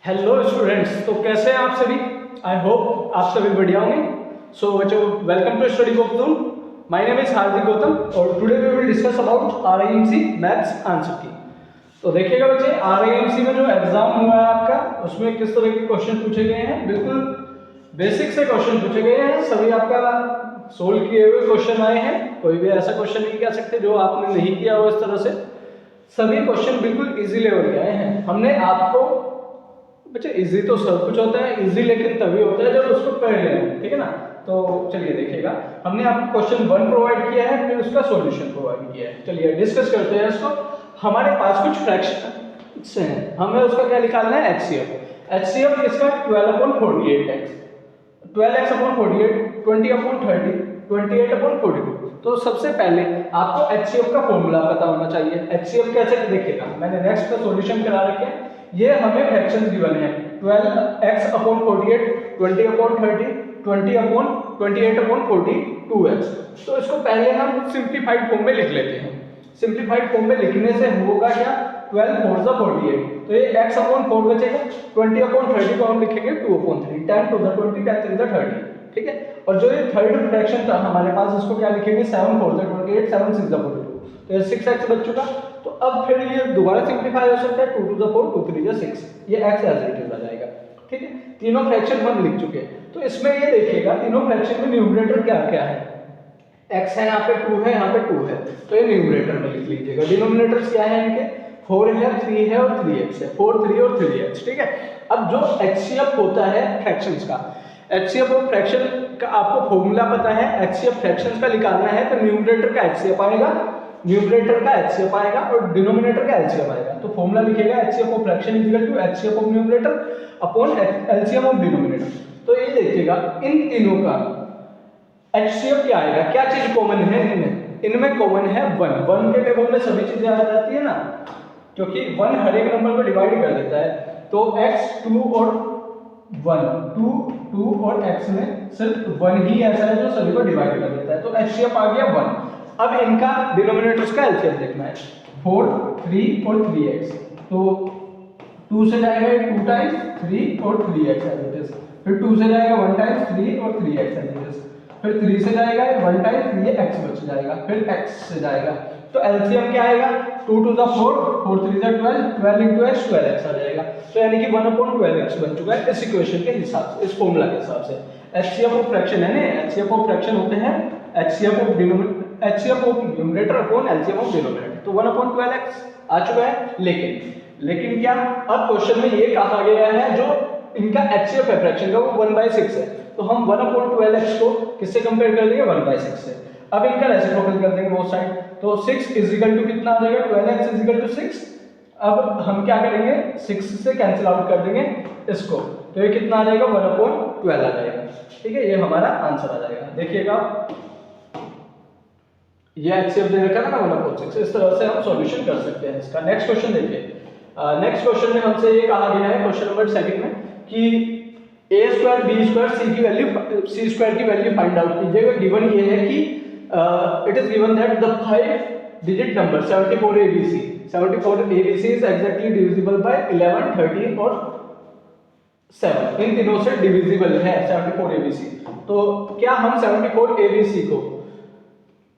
Hello students, तो कैसे हैं आप सभी। आई होप आप सभी बढ़िया होंगे। सो बच्चों, welcome to study book June. My name is Hardik Gautam और today we will discuss about RIMC maths answer key. तो देखिएगा बच्चे, आरआईएमसी में जो एग्जाम हुआ है आपका, उसमें किस तरह के क्वेश्चन पूछे गए हैं। बिल्कुल बेसिक से क्वेश्चन पूछे गए हैं, सभी आपका सोल्व किए हुए क्वेश्चन आए हैं। कोई भी ऐसा क्वेश्चन नहीं कह सकते जो आपने नहीं किया हो। इस तरह से सभी क्वेश्चन बिल्कुल इजी लेवल के आए हैं। हमने आपको बच्चे, इजी तो सब कुछ होता है, इजी लेकिन तभी होता है जब उसको कर लें, ठीक है ना। तो चलिए देखिएगा, हमने आपको क्वेश्चन 1 प्रोवाइड किया है, फिर उसका सॉल्यूशन प्रोवाइड किया है। चलिए डिस्कस करते हैं इसको। हमारे पास कुछ फ्रैक्शंस हैं, हमें उसका क्या निकालना है, एचसीएफ। एचसीएफ इसका 12/48x, 12x/48, 20/30, 28/42। तो सबसे पहले आपको एचसीएफ का फॉर्मूला पता होना चाहिए। एचसीएफ कैसे देखिएगा, मैंने नेक्स्ट का सॉल्यूशन करा रखे हैं। ये हमें फ्रैक्शंस गिवन है 12x/48, 20/30, 20/28/42x। तो इसको पहले हम सिंप्लीफाइड फॉर्म में लिख लेते हैं। सिंप्लीफाइड फॉर्म में लिखने से होगा क्या, 12×4=48, तो ये x/4 बचेगा। 20/30 को हम लिखेंगे 2/3, 10^20, 10^30, ठीक है। और जो ये थर्ड फ्रैक्शन था हमारे पास, इसको क्या लिखेंगे, 7×4=28, 7×6=42, तो ये 6x बच चुका। तो अब फिर ये दोबारा सिंप्लीफाई हो सकता है, 2×4, 2×3=6, ये x एज इट इज आ जाएगा, ठीक है। तीनों फ्रैक्शन हम लिख चुके हैं। तो इसमें ये देखिएगा, तीनों फ्रैक्शन में न्यूमरेटर क्या क्या है, x है यहाँ पे, 2 है यहाँ पे, 2 है, तो ये न्यूमरेटर में लिख लीजिएगा। डिनोमिनेटर्स क्या है इनके, 4 है, 3 है और 3x है, 4, 3 और 3x, ठीक है। अब जो एचसीएफ होता है फ्रैक्शंस का, एचसीएफ ऑफ फ्रैक्शन का आपको फॉर्मूला पता है। एचसीएफ फ्रैक्शंस का निकालना है तो न्यूमरेटर का एचसीएफ आएगा, न्यूमरेटर का एचसीएफ आएगा और डिनोमिनेटर का एलसीएम आएगा। तो फॉर्मूला लिखेगा HCF of fraction is equal to HCF of numerator upon LCM of denominator. तो ये देखिएगा, इन तीनों का एचसीएफ क्या आएगा, क्या चीज कॉमन है इनमें, इनमें कॉमन है 1। 1 के टेबल में सभी चीजें आ जाती है ना, क्योंकि 1 हर एक नंबर को डिवाइड कर देता है। तो x, 2 और 1, 2 और x में सिर्फ 1 ही ऐसा है जो सभी को डिवाइड कर देता है। तो एचसीएफ आ गया 1। अब इनका डिनोमिनेटर्स का एलसीएम देखना है, 4, 3 और 3x। तो 2 से जाएगा 2 टाइम्स 3 और 3x एज इट इज, फिर 2 से जाएगा 1 टाइम्स 3 और 3x एज इट इज, फिर 3 से जाएगा 1 टाइम्स, ये x बच जाएगा, फिर x से जाएगा। तो एलसीएम क्या आएगा, 2 to the 4, 4 3 12, 12 into x, 12x आ जाएगा। तो यानी कि 1/12x बन चुका है इस इक्वेशन के हिसाब से, इस फॉर्मूला के हिसाब से। एचसीएफ ऑफ फ्रैक्शन है ना, एचसीएफ ऑफ फ्रैक्शन होते हैं HCF of numerator upon LCM of denominator. तो 1/12x आ चुका है। लेकिन क्या, अब क्वेश्चन में ये कहा गया है जो इनका एचसीएफ है फ्रैक्शन का, वो 1/6 है। तो हम 1/12x को किससे कंपेयर कर देंगे, 1/6 से। अब इनका रेसिप्रोकल कर देंगे बोथ साइड, तो 6 इज इक्वल टू कितना आ जाएगा, 12x इज इक्वल टू 6। अब हम क्या करेंगे, 6 से कैंसिल आउट कर देंगे इसको, तो ये कितना आ जाएगा, 1/12 आ जाएगा, ठीक है। ये हमारा आंसर आ जाएगा। देखिएगा, ये एचसीएफ दे रखा है ना 1/6, इस तरह से हम सॉल्यूशन कर सकते हैं इसका। नेक्स्ट क्वेश्चन देखिए। नेक्स्ट क्वेश्चन में हमसे ये कहा गया है, क्वेश्चन नंबर 2 में, कि a square b square c की वैल्यू, c स्क्वायर की वैल्यू फाइंड आउट कीजिएगा। गिवन ये है कि it is given that the 5 digit number 74 abc is exactly divisible by 11, 13 और 7, इन तीनों से डिविजिबल है 74 abc। तो क्या हम 74 abc को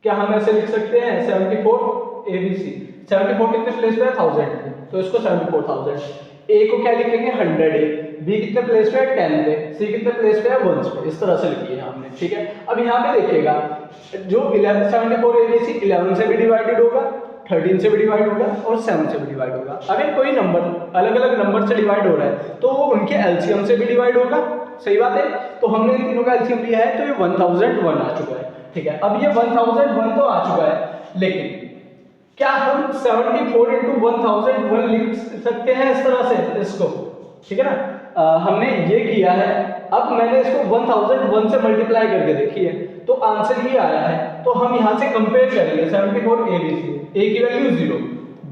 क्या हम ऐसे लिख सकते हैं, 74 abc, 74 कितने प्लेस पे है, 1000, तो इसको 74,000। a को क्या लिखेंगे, 100a, b कितने प्लेस पे है, 10 पे, c कितने प्लेस पे है, 1 पे, इस तरह से लिखिए हमने, ठीक है। अब यहाँ पे देखिएगा, जो 74 abc 11 से भी डिवाइडेड होगा, 13 से भी डिवाइड होगा और 7 से भी डिवाइड होगा। अगर कोई नंबर अलग अलग नंबर से डिवाइड हो रहा है तो वो उनके एलसीएम से भी डिवाइड होगा, सही बात है। तो हमने इन तीनों का एलसीएम लिया है, तो ये 1001 आ चुका है, ठीक है। अब ये 1001 तो आ चुका है, लेकिन क्या हम 74 into 1001 लिख सकते हैं इस तरह से इसको, ठीक है ना। हमने ये किया है। अब मैंने इसको 1001 से मल्टीप्लाई करके देखी है, तो आंसर ये आया है। तो हम यहाँ से कंपेयर करेंगे 74 abc, a की वैल्यू 0,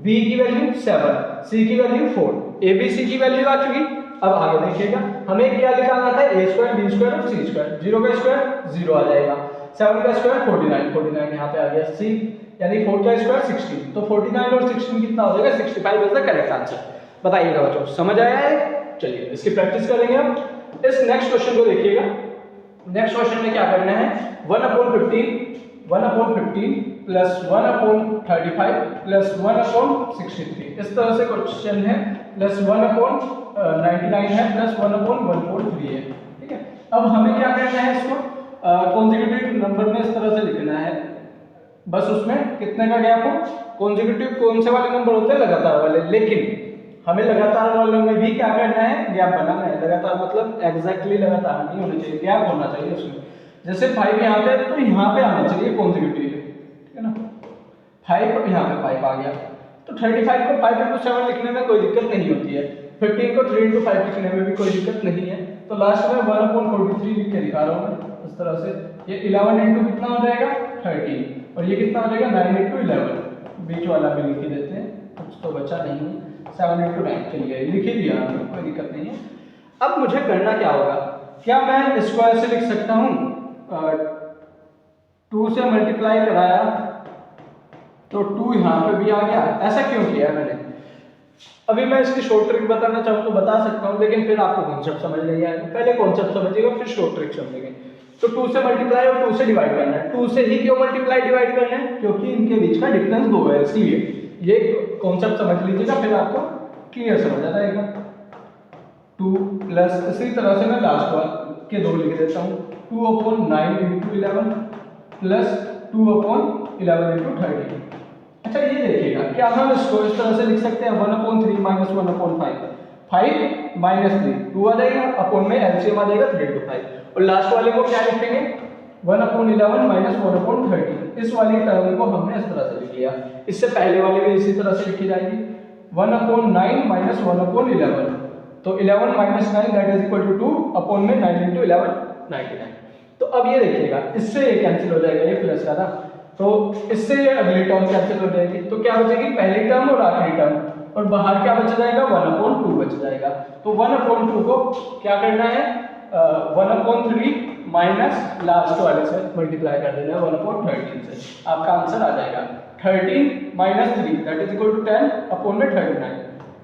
b की वैल्यू 7, c की वैल्यू 4, abc की वैल्यू आ चुकी। अब आगे देखिएगा, हमें क्या निकालना था, a स्क्वायर, b स्क्वायर और c स्क्वायर। 0 का स्क्वायर 0 आ जाएगा, 7 का स्क्वायर 49 यहाँ पे आ गया, c यानी 4 का स्क्वायर 16, तो 49 और 16 कितना हो जाएगा, 65 इज द करेक्ट आंसर। बताइएगा बच्चों, समझ आया है? चलिए इसकी प्रैक्टिस करेंगे हम। इस नेक्स्ट क्वेश्चन को देखिएगा। नेक्स्ट क्वेश्चन में क्या करना है, 1/15 प्लस 1/35 प्लस 1/63 इस तरह से क्वेश्चन है, प्लस 1/99 है, प्लस 1/143 है। ठीक है, अब हमें क्या करना है, इसको कॉन्जिक्यूटिव नंबर में इस तरह से लिखना है, बस उसमें कितने का गैप हो। कॉन्जिक्यूटिव कौन से वाले नंबर होते हैं, लगातार वाले, लेकिन हमें लगातार वालों में भी क्या करना है, गैप बनाना है। लगातार मतलब एग्जैक्टली लगातार नहीं होना चाहिए, गैप होना चाहिए उसमें। जैसे 5 यहाँ पे तो यहाँ पे आना चाहिए कॉन्जिक्यूटिव, ठीक है ना, 5 यहाँ पे 5 आ गया, तो 35 को 5 into 7 लिखने में कोई दिक्कत नहीं होती है, 15 को 3 into 5 लिखने में भी कोई दिक्कत नहीं है। तो लास्ट में 1/43 लिख के दिखा रहा हूँ मैं इस तरह से। ये 11 into कितना हो जाएगा 13, और ये कितना हो जाएगा 9 into 11, बीच वाला भी लिख ही देते हैं, कुछ तो बचा नहीं है, 7 into 9, चलिए लिख ही दिया, कोई दिक्कत नहीं है। अब मुझे करना क्या होगा, क्या मैं इसको ऐसे लिख सकता हूँ, 2 से मल्टीप्लाई कराया तो 2 यहाँ पे भी आ गया, ऐसा क्यों किया है मैंने। अभी मैं इसकी शॉर्ट ट्रिक बताना चाहूँ तो बता सकता हूँ, लेकिन फिर आपको कॉन्सेप्ट समझ नहीं आएगा। पहले कॉन्सेप्ट समझिएगा, फिर शॉर्ट ट्रिक समझेंगे। तो 2 से मल्टीप्लाई और 2 से डिवाइड करना है। 2 से ही क्यों मल्टीप्लाई डिवाइड करना है, क्योंकि इनके बीच का डिफरेंस 2 है, इसलिए ये कॉन्सेप्ट समझ लीजिएगा, फिर आपको क्लियर समझ आ जाएगा। 2 प्लस इसी तरह से मैं लास्ट वाले के 2 लिख देता हूँ, 2/9 into 11 प्लस 2/11 into 13। अच्छा ये देखिएगा, क्या हम इसको इस तरह से लिख सकते हैं, 1/3 माइनस 1/5, 5 माइनस 3 2 आ जाएगा, अपॉन में एलसीएम आ जाएगा 3 into 5, और लास्ट वाले को क्या लिखेंगे, 1/11 माइनस 1/13। इस वाली टर्म को हमने इस तरह से लिख लिया। इससे पहले वाली भी इसी तरह से लिखी जाएगी, 1/9 माइनस 1/11, तो 11 minus 9 that is equal to 2, upon में 9 into 11 99। तो अब ये देखिएगा, इससे ये कैंसिल हो जाएगा, ये प्लस का था, तो इससे ये अगली टर्म कैंसिल हो जाएगी, तो क्या बचेगी, पहली टर्म और आखिरी टर्म, और बाहर क्या बच जाएगा, 1/2 बच जाएगा। तो 1/2 को क्या करना है, 1/3 माइनस लास्ट वाले से मल्टीप्लाई कर देना है 1/13 से, आपका आंसर आ जाएगा 13 minus 3 that is equal to 10 upon में 39,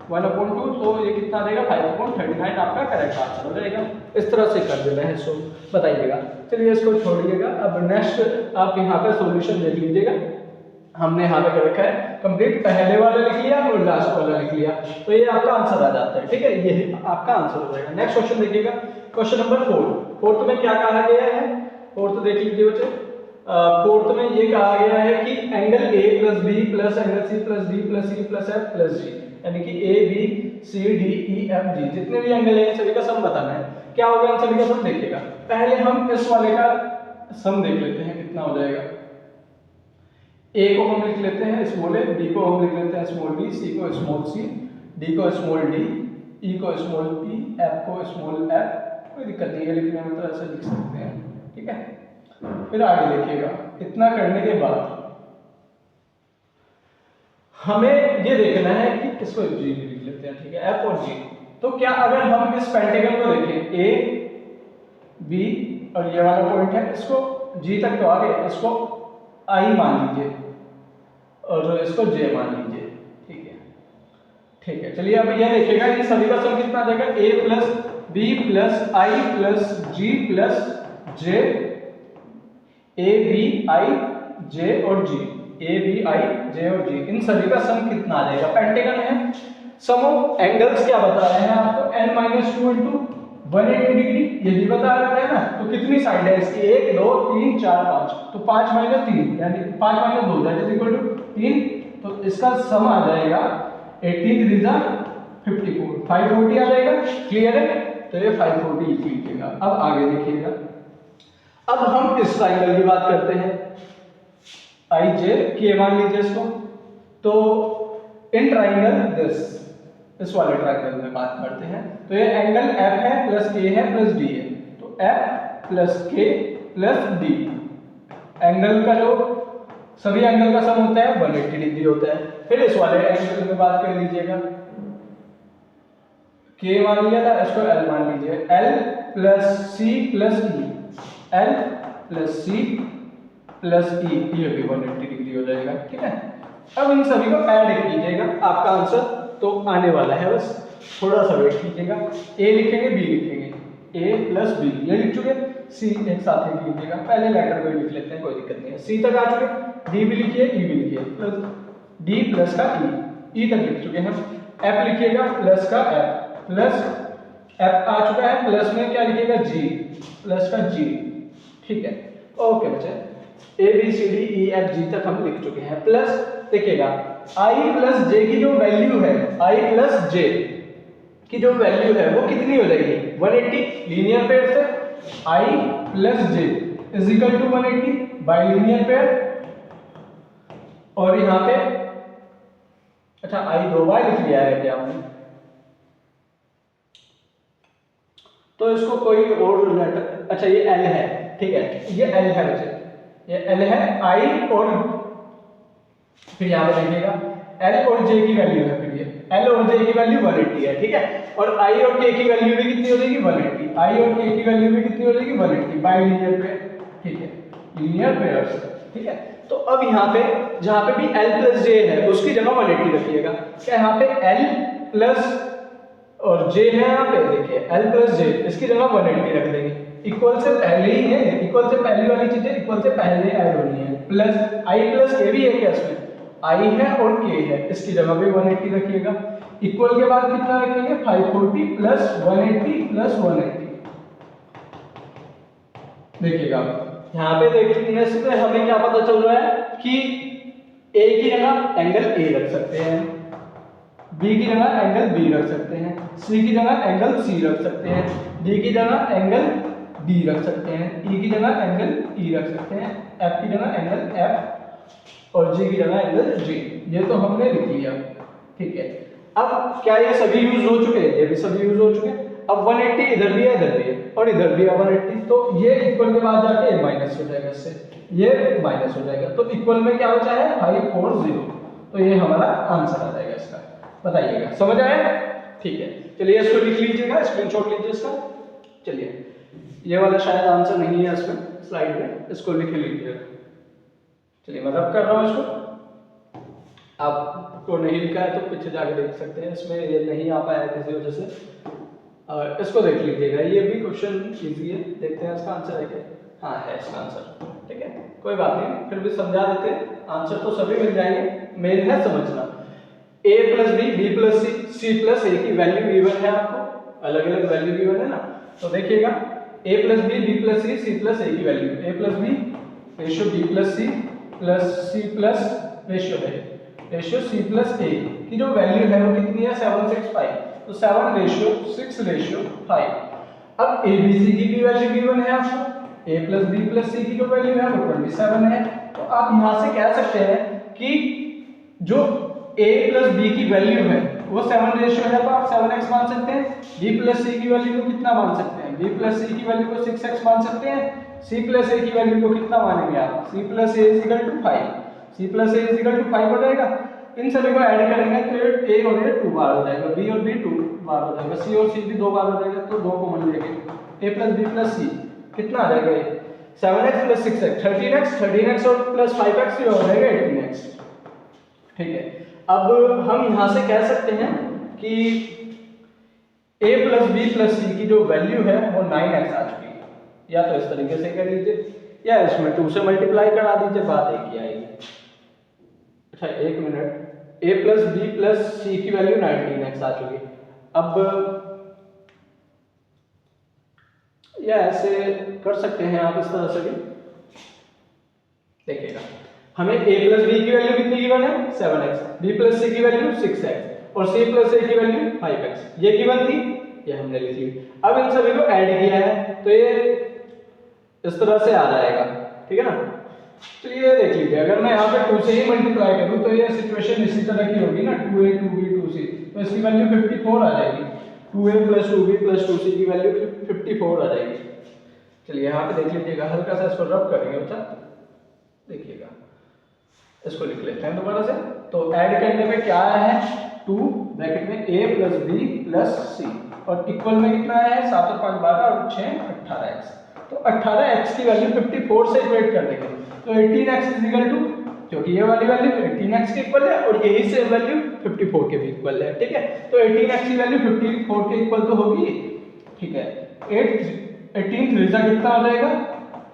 1/2, तो ये कितना देगा 5/39, आपका करेक्ट आंसर हो जाएगा। इस तरह से कर देना है इसको, बताइएगा। चलिए इसको छोड़िएगा, अब नेक्स्ट आप यहाँ पे सॉल्यूशन देख लीजिएगा। हमने यहाँ पे कर रखा है कंप्लीट, पहले वाला लिख लिया और लास्ट वाला लिख लिया, तो ये आपका आंसर आ जाता है। ठीक है, ये आपका आंसर हो जाएगा। नेक्स्ट क्वेश्चन देखिएगा, क्वेश्चन नंबर 4। फोर्थ में क्या कहा गया है, फोर्थ देख लीजिए बच्चे। फोर्थ में ये कहा गया है कि angle A plus B plus angle C plus D plus E plus F plus G, यानी कि A B C D E F G जितने भी एंगल है सभी का सम बताना है। क्या होगा इन सभी का सम, देखिएगा पहले हम इस वाले का सम देख लेते हैं कितना हो जाएगा। ए को हम लिख लेते हैं स्मॉल ए, बी को हम लिख लेते हैं स्मॉल बी, सी को स्मॉल सी, डी को स्मॉल डी, ई को स्मॉल पी, एफ को स्मॉल एफ, कोई दिक्कत नहीं है लिखने में, तो ऐसे लिख सकते हैं। ठीक है, फिर आगे देखिएगा, इतना करने के बाद हमें ये देखना है कि इसको जी लिख लेते हैं। ठीक है, एफ और जी। तो क्या अगर हम इस पेंटागन को देखें, ए बी और ये वाला पॉइंट है, इसको जी तक तो आ गए, इसको आई मान लीजिए और इसको जे मान लीजिए। ठीक है, ठीक है, चलिए अब ये देखिएगा, ये सभी का सम कितना आ जाएगा, A plus B plus I plus G plus J, A B I J और G, A B I J और जी, इन सभी का सम कितना आ जाएगा। पेंटागन है, सम ऑफ एंगल्स क्या बता रहे हैं आपको, n - 2 into 180 डिग्री, ये भी बता रहे हैं ना। तो कितनी साइड है इसकी, 1 2 3 4 5, तो 5 - 3 यानी 5 - 2 दैट इज इक्वल टू 3, तो इसका सम आ जाएगा 18 3 जा 54, 540 आ जाएगा। क्लियर है, तो ये 540 लिख लीजिएगा। अब आगे देखिएगा, अब हम इस ट्रायंगल की बात करते हैं, आई जे के मान लीजिए इसको। तो इन ट्रायंगल दिस, इस वाले ट्रायंगल में बात करते हैं, तो ये एंगल एफ है प्लस के है प्लस डी है, तो एफ प्लस के प्लस डी, एंगल का जो सभी एंगल का सम होता है 180 डिग्री होता है। फिर इस वाले एंगल में बात कर लीजिएगा, के मान लिया था, इसको एल मान लीजिए, एल प्लस सी प्लस ई, एल प्लस सी प्लस ई, ये भी 180 डिग्री हो जाएगा। ठीक है, अब इन सभी को ऐड कीजिएगा, आपका आंसर तो आने वाला है, बस थोड़ा सा वेट कीजिएगा। ए लिखेंगे, बी लिखेंगे, ए प्लस बी ये लिख चुके, सी एक साथ लिख लीजिएगा, पहले लेटर को लिख लेते हैं, कोई दिक्कत नहीं है। सी तक आ चुके, डी भी लिखिए, ई भी लिखिए, प्लस डी प्लस का ई तक लिख चुके हैं। एफ लिखिएगा प्लस का एफ, प्लस एफ आ चुका है, प्लस में क्या लिखिएगा जी, प्लस का जी, ठीक है। ओके बच्चे, A B C D E F G तक हम लिख चुके हैं। प्लस देखिएगा आई प्लस जे की जो वैल्यू है, आई प्लस जे की जो वैल्यू है वो कितनी हो जाएगी 180 लीनियर पेयर से, I plus J is equal to 180 by linear pair. और यहाँ पे अच्छा आई दो बार लिख लिया है क्या हमने, तो इसको कोई और लेटर, अच्छा ये एल है, ठीक है, ये एल है बच्चे, ये एल है, आई और फिर यहाँ पे देखिएगा एल और जे की वैल्यू है, फिर ये एल और जे की वैल्यू 180 है, ठीक है। और आई और के की वैल्यू भी कितनी हो जाएगी 180, आई और के की वैल्यू भी कितनी हो जाएगी 180 बाय लीनियर पेयर, ठीक है, लीनियर पेयर से, ठीक है। तो अब यहाँ पे जहाँ पे भी एल प्लस जे है उसकी जगह 180 रखिएगा। क्या यहाँ पे एल प्लस और जे है, यहाँ पे देखिए एल प्लस जे, इसकी जगह 180 रख देंगे। इक्वल से पहले ही है, इक्वल से पहली वाली चीजें इक्वल से पहले ऐड होनी है। प्लस आई प्लस के भी है क्या, इसमें आई है और के है, इसकी जगह भी 180 रखिएगा। इक्वल के बाद कितना रखेंगे 540 प्लस 180 प्लस 180। देखिएगा यहाँ पे देखने से हमें क्या पता चल रहा है कि ए की जगह एंगल ए रख सकते हैं, बी की जगह एंगल बी रख सकते हैं, सी की जगह एंगल सी रख सकते हैं, डी की जगह एंगल डी रख सकते हैं, ई की जगह एंगल ई रख सकते हैं, एफ की जगह एंगल एफ और जी की जगह एंगल जी। ये तो हमने लिख लिया, ठीक है। अब क्या ये सभी यूज हो चुके हैं, ये भी सभी यूज हो चुके हैं। अब 180 इधर भी है, इधर भी है और इधर भी है 180, तो ये इक्वल के बाद जाके ये माइनस हो जाएगा, इससे ये माइनस हो जाएगा, तो इक्वल में क्या बचा है 540, तो ये हमारा आंसर आ जाएगा इसका। बताइएगा समझ आया, ठीक है। चलिए इसको लिख लीजिएगा, स्क्रीनशॉट लीजिए इसका। चलिए ये वाला शायद आंसर नहीं है इसमें स्लाइड में, इसको लिख लीजिएगा। चलिए मैं रब कर रहा हूँ इसको, आपको नहीं लिखा है तो पीछे जाके देख सकते हैं, इसमें ये नहीं आ पाया किसी वजह से। इसको देख लीजिएगा, ये भी क्वेश्चन इजी है, देखते हैं इसका आंसर है क्या। हाँ है इसका आंसर, ठीक है, कोई बात नहीं, फिर भी समझा देते हैं, आंसर तो सभी मिल जाएंगे, मेन है समझना। a plus B, B plus C, C plus A की वैल्यू गिवन है आपको, अलग अलग वैल्यू गिवन है ना, तो देखिएगा a plus B, B plus C, C plus A की value, a plus B ratio B plus C plus C plus ratio A, ratio C plus A की जो वैल्यू है वो कितनी है 765, तो 7 रेशियो 6 रेशियो 5। अब ए बी सी की भी वैल्यू गिवन है आपको, a plus B plus C की जो वैल्यू है वो 27 है, तो आप यहाँ से कह सकते हैं कि जो a प्लस बी की वैल्यू है वो 7 रेशियो है, तो आप 7x मान सकते हैं। b प्लस सी की वैल्यू को कितना मान सकते हैं, b प्लस सी की वैल्यू को 6x मान सकते हैं। c प्लस a की वैल्यू को कितना मानेंगे आप, c plus a is equal to 5, c plus a is equal to 5 हो जाएगा। इन सभी को ऐड करेंगे तो ये a और ये 2 बार हो जाएगा, b और b 2 बार हो जाएगा, c और c भी 2 बार हो जाएगा, तो 2 कॉमन लेंगे, a plus b plus c कितना आ जाएगा, ये 7x प्लस 6x 13x और प्लस 5x ये हो जाएगा 18x, ठीक है। अब हम यहाँ से कह सकते हैं कि a plus B plus C की जो वैल्यू है वो 9x आ चुकी है, या तो इस तरीके से कर लीजिए या इसमें 2 से मल्टीप्लाई करा दीजिए, बात एक ही आएगी। अच्छा एक minute, a plus B plus C की वैल्यू 19x आ चुकी है। अब या ऐसे कर सकते हैं आप इस तरह से भी, देखिएगा हमें a प्लस बी की वैल्यू कितनी गिवन है 7x, b प्लस सी की वैल्यू 6x और c प्लस a की वैल्यू 5x, ये गिवन थी, ये हमने लिख ली। अब इन सभी को ऐड किया है तो ये इस तरह से आ जाएगा, ठीक है ना। तो ये देख लीजिए, अगर मैं यहाँ पे 2 से ही मल्टीप्लाई करूँ तो ये सिचुएशन इसी तरह की होगी ना, 2a 2b 2c, तो इसकी वैल्यू 54 आ जाएगी, 2a plus 2b plus 2c की वैल्यू 54 आ जाएगी। चलिए यहाँ पे देख लीजिएगा, हल्का सा इसको रब करेंगे बच्चा, देखिएगा इसको लिख लेते हैं दोबारा से। तो ऐड करने में क्या आया है 2 ब्रैकेट में a plus b plus c और इक्वल में कितना आया है 7 और 5 12 और 6 18x, तो 18x की वैल्यू 54 से इक्वेट कर देंगे, तो 18x इज इक्वल टू क्योंकि ये वाली वैल्यू 18x के इक्वल है और यही सेम वैल्यू 54 के भी इक्वल है, ठीक है। तो 18x की वैल्यू 54 के इक्वल तो होगी, ठीक है। 18 3 जा कितना आ जाएगा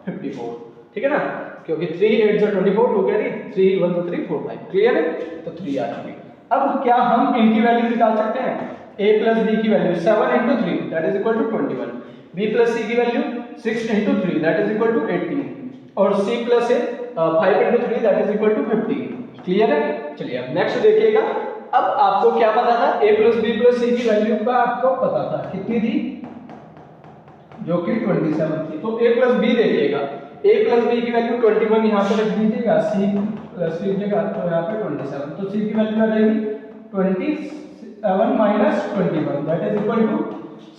54, ठीक है ना, क्योंकि 3 8 जा 24, 2 कैरी 3 1 3 4 5, क्लियर है। तो 3 आ चुकी। अब क्या हम इनकी वैल्यू निकाल सकते हैं, a प्लस b की value 7 into 3 that is equal to 21, b plus c की value 6 into 3 that is equal to 18 और c plus a 5 into 3 that is equal to 15, clear है। चलिए अब नेक्स्ट देखिएगा। अब आपको क्या पता था, a plus b plus c की वैल्यू का आपको पता था कितनी थी, जो कि 27 थी। तो a प्लस b देखिएगा, a प्लस b की वैल्यू 21 यहाँ पे रख दीजिएगा, c प्लस कीजिएगा तो यहाँ पे 27, तो c की वैल्यू आ जाएगी 27 minus 21 that is equal to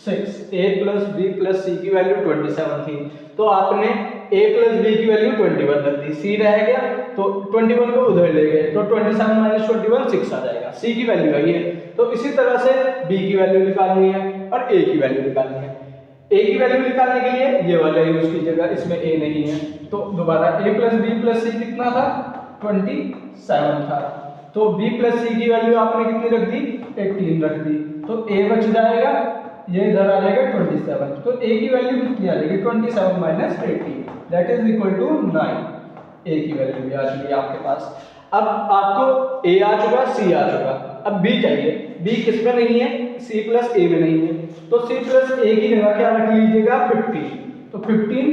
6। a plus b plus c की वैल्यू 27 थी, तो आपने a प्लस b की वैल्यू 21 रख दी, c रह गया तो 21 को उधर ले गए, तो 27 माइनस 21 6 आ जाएगा, c की वैल्यू आई है। तो इसी तरह से b की वैल्यू निकालनी है और a की वैल्यू निकालनी है। a की वैल्यू निकालने के लिए ये वाला यूज कीजिएगा, इसमें a नहीं है, तो दोबारा a plus b plus c कितना था 27 था, तो b प्लस c की वैल्यू आपने कितनी रख दी 18 रख दी, तो a बच जाएगा, ये इधर आ जाएगा 27, तो a की वैल्यू कितनी आ जाएगी 27 minus 18 that is equal to 9। a की वैल्यू भी आ चुकी है आपके पास। अब आपको a आ चुका, c आ चुका, अब b चाहिए। b किस में नहीं है, c प्लस a में नहीं है, तो c प्लस a की जगह क्या रख लीजिएगा 15, तो 15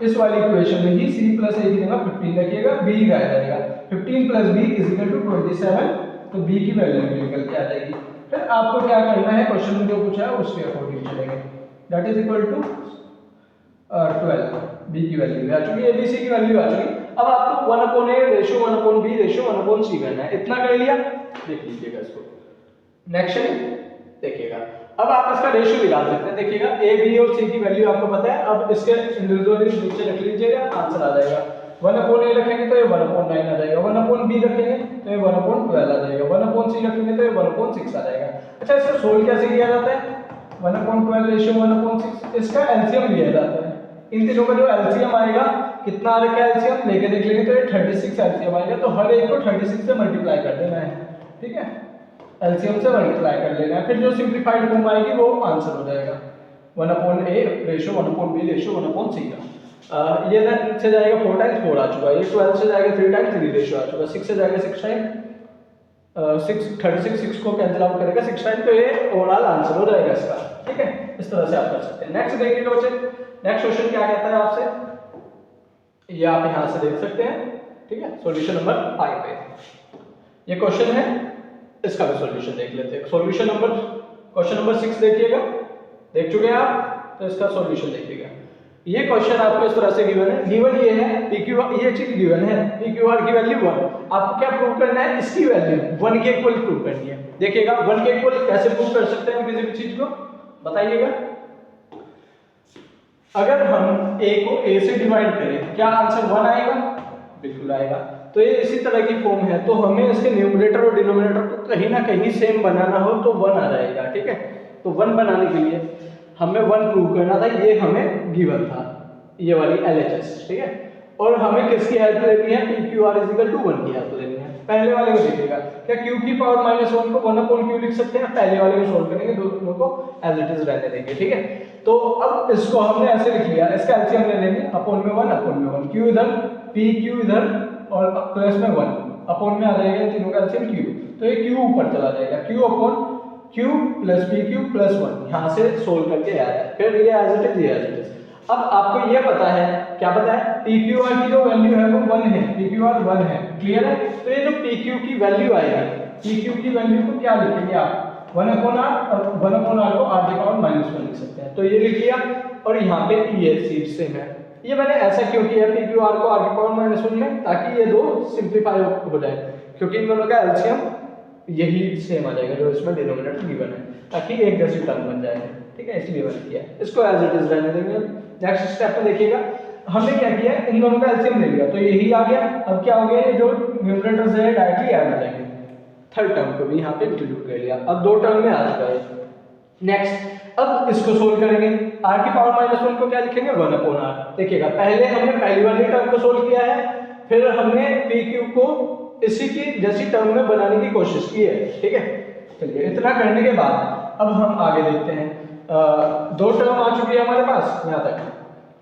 इस वाली इक्वेशन में ही c प्लस a की जगह 15 रखिएगा, b रह जाएगा 15 plus b is equal to 27, तो b की वैल्यू भी निकल के आ जाएगी। फिर आपको क्या करना है, क्वेश्चन में जो पूछा है उसके अकॉर्डिंग चलेंगे, that is equal to 12, b की वैल्यू आ चुकी है, abc की वैल्यू आ चुकी। अब आपको 1/a ratio 1/b ratio 1/c करना है, इतना कर लिया, देख लीजिएगा इसको। नेक्स्ट देखिएगा, अब आप इसका रेशियो निकाल सकते हैं, देखिएगा a b और c की वैल्यू आपको पता है, अब इसके इंडिविजुअली नीचे रख लीजिएगा, आंसर आ जाएगा। 1/a रखेंगे तो ये 1/9 आ जाएगा, 1/b रखेंगे तो ये 1/12 आ जाएगा, 1/c रखेंगे तो ये 1/6 आ जाएगा। अच्छा, इसका सोल्व कैसे किया जाता है, 1/12 रेशियो 1/6, इसका एलसीएम लिया जाता है। इन तीनों का जो एलसीएम आएगा, कितना आ रखा है एलसीएम लेके देख लेंगे, तो ये 36 एलसीएम आएगा, तो हर एक को 36 से मल्टीप्लाई कर देना है, ठीक है, एलसीएम से मल्टीप्लाई कर लेना है, फिर जो सिंपलीफाइड फॉर्म आएगी वो आंसर हो जाएगा 1/a ratio 1/b ratio 1/c का। ये से जाएगा 4 टाइम्स 4 आ चुका है, ये 12 से जाएगा 3 टाइम्स 3 रेशियो आ चुका है, 6 से जाएगा 6 टाइम 36 को कैंसिल आउट करेगा 6 टाइम, तो ये ओवरऑल आंसर हो जाएगा इसका, ठीक है। इस तरह से आप कर सकते हैं। नेक्स्ट देखिएगा बच्चे, नेक्स्ट क्वेश्चन क्या कहता है आपसे, ये आप यहां से देख सकते हैं, ठीक है। सॉल्यूशन नंबर 5 पे ये क्वेश्चन है, इसका भी सॉल्यूशन देख लेते हैं। सॉल्यूशन नंबर क्वेश्चन नंबर 6 देखिएगा, देख चुके हैं आप, तो इसका सॉल्यूशन देखिएगा। ये क्वेश्चन आपको इस तरह से गिवन है, गिवन ये है PQR, ये चीज गिवन है PQR की वैल्यू 1, आपको क्या प्रूव करना है, इसकी वैल्यू 1 के इक्वल प्रूव करनी है। देखिएगा 1 के इक्वल कैसे प्रूव कर सकते हैं किसी भी चीज को, बताइएगा। अगर हम a को a से डिवाइड करें, क्या आंसर 1 आएगा, बिल्कुल आएगा। तो ये इसी तरह की फॉर्म है, तो हमें इसके न्यूमरेटर और डिनोमिनेटर को कहीं ना कहीं सेम बनाना हो तो 1 आ जाएगा, ठीक है। तो 1 बनाने के लिए हमें 1 प्रूव करना था, ये हमें गिवन था, ये वाली LHS, ठीक है। और हमें किसकी हेल्प लेनी है, PQR = 1 की हेल्प लेनी है। पहले वाले को देखिएगा, क्या q की पावर -1 को 1/q लिख सकते हैं, पहले वाले को सोल्व करेंगे, दोनों को एज इट इज रहने देंगे, ठीक है। तो अब इसको हमने ऐसे लिख लिया, इसका एलसीएम ले लेंगे, अपॉन में 1 q इधर, pq इधर और प्लस में 1 अपॉन में आ जाएगा, तीनों का एलसीएम q, तो ये q ऊपर चला जाएगा, q upon q plus pq plus 1 यहां से सोल्व करके आया है, फिर ये एज इट इज, ये एज इट इज। अब आपको ये पता है, क्या पता है, PQR की जो वैल्यू है वो 1 है, PQR 1 है, क्लियर है। तो ये जो PQ की वैल्यू आएगी, PQ की वैल्यू को क्या लिखेंगे आप, 1/r, और 1/r को r की पावर -1 लिख सकते हैं, तो ये लिख लिया। और यहाँ पे ये सीट सेम है, ये मैंने ऐसा क्यों किया PQR को r की पावर -1 में, ताकि ये दो सिंप्लीफाई हो जाए, क्योंकि इन दोनों का एलसीएम यही सेम आ जाएगा जो इसमें डिनोमिनेटर गिवन है, ताकि एक जैसी टर्म बन जाए, ठीक है, इसलिए मैंने किया। इसको एज इट इज रहने देंगे। नेक्स्ट स्टेप में देखिएगा, हमने क्या किया, इन दोनों का एलसीएम ले लिया, तो यही आ गया। अब क्या हो गया, ये जो न्यूमरेटर्स है डायरेक्टली ऐड हो जाएंगे, थर्ड टर्म को भी यहाँ पे इंक्लूड कर लिया, अब 2 टर्म में आ चुका है। नेक्स्ट, अब इसको सोल्व करेंगे, r की पावर -1 को क्या लिखेंगे, 1/r। देखिएगा, पहले हमने पहली वाली टर्म को सोल्व किया है, फिर हमने पी क्यू को इसी की जैसी टर्म में बनाने की कोशिश की है, ठीक है। चलिए इतना करने के बाद अब हम आगे देखते हैं। दो टर्म आ चुकी है हमारे पास यहाँ तक,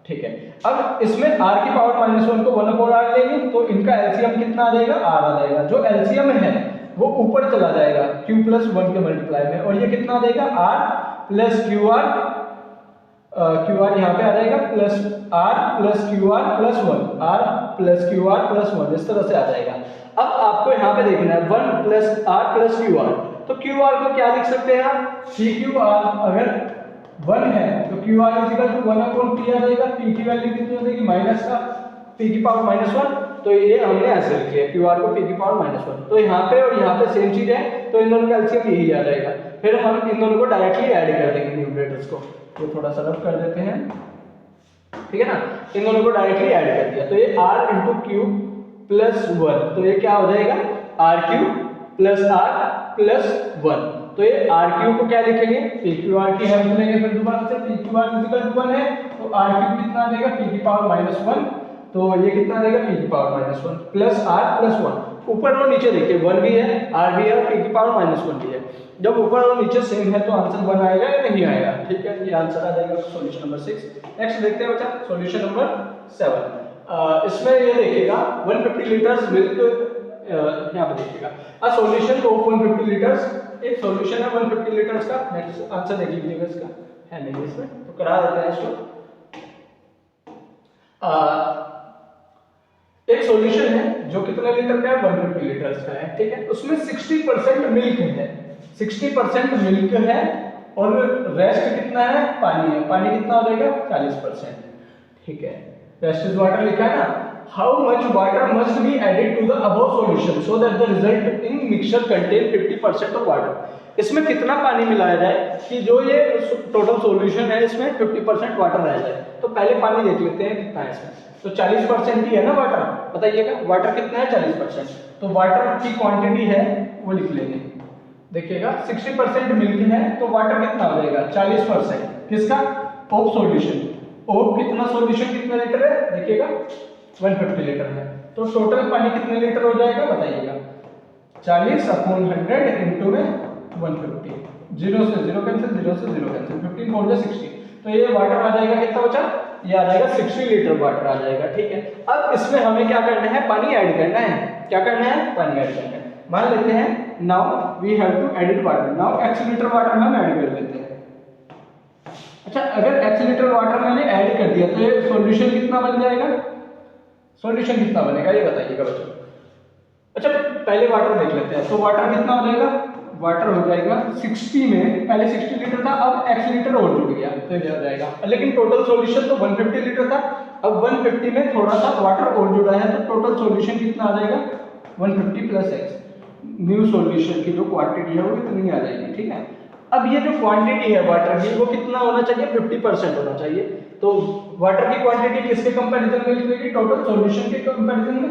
ठीक है। अब इसमें r की पावर -1 को 1/r लेंगे तो इनका एलसीएम कितना आ जाएगा, r आ जाएगा। जो एलसीएम है वो ऊपर चला जाएगा q + 1 के मल्टीप्लाई में, और ये कितना आ जाएगा r + qr, qr यहाँ पे आ जाएगा plus r + qr + 1, r + qr + 1, इस तरह से आ जाएगा। अब आपको यहाँ पे देखना है 1 + r + qr, तो qr को क्या लिख सकते हैं आप, pqr अगर 1 है तो qr = 1/p आ जाएगा। p की वैल्यू कितनी हो जाएगी, माइनस का p की पावर -1, तो ये हमने ऐसे लिख लिया qr को p की पावर -1। तो यहाँ पे और यहाँ पे सेम चीज है, तो इन दोनों का एलसीएम यही आ जाएगा। फिर हम इन दोनों को डायरेक्टली ऐड कर देंगे न्यूमरेटर्स को, तो थोड़ा सा रब कर देते हैं, ठीक है ना। इन दोनों को डायरेक्टली ऐड कर दिया तो ये r × q + 1, तो ये क्या हो जाएगा r³ + r + 1। तो ये r³ को क्या लिखेंगे, pqr की हेल्प लेंगे फिर दोबारा से, pqr = 1 है तो r³ कितना आ जाएगा, p की पावर -1, तो ये कितना आ जाएगा, p की पावर -1 + r + 1। ऊपर और नीचे देखिए 1 भी है, r भी है और p की पावर -1 भी है। जब ऊपर और नीचे सेम है तो आंसर 1 आएगा या नहीं आएगा, ठीक है। ये आंसर आ जाएगा सॉल्यूशन नंबर 6। नेक्स्ट देखते हैं बच्चा सॉल्यूशन नंबर 7। इसमें ये देखिएगा 150 लीटर्स मिल्क, यहाँ पे देखिएगा अ सॉल्यूशन ऑफ 150 लीटर्स, एक सॉल्यूशन है 150 लीटर्स का। नेक्स्ट आंसर देख लीजिएगा, इसका है नहीं इसमें तो करा देते हैं इसको। एक सॉल्यूशन है जो कितने लीटर का है, 150 लीटर्स का है, ठीक है। उसमें 60% मिल्क है, 60% मिल्क है और रेस्ट कितना है, पानी है। पानी कितना हो जाएगा, 40%, ठीक है। रेस्ट इज वाटर लिखा है ना। How much water must be added to the above solution so that the result in mixture contain 50% of water. इसमें कितना पानी मिलाया जाए कि जो ये टोटल सॉल्यूशन है इसमें 50% वाटर रह जाए। तो पहले पानी देख लेते हैं कितना है इसमें, तो 40% ही है ना वाटर, बताइएगा वाटर कितना है, 40%। तो वाटर की क्वांटिटी है वो लिख लेंगे, देखिएगा 60% मिल्क है तो वाटर कितना हो जाएगा, 40% किसका, ऑफ सॉल्यूशन। ऑफ कितना सॉल्यूशन कितना लीटर है, देखिएगा 150 लीटर है, तो टोटल पानी कितने लीटर हो जाएगा बताइएगा, 40/100 इंटू में 150, 0 से 0 कैंसिल, 0 से 0 कैंसिल, 15 4 जा 60, तो ये वाटर आ जाएगा कितना बचा, ये आ जाएगा 60 लीटर वाटर आ जाएगा, ठीक है। अब इसमें हमें क्या करना है, पानी ऐड करना है। क्या करना है, पानी ऐड करना है। मान लेते हैं now we have to edit water, now x litre water हम ऐड कर लेते हैं। अच्छा, अगर x लीटर वाटर मैंने ऐड कर दिया तो ये सॉल्यूशन कितना बन जाएगा, सॉल्यूशन कितना बनेगा ये बताइएगा बच्चों। अच्छा पहले वाटर देख लेते हैं, तो वाटर कितना हो जाएगा, वाटर हो जाएगा 60 में, पहले 60 लीटर था, अब x लीटर और जुड़ गया तो ये हो जाएगा, लेकिन टोटल सॉल्यूशन तो 150 लीटर था, अब 150 में थोड़ा सा वाटर और जुड़ा है तो टोटल सॉल्यूशन कितना आ जाएगा, 150 + x। न्यू सॉल्यूशन की जो क्वांटिटी है वो इतनी आ जाएगी, ठीक है। अब ये जो क्वांटिटी है वाटर की वो कितना होना चाहिए, 50% होना चाहिए। तो वाटर की क्वांटिटी किसके कंपैरिजन में लिखेगी, टोटल सॉल्यूशन के कंपैरिजन में,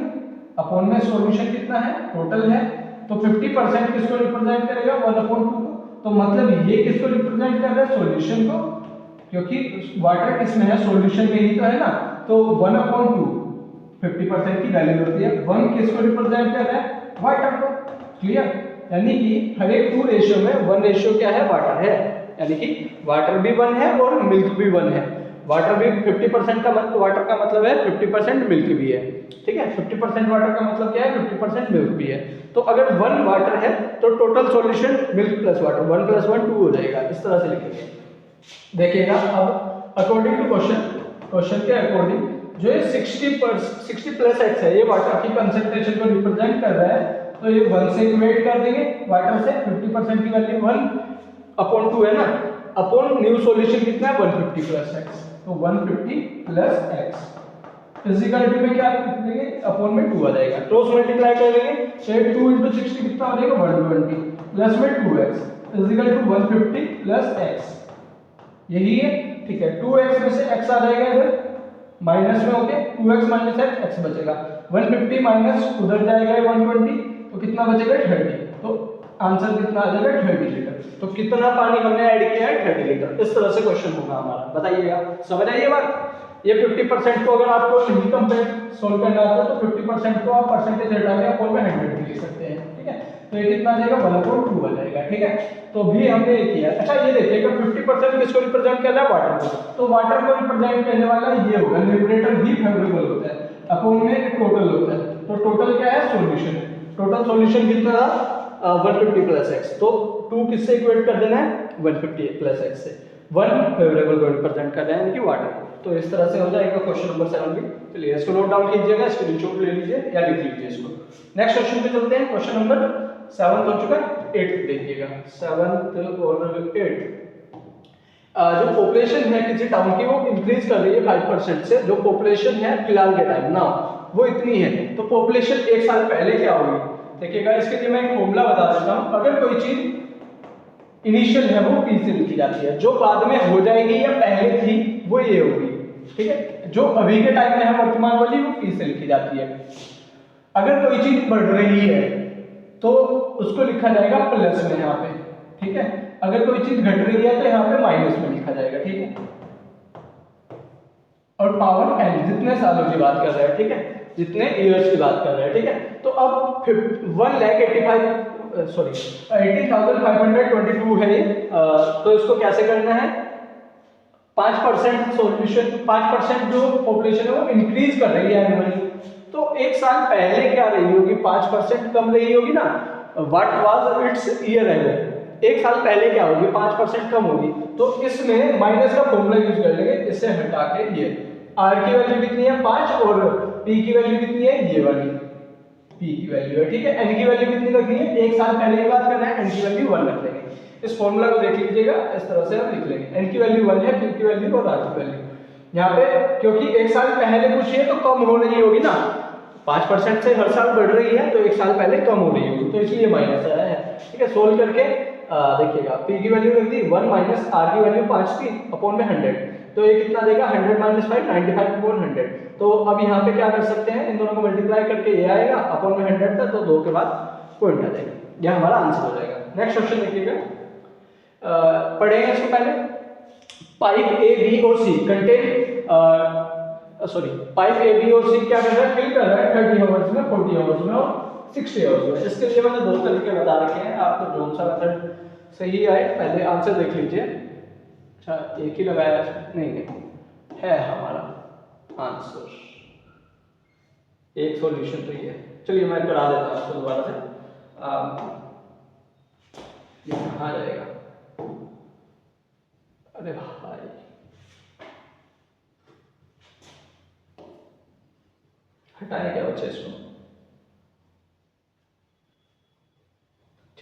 अपॉन में सॉल्यूशन कितना है, टोटल है, तो 50% किसको रिप्रेजेंट करेगा, 1/2 को। तो मतलब ये किसको रिप्रेजेंट कर रहा है, सॉल्यूशन को, क्योंकि वाटर किसमें है, सॉल्यूशन में ही तो है ना, तो 1/2 50% की वैल्यू होती है, 1 किसको रिप्रेजेंट कर रहा है, वाटर को, क्लियर। यानी कि हर एक 2 रेशियो में 1 रेशियो क्या है, वाटर है, यानी कि वाटर भी 1 है और मिल्क भी 1 है। वाटर भी 50% का वाटर का मतलब है 50% मिल्क भी है, ठीक है। 50% वाटर का मतलब क्या है, 50% मिल्क भी है। तो अगर 1 वाटर है तो total solution milk plus water, 1 + 1 2 हो जाएगा, इस तरह से लिखेंगे। देखिएगा अब अकॉर्डिंग टू क्वेश्चन के अकॉर्डिंग जो ये 60 + x है, ये वाटर की कंसंट्रेशन को रिप्रेजेंट कर रहा है, तो ये 1 से इक्वेट कर देंगे वाटर से, 50% की वैल्यू 1/2 है ना, अपॉन न्यू सॉल्यूशन कितना है, 150 + x, तो 150 + x फिजिकल टू में क्या लिख देंगे, अपॉन में 2 आ जाएगा, क्रॉस मल्टीप्लाई कर देंगे, तो 2 × 60 कितना हो जाएगा, 120 प्लस में 2x फिजिकल टू 150 + x, यही है, ठीक है। 2x में से x आ जाएगा इधर, माइनस में होके 2x - x बचेगा, 150 माइनस उधर जाएगा 120, तो कितना बचेगा, 30, तो आंसर कितना आ जाएगा, 30 लीटर। तो कितना पानी हमने ऐड किया है, 30 लीटर। इस तरह से क्वेश्चन होगा हमारा, बताइएगा, समझ आई ये बात। ये 50% को अगर आपको नहीं कंपेयर सोल्व करना आता है तो 50% को आप परसेंटेज हटा के अपोन में 100 भी लिख सकते हैं, ठीक है। तो ये कितना देगा 1/2 आ जाएगा, ठीक है। तो भी हमने ये किया। अच्छा ये देखिएगा 50% किसको रिप्रेजेंट कर रहा है, वाटर को, तो वाटर को रिप्रेजेंट करने वाला ये होगा, न्यूमरेटर भी फेवरेबल होता है, अपोन में टोटल होता है। तो टोटल क्या है, सॉल्यूशन, टोटल सॉल्यूशन कितना था 150 प्लस x, तो 2 किससे इक्वेट कर देना है 150 प्लस x से, 1 फेवरेबल को रिप्रेजेंट कर रहे हैं यानी कि वाटर को। तो इस तरह से हो जाएगा क्वेश्चन नंबर 7 भी। चलिए इसको नोट डाउन कीजिएगा, स्क्रीनशॉट ले लीजिए या लिख लीजिए इसको। नेक्स्ट क्वेश्चन पे चलते हैं, क्वेश्चन नंबर 7 हो चुका है, 8 देखिएगा 7 और 8। जो पॉपुलेशन है किसी टाउन की वो इंक्रीज कर रही है 5% से, जो पॉपुलेशन है फिलहाल के टाइम ना वो इतनी है, तो पॉपुलेशन एक साल पहले क्या होगी देखिएगा। इसके लिए मैं एक फॉर्मूला बता देता हूं। अगर कोई चीज इनिशियल है वो पी से लिखी जाती है, जो बाद में हो जाएगी या पहले थी वो ये होगी, ठीक है। जो अभी के टाइम में है वर्तमान वाली वो पी से लिखी जाती है। अगर कोई चीज बढ़ रही है तो उसको लिखा जाएगा प्लस में यहाँ पे, ठीक है। अगर कोई चीज घट रही है तो यहाँ पे माइनस में लिखा जाएगा, ठीक है। और पावर एन, जितने सालों की बात कर रहे हैं, ठीक है, जितने इयर्स की बात कर रहे हैं, ठीक है। तो अब 80,522 है ये। तो इसको कैसे करना है, 5% सॉल्यूशन, 5% जो पॉपुलेशन है वो इंक्रीज कर रही है एनुअली, तो एक साल पहले क्या रही होगी, 5% कम रही होगी ना, what was it's year ago, एक साल पहले क्या होगी 5% कम होगी। तो इसमें माइनस का फॉर्मूला यूज कर लेंगे, इससे हटा के ये आर की वैल्यू कितनी है 5 और पी की वैल्यू कितनी है ये वाली पी की वैल्यू है, ठीक है। एन की वैल्यू कितनी रखनी है, एक साल पहले की बात कर रहे हैं, एन की वैल्यू 1 रख लेंगे। इस फॉर्मूला को देख लीजिएगा, इस तरह से हम लिख लेंगे, एन की वैल्यू 1 है, पी की वैल्यू और आर की वैल्यू। यहाँ पे क्योंकि एक साल पहले पूछी है तो कम हो रही होगी ना, 5% से हर साल बढ़ रही है तो एक साल पहले कम हो रही होगी, तो इसलिए माइनस आया है, ठीक है। सोल्व करके देखिएगा पी की वैल्यू रख दी 1 माइनस आर की वैल्यू 5 थी अपॉन में 100, तो ये कितना देगा 100 माइनस 5 95 अपॉन 100। तो अब यहाँ पे क्या कर सकते हैं, इन दोनों को मल्टीप्लाई करके ये आएगा अपॉन में 100 था, तो 2 के बाद पॉइंट आ जाएगा, यह हमारा आंसर हो जाएगा। नेक्स्ट क्वेश्चन देखिएगा, पढ़ेंगे इसको पहले। पाइप ए बी और सी कंटेन पाइप ए बी और सी क्या कर रहा है, फिल कर रहा है 30 आवर्स में, 40 आवर्स में और 60 आवर्स में। इसके लिए मैंने 2 तरीके बता रखे हैं, आपको जो सा मेथड सही आए पहले आंसर देख लीजिए। अच्छा एक ही लगाया नहीं है हमारा आंसर, एक सॉल्यूशन तो ये है। चलिए मैं करा देता हूँ आपको दोबारा से, ये कहाँ जाएगा, अरे भाई हटाए क्या बच्चे इसको।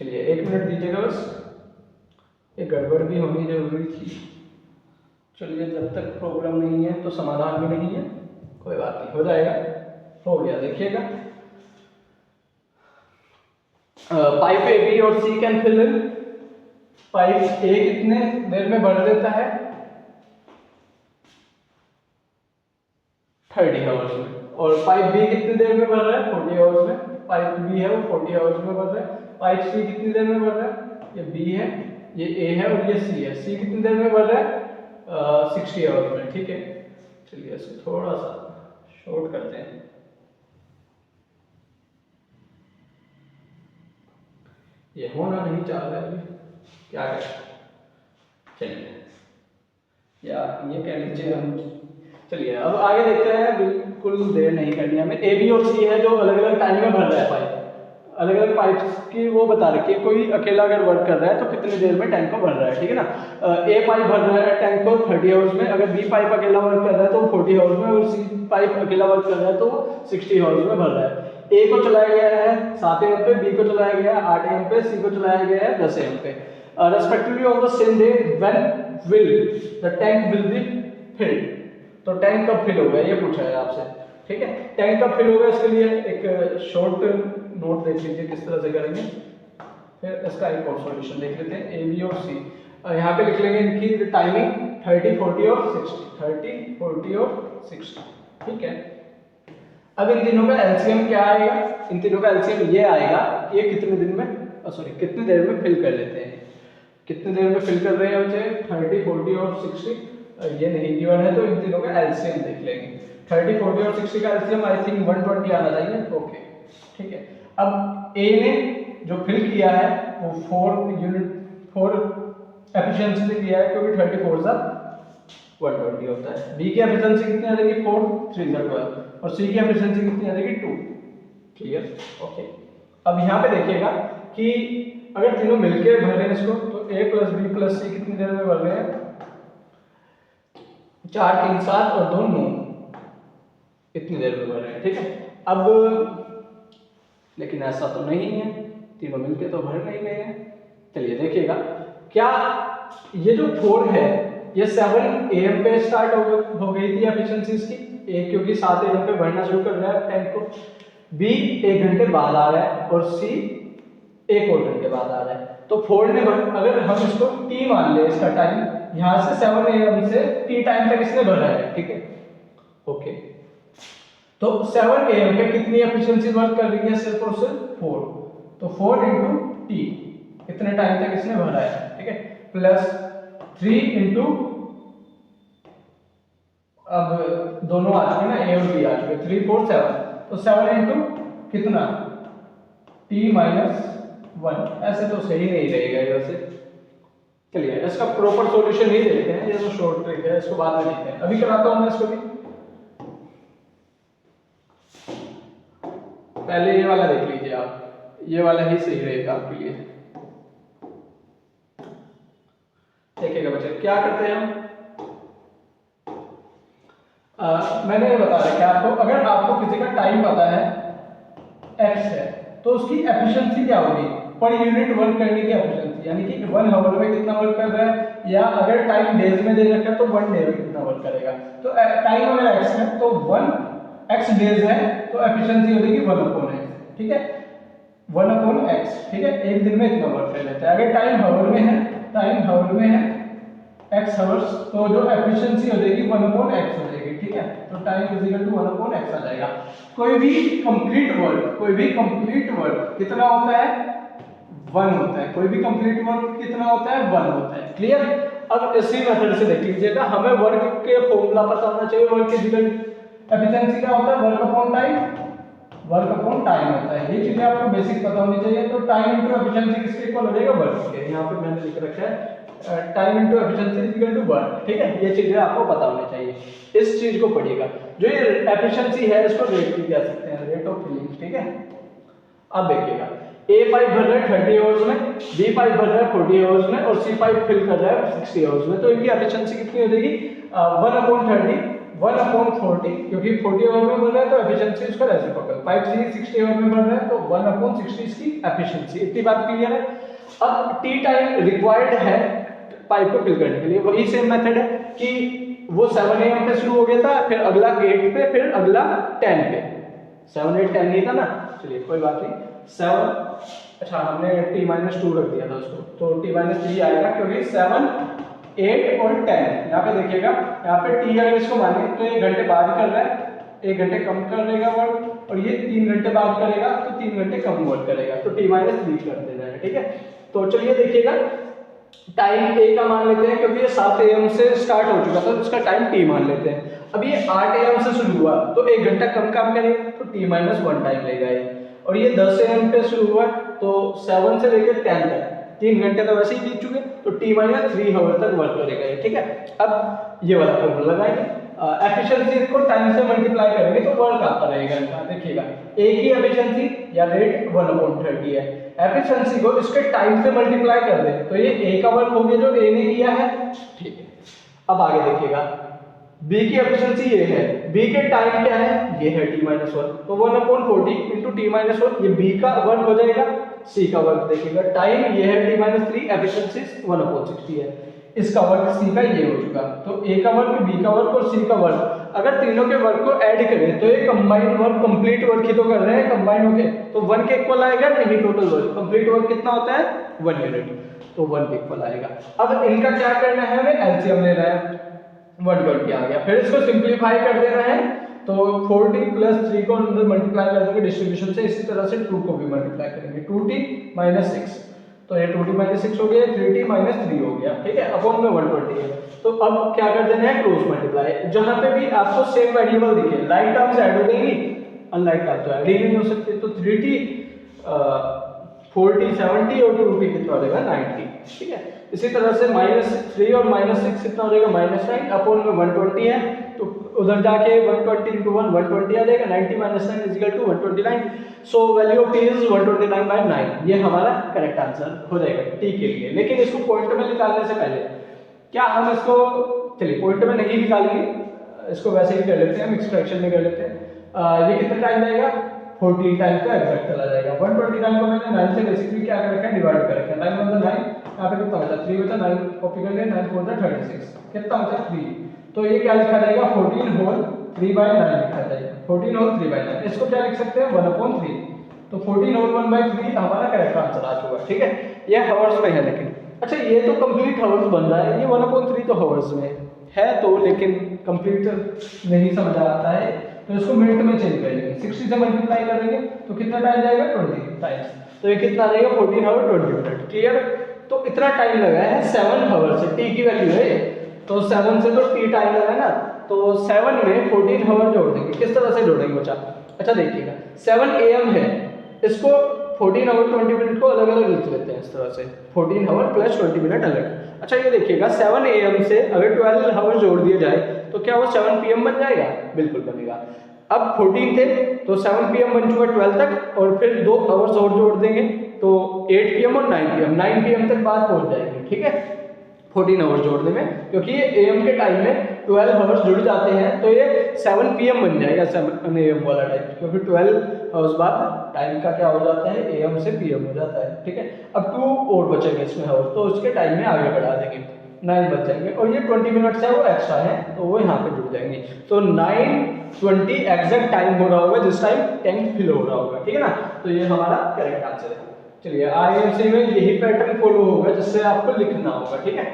चलिए 1 मिनट दीजिएगा बस, ये गड़बड़ भी होनी जरूरी थी। चलिए जब तक प्रॉब्लम नहीं है तो समाधान भी नहीं है, कोई बात नहीं, हो जाएगा, हो गया। देखिएगा पाइप ए बी और C can fill in, pipe A कितने देर में भर देता है 30 आवर्स में, और पाइप बी कितनी देर में भर रहा है 40 आवर्स में, पाइप बी है वो 40 आवर्स में भर रहा है। पाइप सी कितनी देर में भर रहा है, ये बी है, ये ए है और ये सी है, सी कितनी देर में भर रहा है 60 आवर्स में, ठीक है। चलिए इसको थोड़ा सा शॉर्ट करते हैं, ये होना नहीं चाह रहा है, क्या करें, चलिए या ये कह लीजिए हम। चलिए अब आगे देखते हैं, बिल्कुल देर नहीं करनी हमें। ए बी और सी है जो अलग अलग टाइम में भर रहा है पाइप, अलग अलग पाइप्स की वो बता रखी है, कोई अकेला अगर वर्क कर रहा है तो कितनी देर में टैंक को भर रहा है, ठीक है ना। ए पाइप भर रहा है टैंक को 30 आवर्स में, अगर बी पाइप अकेला वर्क कर रहा है तो 40 आवर्स में, और सी पाइप अकेला वर्क कर रहा है तो 60 आवर्स में भर रहा है। ए को चलाया गया है 7 AM पे, बी को चलाया गया है 8 AM पे, सी को चलाया गया है 10 AM पे, respectively on the same day when will the tank will be filled. तो टैंक कब फिल होगा ये पूछा है आपसे, ठीक है। टैंक कब फिल होगा इसके लिए एक शॉर्ट नोट देख लीजिए किस तरह से करेंगे, फिर इसका एक और सॉल्यूशन देख लेते हैं। ए बी और सी यहाँ पे लिख लेंगे इनकी टाइमिंग 30, 40 और 60, 30, 40 और 60, ठीक है। अब इन तीनों का एलसीएम क्या आएगा, इन तीनों का एलसीएम ये आएगा कि ये कितने दिन में कितनी देर में फिल कर लेते हैं, कितनी देर में फिल कर रहे हैं बच्चे 30, 40 और 60, ये नहीं गिवन है तो इन तीनों का एलसीएम देख लेंगे। 30, 40 और 60 का एलसीएम आई थिंक 120 आना चाहिए। ओके ठीक है। अब ए ने जो फिल किया है वो 4 एफिशिएंसी से किया है क्योंकि 34 सा 120 होता है। बी की एफिशिएंसी कितनी आ जाएगी 4, 3 सा 12 और सी की एफिशिएंसी कितनी आ जाएगी 2। क्लियर? ओके। अब यहाँ पे देखिएगा कि अगर तीनों मिलके भर रहे हैं इसको तो a + b + c कितनी देर में भर रहे हैं 4, 3, 7 और 2, 9 इतनी देर में भर रहे हैं। ठीक है। अब लेकिन ऐसा तो नहीं है, तीनों मिलके तो भर नहीं गए हैं। चलिए देखिएगा क्या ये जो 4 है ये 7 AM पे स्टार्ट हो गई थी एफिशिएंसी इसकी, ए क्योंकि 7 AM पे भरना शुरू कर रहा है टैंक को, बी 1 घंटे बाद आ रहा है और सी 1 और घंटे बाद आ रहा है। तो 4 ने अगर हम इसको टी मान ले इसका टाइम, यहाँ से 7 AM से टी टाइम तक इसने भरा है। ठीक है। ओके। तो 7 AM पे कितनी एफिशिएंसी वर्क कर रही है सिर्फ और सिर्फ 4, तो 4 × टी इतने टाइम तक इसने भरा है। ठीक है। प्लस 3 × अब दोनों आ चुके ना, ए और बी आ चुके, 3, 4, 7 तो 7 × कितना t - 1। ऐसे तो सही नहीं रहेगा ये वैसे। चलिए इसका प्रॉपर सॉल्यूशन ही देखते हैं, ये तो शॉर्ट ट्रिक है, इसको बाद में देखते हैं। अभी कराता हूं मैं इसको भी। पहले ये वाला देख लीजिए आप, ये वाला ही सही रहेगा आपके लिए। देखिएगा बच्चे क्या करते हैं हम, मैंने ये बता रखा है आपको, अगर आपको किसी का टाइम पता है x है तो उसकी एफिशिएंसी क्या होगी पर यूनिट वर्क करने की एफिशिएंसी, यानी कि 1 आवर में कितना वर्क कर रहा है, या अगर टाइम डेज में दे रखा है तो 1 डे में कितना वर्क करेगा। तो टाइम अगर x है तो 1x डेज है तो एफिशिएंसी हो जाएगी 1/x। ठीक है, 1/x। ठीक है, एक दिन में इतना वर्क कर लेता है। अगर टाइम हावर में है, टाइम हावर में है x आवर्स, तो जो एफिशिएंसी हो जाएगी 1/x हो जाएगी। ठीक है, तो टाइम = 1/x आ जाएगा। कोई भी कंप्लीट वर्क कितना होता है 1 होता है। कोई भी कंप्लीट वर्क कितना होता है 1 होता है। क्लियर? अब इसी मेथड से देख लीजिएगा, हमें वर्क के फॉर्मूला पता होना चाहिए। वर्क की एफिशिएंसी क्या होता है, वर्क अपॉन टाइम होता है। ये चीजें आपको बेसिक पता होनी चाहिए। तो टाइम × एफिशिएंसी किसके इक्वल हो जाएगा, वर्क के। यहाँ पे मैंने लिख रखा है टाइम × एफिशिएंसी = वर्क। ठीक है, ये चीजें आपको पता होनी चाहिए, इस चीज को पढ़िएगा। जो ये एफिशिएंसी है इसको रेट भी कह सकते हैं, रेट ऑफ फिलिंग। ठीक है, अब देखिएगा ए पाइप भर रहा है 30 आवर्स में, बी पाइप भर रहा है 40 आवर्स में और सी पाइप फिल कर रहा है 60 आवर्स में। तो इनकी एफिशिएंसी कितनी हो जाएगी 1/30 1/40, क्योंकि 40 आवर में भर रहा है तो एफिशिएंसी उसका रेसिप्रोकल। पाइप सी 60 आवर में भर रहा है तो 1/60 इसकी एफिशिएंसी। इतनी बात क्लियर है? अब टी टाइम रिक्वायर्ड है पाइप को फिल करने के लिए, वही सेम मेथड है कि वो 7 AM पे शुरू हो गया था, फिर अगला 8 पे, फिर अगला 10 पे। 7, 8, 10 नहीं था ना, चलिए कोई बात नहीं। 7, अच्छा हमने t-2 रख दिया था उसको, तो t-3 आएगा क्योंकि 7, 8 और 10। यहाँ पे देखिएगा, यहाँ पे t अगर इसको माने तो 1 घंटे बाद कर रहा है, 1 घंटे कम करेगा वर्क, और ये 3 घंटे बाद करेगा तो 3 घंटे कम वर्क करेगा, तो t-3 कर देना है। ठीक है, तो चलिए देखिएगा टाइम a का मान लेते हैं क्योंकि ये 7 AM से स्टार्ट हो चुका था तो इसका टाइम t मान लेते हैं। अब ये 8 AM से शुरू हुआ तो 1 घंटा कम काम करेगा तो t-1 टाइम लेगा ये। और ये 10 AM पे शुरू हुआ तो 7 से लेकर 10 तक 3 घंटे तो वैसे ही बीत चुके, तो t-3 आवर तक वर्क करेगा ये। ठीक है, अब ये वाला फॉर्मूला लगाएंगे, एफिशिएंसी को टाइम से मल्टीप्लाई करेंगे तो वर्क आता रहेगा इनका। देखिएगा a की एफिशिएंसी या रेट 1/30 है, एफिशिएंसी को इसके टाइम से मल्टीप्लाई कर दें तो ये a का वर्क हो गया जो a ने किया है। ठीक है, अब आगे देखिएगा b की एफिशिएंसी ये है, b के टाइम क्या है, ये है t-1, तो 1/40 × t-1 ये b का वर्क हो जाएगा। c का वर्क देखिएगा, टाइम ये है t-3, एफिशिएंसी 1/60 है, इसका वर्क c का ये हो चुका। तो a का वर्क, b का वर्क और c का वर्क, अगर तीनों के वर्क को ऐड करें तो ये कंबाइंड वर्क, कंप्लीट वर्क ही तो कर रहे हैं कंबाइंड होके, तो 1 के इक्वल आएगा। नहीं, टोटल वर्क, कंप्लीट वर्क कितना होता है 1 यूनिट, तो 1 के इक्वल आएगा। अब इनका क्या करना है, हमें एलसीएम लेना है, 120 आ गया। फिर इसको सिंपलीफाई कर देना है, तो 40 + 3 को अंदर मल्टीप्लाई कर देंगे डिस्ट्रीब्यूशन से, इसी तरह से 2 को भी मल्टीप्लाई करेंगे, 2t - 6 तो ये 2t माइनस 6 हो गया, 3t माइनस 3 हो गया, ठीक है, अपॉन में 120 है। तो अब क्या कर देना है, क्रॉस मल्टीप्लाई, जहां पे भी आपको सेम वेरिएबल दिखे, लाइक टर्म्स ऐड हो जाएंगी, अनलाइक टर्म तो ऐड ही नहीं हो सकते। तो 3t 40 70 और 2t कितना हो जाएगा 90, ठीक है। इसी तरह से -3 और -6 कितना हो जाएगा -9, अपॉन में 120 है, तो उधर जाके 120 × 1 120 आ जाएगा, 90 - 9 = 129। So value of t is 129/9, ये हमारा करेक्ट आंसर हो जाएगा t के लिए। लेकिन इसको पॉइंट में निकालने से पहले क्या हम इसको, चलिए पॉइंट में नहीं निकालेंगे, इसको वैसे ही कर लेते हैं, हम एक्सट्रैक्शन में कर लेते हैं। ये कितना टाइम जाएगा, 14 टाइम्स का एग्जैक्ट चला जाएगा। 129 को मैंने 9 से बेसिकली क्या कर रखा है, डिवाइड कर रखा है। 9 × 9 यहाँ पे कितना बचा, 3 बचा, 9 कॉपी कर ले, 9 × 4 = 36, कितना बचा 3। तो ये क्या लिखा जाएगा, 14 होल 3/9 लिखा जाएगा, 14 होल 3/9। इसको क्या लिख सकते हैं, 1/3। तो 14 होल 1/3 हमारा करेक्ट आंसर आ चुका है, ठीक है। ये हावर्स में है, लेकिन अच्छा ये तो कंप्लीट हावर्स बन रहा है, ये 1/3 तो हावर्स में है तो, लेकिन कंप्लीट नहीं समझ आता है, तो इसको मिनट में चेंज कर लेंगे। 60 से मल्टीप्लाई करेंगे तो कितना टाइम जाएगा, 20 टाइम्स, तो ये कितना आ जाएगा 14 आवर 20 मिनट, क्लियर। तो इतना टाइम लगा है 7 आवर से, टी की वैल्यू है, तो 7 से तो टी टाइम लगा ना, तो 7 में 14 आवर जोड़ देंगे। किस तरह से जोड़ेंगे बच्चा, अच्छा देखिएगा, 7 AM है, इसको 14 आवर 20 मिनट को अलग अलग लिख लेते हैं इस तरह से, 14 आवर प्लस 20 मिनट अलग। अच्छा ये देखिएगा, 7 AM से अगर 12 आवर जोड़ दिया जाए तो क्या वो 7 PM बन जाएगा, बिल्कुल बनेगा। अब 14 थे तो 7 PM बन चुका 12 तक, और फिर 2 आवर्स और जोड़ देंगे तो 8 PM और 9 PM, 9 PM तक बात पहुंच जाएगी, ठीक है, 14 आवर्स जोड़ने में, क्योंकि ये AM के टाइम में 12 आवर्स जुड़ जाते हैं, तो ये 7 PM बन जाएगा, 7 AM वाला टाइम, क्योंकि 12 आवर्स बाद टाइम का क्या हो जाता है, AM से PM हो जाता है, ठीक है। अब 2 और बचेंगे इसमें आवर्स, तो उसके टाइम में आगे बढ़ा देंगे, 9 बच जाएंगे, और ये 20 मिनट्स है वो एक्स्ट्रा है, तो वो यहाँ पे जुड़ जाएंगे। तो 9:20 एग्जैक्ट टाइम हो रहा होगा जिस टाइम टैंक फिल हो रहा होगा, ठीक है ना। तो ये हमारा करेक्ट आंसर है। चलिए IMC में यही पैटर्न फॉलो होगा जिससे आपको लिखना होगा, ठीक है।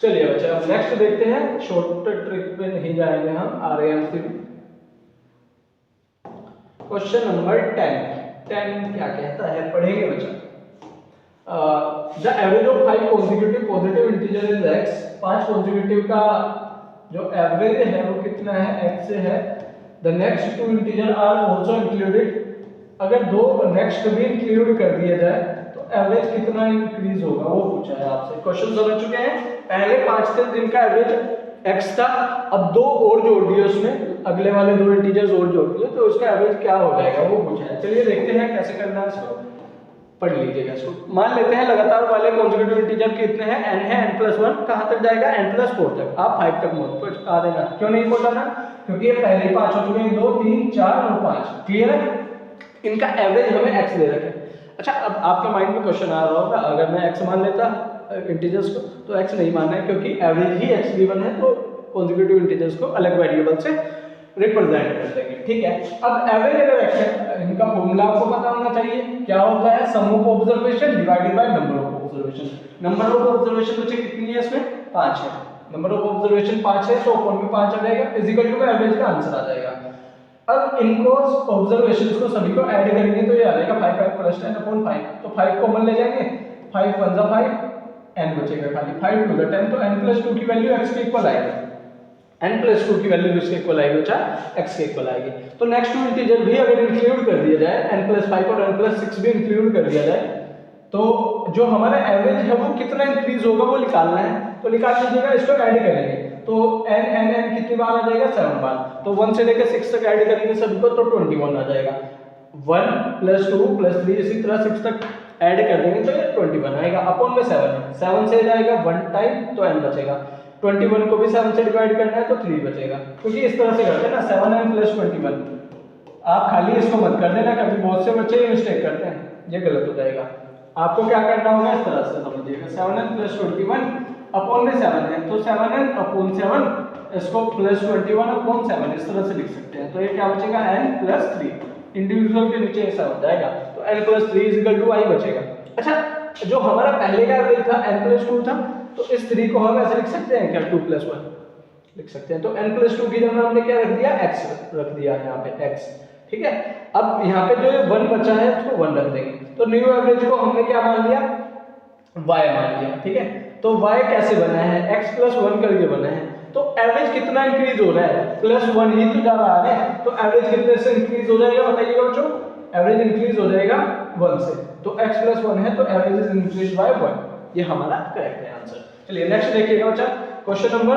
चलिए बच्चे अब नेक्स्ट देखते हैं, शॉर्ट ट्रिक पे नहीं जाएंगे हम, RAMC में। क्वेश्चन नंबर 10 क्या कहता है, पढ़ेंगे बच्चा। The average of 5 consecutive positive integer is x, 5 consecutive का जो एवरेज है वो कितना है, x से है। The next 2 integer are also included, अगर 2 नेक्स्ट भी इंक्लूड कर दिया जाए तो एवरेज कितना इंक्रीज होगा, वो पूछा है आपसे। क्वेश्चन समझ चुके हैं, पहले 5 थे जिनका एवरेज x था, अब 2 और जोड़ दिए उसमें, अगले वाले 2 इंटीजर्स और जोड़ दिए, तो उसका एवरेज क्या हो जाएगा वो पूछा है। चलिए देखते हैं कैसे करना है इसको, पढ़ लीजिएगा इसको। मान लेते हैं लगातार वाले कॉन्सेक्यूटिव इंटीजर कितने हैं, n है, n+1 कहां तक जाएगा, n+4 तक, आप 5 तक मत पहुंचा देना, क्यों नहीं पहुंचाना, क्योंकि ये पहले ही 5 हो चुके हैं, 2 3 4 और 5, क्लियर है। इनका एवरेज हमें x दे रखे। अच्छा अब आपके माइंड में क्वेश्चन आ रहा होगा, अगर मैं x मान लेता इंटीजर्स को, तो x नहीं मानना है, क्योंकि एवरेज ही x गिवन है, तो कॉन्सेक्यूटिव इंटीजर्स को अलग वेरिएबल से रिप्रेजेंट कर देंगे, ठीक है। अब एवरेज अगर x है, इनका फॉर्मूला आपको पता होना चाहिए, क्या होता है, sum of observation divided by number of observation. Number of observation बच्चे कितनी है इसमें, 5 है, नंबर ऑफ ऑब्जर्वेशन 5 है, तो अपॉन में 5 आ जाएगा, इक्वल टू एवरेज का आंसर आ जाएगा। अब इनको ऑब्जर्वेशंस को सभी को ऐड करेंगे तो ये आ जाएगा 5 + 10/5, तो 5 कॉमन ले जाएंगे, 5 × 1 = 5, n बचेगा खाली, 5 × 2 = 10, तो n+2 की वैल्यू x के इक्वल आएगी, n+2 की वैल्यू किसके इक्वल आएगी बच्चा, x के इक्वल आएगी। तो नेक्स्ट 2 इंटीजर भी अगर इंक्लूड कर दिया जाए, n+5 और n+6 भी इंक्लूड कर दिया जाए, तो जो हमारा एवरेज है वो कितना इंक्रीज होगा वो निकालना है, तो निकाल लीजिएगा, इसको ऐड करेंगे, तो n कितनी बार आ जाएगा, 7 बार, तो 1 से लेकर 6 तक ऐड करेंगे सभी को, तो 21 आ जाएगा, 1 + 2 + 3 इसी तरह 6 तक ऐड कर देंगे तो ये 21 आएगा, अपॉन में 7 है, 7 से जाएगा 1 टाइम, तो n बचेगा, 21 को भी 7 से डिवाइड करना है तो 3 बचेगा, क्योंकि इस तरह से करते हैं ना, 7n + 21, आप खाली इसको मत कर देना, कभी बहुत से बच्चे ये मिस्टेक करते हैं, ये गलत हो जाएगा। आपको क्या करना होगा, इस तरह से समझिएगा, 7n + 21 अपॉन में 7 है, तो 7n अपॉन 7, इसको +21 अपॉन 7 इस तरह से लिख सकते हैं, तो ये क्या बचेगा, n + 3, इंडिविजुअल के नीचे ऐसा हो जाएगा, तो n + 3 = y बचेगा। अच्छा जो हमारा पहले का एवरेज था n + 2 था, तो इस 3 को हम ऐसे लिख सकते हैं क्या, 2 + 1 लिख सकते हैं, तो n + 2 की जगह हमने क्या रख दिया, x रख दिया यहाँ पे x, ठीक है। अब यहाँ पे जो 1 बचा है उसको 1 रख देंगे, तो न्यू एवरेज को हमने क्या मान लिया, y मान लिया, ठीक है। तो y कैसे बना है, x प्लस 1 करके बना है, तो एवरेज कितना इंक्रीज हो रहा है, प्लस 1 ही तो जा रहा है, तो एवरेज कितने से इंक्रीज हो जाएगा बताइएगा बच्चों, एवरेज इंक्रीज हो जाएगा 1 से, तो x प्लस 1 है तो एवरेज इज इंक्रीज बाय 1, ये हमारा करेक्ट है आंसर। चलिए नेक्स्ट देखिएगा बच्चा, क्वेश्चन नंबर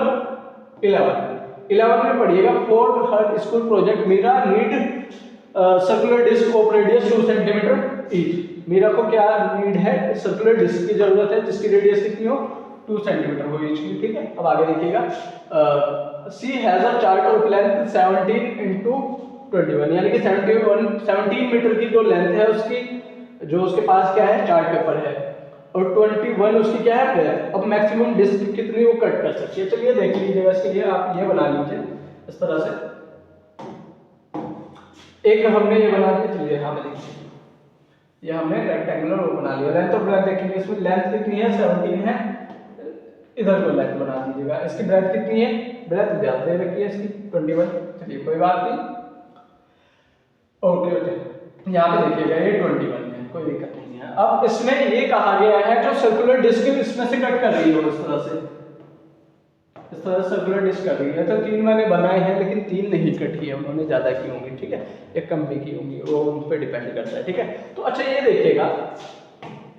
11 में पढ़िएगा, for her school project Meera need circular disc of radius 2 centimetre each. Meera को क्या नीड है, सर्कुलर डिस्क की जरूरत है जिसकी रेडियस कितनी हो 2 सेंटीमीटर हो ईच की, ठीक है। अब आगे देखिएगा, C has a chart of length 17 into 21, यानी कि 17 मीटर की जो लेंथ है उसकी, जो उसके पास क्या है चार्ट पेपर है, और 21 उसकी क्या है ब्रेथ। अब मैक्सिमम डिस्क कितनी वो कट कर सकती है, चलिए देख लीजिएगा, इसके लिए आप ये बना लीजिए इस तरह से, एक हमने ये बना दिया, चलिए हाँ देखिए ये हमने रेक्टेंगुलर वो बना लिया, लेंथ और ब्रेथ देखेंगे, इसमें लेंथ कितनी है 17 है, इधर को लेंथ बना दीजिएगा, इसकी ब्रेथ कितनी है, ब्रेथ ज्यादा दे रखी है इसकी 21, चलिए कोई बात नहीं, ओके ओके, यहाँ पे देखिएगा ये 21 है, कोई दिक्कत नहीं है। अब इसमें ये कहा गया है जो सर्कुलर डिस्क इसमें से कट कर रही है इस तरह से, इस तरह से सर्कुलर डिस्क कर रही है, तो 3 मैंने बनाए हैं लेकिन 3 नहीं कटी है, उन्होंने ज्यादा की होंगी, ठीक है, एक कम भी की होंगी, वो उन पर डिपेंड करता है, ठीक है। तो अच्छा ये देखिएगा,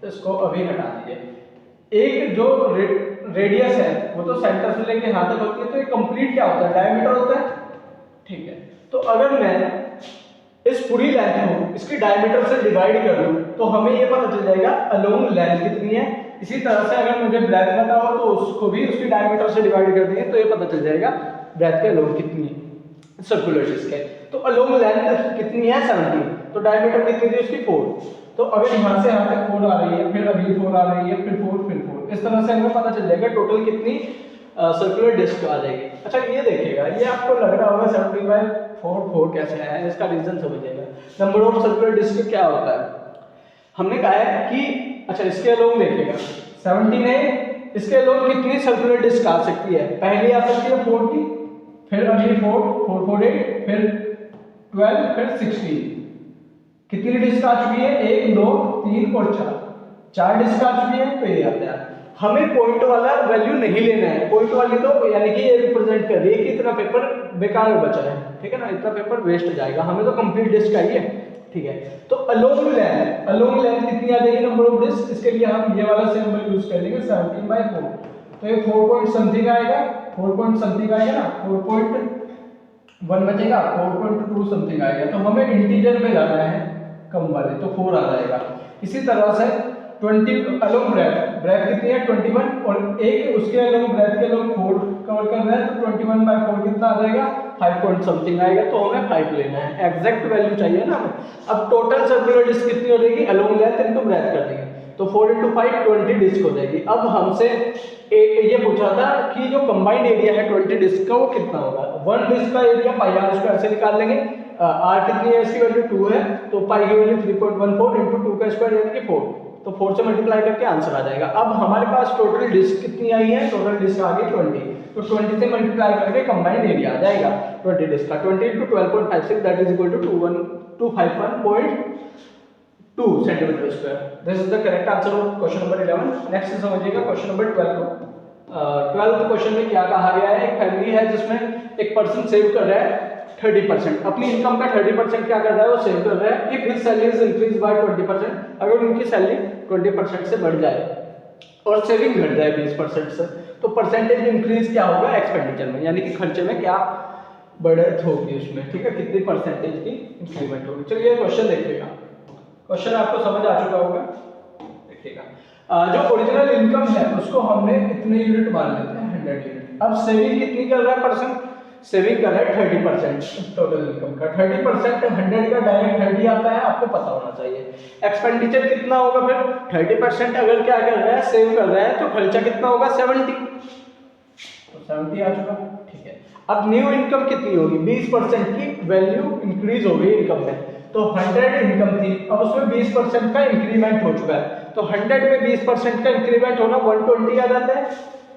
इसको अभी हटा दीजिए, एक जो रेडियस है वो तो सेंटर से लेके यहाँ तक होती है, तो ये कंप्लीट क्या होता है डायमीटर होता है, ठीक है। तो अगर मैं इस पूरी लेंथ को इसकी डायमीटर से डिवाइड कर दूं तो हमें ये पता चल जाएगा अलोंग लेंथ कितनी है। इसी तरह से अगर मुझे ब्रेथ पता हो तो उसको भी उसकी डायमीटर से डिवाइड कर देंगे तो ये पता चल जाएगा ब्रेथ के अलोंग कितनी है सर्कुलर डिस्क है। तो अलोंग लेंथ कितनी है 17, तो डायमीटर कितनी थी उसकी 4, तो अगर यहाँ से यहाँ तक 4 आ रही है, फिर अगली 4 आ रही है, फिर 4, फिर 4, इस तरह से हमें पता चल जाएगा टोटल कितनी सर्कुलर डिस्क आ जाएगी। अच्छा ये देखिएगा, ये आपको लग रहा होगा 17/4 कैसे आया है, इसका रीजन समझिएगा। नंबर ऑफ सर्कुलर डिस्क क्या होता है, हमने कहा है कि अच्छा इसके अलोंग देखिएगा 17 है, इसके अलोंग कितनी सर्कुलर डिस्क आ सकती है, पहली आ सकती है 4 की, फिर अगली 4, 4, 4, 8, फिर 12, फिर 16, कितनी डिस्क आ चुकी है 1, 2, 3 और 4 डिस्क आ चुकी है। तो ये आता है, हमें पॉइंट वाला वैल्यू नहीं लेना है, पॉइंट वाली तो यानी कि ये रिप्रेजेंट कर रही है कि इतना पेपर बेकार बचा है, ठीक है ना, इतना पेपर वेस्ट जाएगा, हमें तो कंप्लीट डिस्क चाहिए, ठीक है। तो अलोंग लेंथ कितनी आ जाएगी नंबर ऑफ डिस्क, इसके लिए हम ये वाला सिंबल यूज कर लेंगे 17/4, तो ये 4 पॉइंट समथिंग आएगा, 4 पॉइंट समथिंग आएगा ना, 4.1 बचेगा, 4.2 समथिंग आएगा, तो हमें इंटीजर में जाना है कम वाले, तो 4 आ जाएगा। इसी तरह से 20 अलोंग ब्रेथ कितनी है 21, और एक उसके अलोंग ब्रेथ के अलोंग 4 कवर कर रहा है, तो 21/4 कितना आ जाएगा 5 पॉइंट समथिंग आएगा, तो हमें 5 लेना है, एग्जैक्ट वैल्यू चाहिए ना हमें। अब टोटल सर्कुलर डिस्क कितनी हो जाएगी, अलोंग लेंथ इनटू ब्रेथ कर देंगे, तो 4 × 5 20 डिस्क हो जाएगी। अब हमसे ये पूछा था कि जो कंबाइंड एरिया है 20 डिस्क का वो कितना होगा, 1 डिस्क का एरिया πr² से निकाल लेंगे, r कितनी है इसकी वैल्यू 2 है, तो पाई की वैल्यू 3.14 × 2 का स्क्वायर यानी कि 4, तो 4 से मल्टीप्लाई करके आंसर आ जाएगा। अब हमारे पास टोटल डिस्क कितनी आई है, टोटल डिस्क आ गई 20, तो 20 से मल्टीप्लाई करके कंबाइंड एरिया आ जाएगा 20 डिस्क का, 20 × 12.56 that is equal to 251.2 centimetre square. This is the correct answer of question number 11। Next समझिएगा क्वेश्चन नंबर 12 को। 12th क्वेश्चन में क्या कहा गया है, एक फैमिली है जिसमें एक पर्सन सेव कर रहा है 30%, अपनी इनकम का 30% क्या कर रहा है वो सेव कर रहा है। If his salary is increase by 20%, अगर उनकी सैलरी 20% से बढ़ जाए और सेविंग घट जाए 20% से, तो परसेंटेज इंक्रीज क्या होगा एक्सपेंडिचर में, यानी कि खर्चे में क्या बढ़त होगी उसमें, ठीक है, कितनी परसेंटेज की इंक्रीमेंट होगी। चलिए क्वेश्चन देखिएगा, क्वेश्चन आपको समझ आ चुका होगा, देखिएगा। जो ओरिजिनल इनकम है उसको हमने इतने यूनिट मान लेते हैं 100 यूनिट। अब सेविंग कितनी कर रहा है पर्सन, सेविंग कर रहा है 30% टोटल इनकम का, 30% 100 का डायरेक्ट 30 आता है, आपको पता होना चाहिए। एक्सपेंडिचर कितना होगा फिर 30% अगर क्या कर रहा है सेव कर रहा है, तो खर्चा कितना होगा 70, तो 70 आ चुका, ठीक है। अब न्यू इनकम कितनी होगी, 20% की वैल्यू इंक्रीज हो गई इनकम में, तो 100 इनकम थी, अब उसमें 20% का इंक्रीमेंट हो चुका है, तो 100 में 20% का इंक्रीमेंट होना 120 आ जाता है।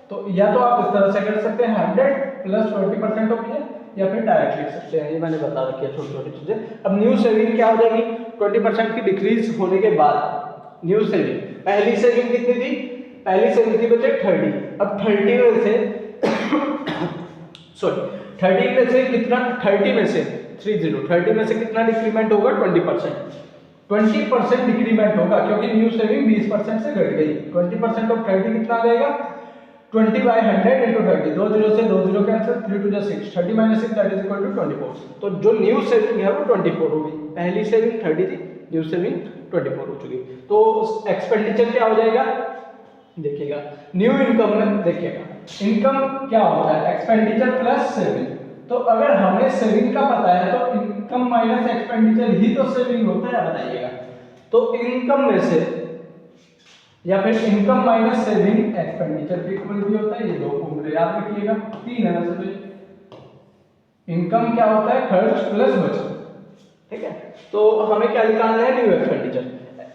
तो या तो आप इस तरह से कर सकते हैं 100 + 20% होती है, या फिर डायरेक्ट लिख सकते हैं, ये मैंने बता रखी है छोटी छोटी चीजें। अब न्यू सेविंग क्या हो जाएगी 20% की डिक्रीज होने के बाद न्यू सेविंग, पहली सेविंग कितनी थी? पहली सेविंग थी बच्चे 30। अब 30 में से सॉरी 30 में से कितना, 30 में से कितना डिक्रीमेंट होगा? 20%। 20% डिक्रीमेंट होगा क्योंकि न्यू सेविंग 20% से घट गई। 20% ऑफ 30 कितना आ जाएगा? 20/100 into 30, 2 0 से 2 0 cancel, 3 2 6, 30 - 6 that is equal to 24। तो जो न्यू सेविंग है वो 24 होगी। पहली सेविंग 30 थी, न्यू सेविंग 24 हो चुकी। तो एक्सपेंडिचर क्या हो जाएगा? देखिएगा न्यू इनकम में, देखिएगा इनकम क्या होता है? Expenditure plus saving. तो अगर हमें सेविंग का पता है तो इनकम माइनस एक्सपेंडिचर ही तो सेविंग होता है, बताइएगा। तो इनकम में से या फिर इनकम माइनस सेविंग एक्सपेंडिचर के इक्वल भी होता है। ये दो फॉर्मूले याद रखिएगा, 3 है वैसे तो। इनकम क्या होता है? खर्च प्लस बचत, ठीक है। तो हमें क्या निकालना है? New expenditure.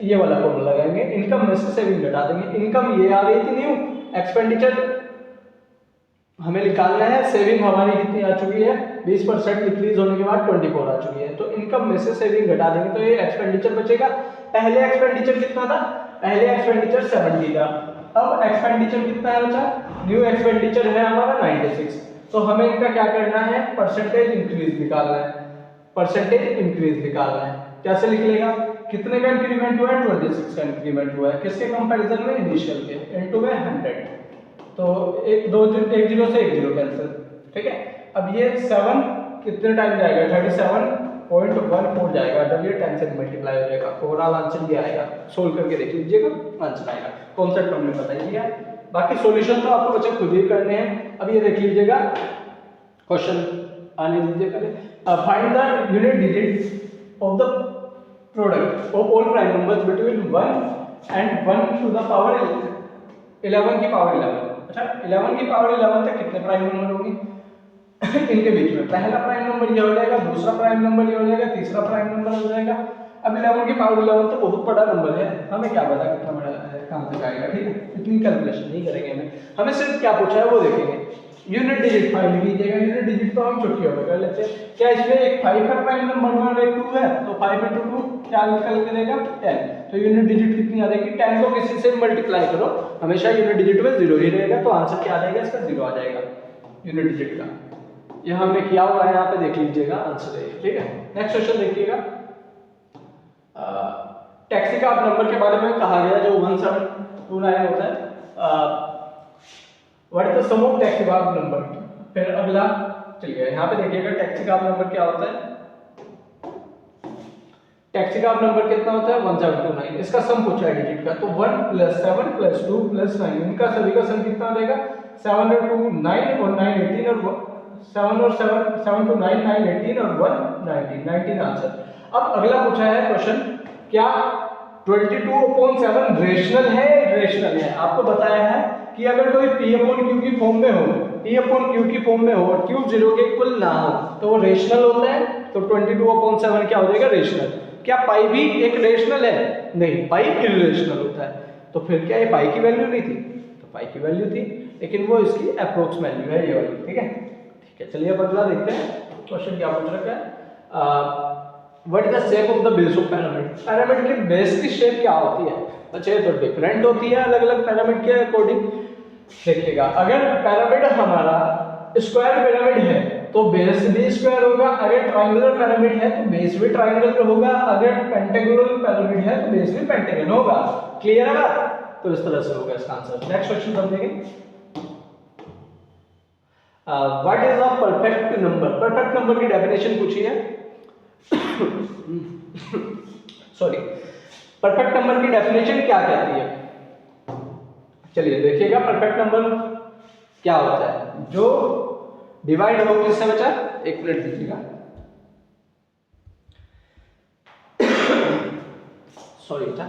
ये वाला फॉर्मूला लगाएंगे, इनकम में से सेविंग घटा देंगे। इनकम ये आ गई थी न्यू, एक्सपेंडिचर हमें निकालना है। सेविंग हमारी कितनी आ चुकी है? 20% डिक्रीज होने के बाद 24 आ चुकी है। तो इनकम में से सेविंग घटा देंगे तो ये एक्सपेंडिचर बचेगा। पहले एक्सपेंडिचर कितना था? पहले एक्सपेंडिचर 70 था। अब एक्सपेंडिचर कितना है बचा? न्यू एक्सपेंडिचर है हमारा 96। तो हमें इनका क्या करना है? परसेंटेज इंक्रीज निकालना है। परसेंटेज इंक्रीज निकालना है, कैसे लिख लेगा? कितने का इंक्रीमेंट हुआ है? 26 का इंक्रीमेंट हुआ है। किसके कंपैरिजन में? इनिशियल के, इनटू में 100। तो 1 0 से 1 0 कैंसिल, ठीक है। अब ये 7 कितने टाइम जाएगा? 37.14 जाएगा। जब ये 10 से मल्टीप्लाई हो जाएगा, ओवरऑल आंसर ये आएगा। सोल्व करके देख लीजिएगा, आंसर आएगा। कॉन्सेप्ट हमने बताइएगा, बाकी सॉल्यूशन तो आपको बच्चे खुद ही करने हैं। अब ये देख लीजिएगा, क्वेश्चन आने दीजिए पहले। Find the unit digit of the product of all prime numbers between 1 and 1 to the power 11 की पावर 11। अच्छा, 11 की पावर 11 तक कितने प्राइम नंबर होंगे इनके बीच में? पहला प्राइम नंबर ये हो जाएगा, दूसरा प्राइम नंबर ये हो जाएगा, तीसरा प्राइम नंबर हो जाएगा। अब 11 की पावर 11 तो बहुत बड़ा नंबर है, हमें क्या पता कितना बड़ा है, कहां तक आएगा, ठीक है। इतनी कैलकुलेशन नहीं करेंगे, हमें सिर्फ क्या पूछा है वो देखेंगे। यूनिट डिजिट फाइंड कीजिएगा। यूनिट डिजिट तो हम छुट्टी होकर कर लेते हैं। क्या इसमें एक 5 है प्राइम नंबर में और एक 2 है, तो 5 × 2 क्या निकल के देगा? 10। तो यूनिट डिजिट कितनी आ जाएगी? 10 को किसी से मल्टीप्लाई करो, हमेशा यूनिट डिजिट में 0 ही रहेगा, तो आंसर क्या आ जाएगा इसका? 0 आ जाएगा यूनिट डिजिट का। ये हमने किया हुआ है, यहाँ पे देख लीजिएगा, आंसर है, ठीक है। नेक्स्ट क्वेश्चन देखिएगा। टैक्सी का नंबर के बारे में कहा गया जो 1729 होता है। What is the sum of taxi का नंबर? फिर अगला चलिए यहाँ पे देखिएगा, टैक्सी का नंबर क्या होता है? टैक्सी का नंबर कितना होता है? 1729। इसका सम पूछा है डिजिट का, तो 1 + 7 + 2 + 9, इनका सभी का सम कितना आ जाएगा? 7 और 2 9 और 9 18 और 7 और 7 to 9 9 18 और 1 19 आंसर। अब अगला पूछा है क्वेश्चन, क्या 22/7 रेशनल है? रेशनल है। आपको बताया है कि अगर कोई P/Q की फॉर्म में हो, P/Q की फॉर्म में हो और Q 0 के इक्वल ना हो तो वो रेशनल होता है। तो 22/7 क्या हो जाएगा? रेशनल। क्या पाई भी एक रेशनल है? नहीं, पाई इर्रेशनल होता है। तो फिर क्या ये पाई की वैल्यू नहीं थी? तो पाई की वैल्यू थी, लेकिन वो इसकी अप्रोक्स वैल्यू है, ये वाली, ठीक है। ठीक है, चलिए अब अगला देखते हैं। क्वेश्चन क्या पूछ रखा है? What is the shape of the base of pyramid? Pyramid के बेस की शेप क्या होती है? अच्छा, तो डिफरेंट होती है अलग अलग पिरामिड के अकॉर्डिंग। देखिएगा, अगर पिरामिड हमारा स्क्वायर पिरामिड है तो बेस भी स्क्वायर होगा, अगर ट्रायंगुलर पिरामिड है तो बेस भी ट्रायंगुलर होगा, अगर पेंटागोनल पिरामिड है तो बेस भी पेंटागन होगा। क्लियर है बात? तो इस तरह से होगा इसका आंसर। नेक्स्ट क्वेश्चन समझेंगे। What is a perfect number? Perfect number की डेफिनेशन पूछी है। सॉरी, परफेक्ट नंबर की डेफिनेशन क्या कहती है? चलिए देखिएगा, परफेक्ट नंबर क्या होता है? जो डिवाइड हो किससे बचा? एक मिनट दीजिएगा, सॉरी बच्चा।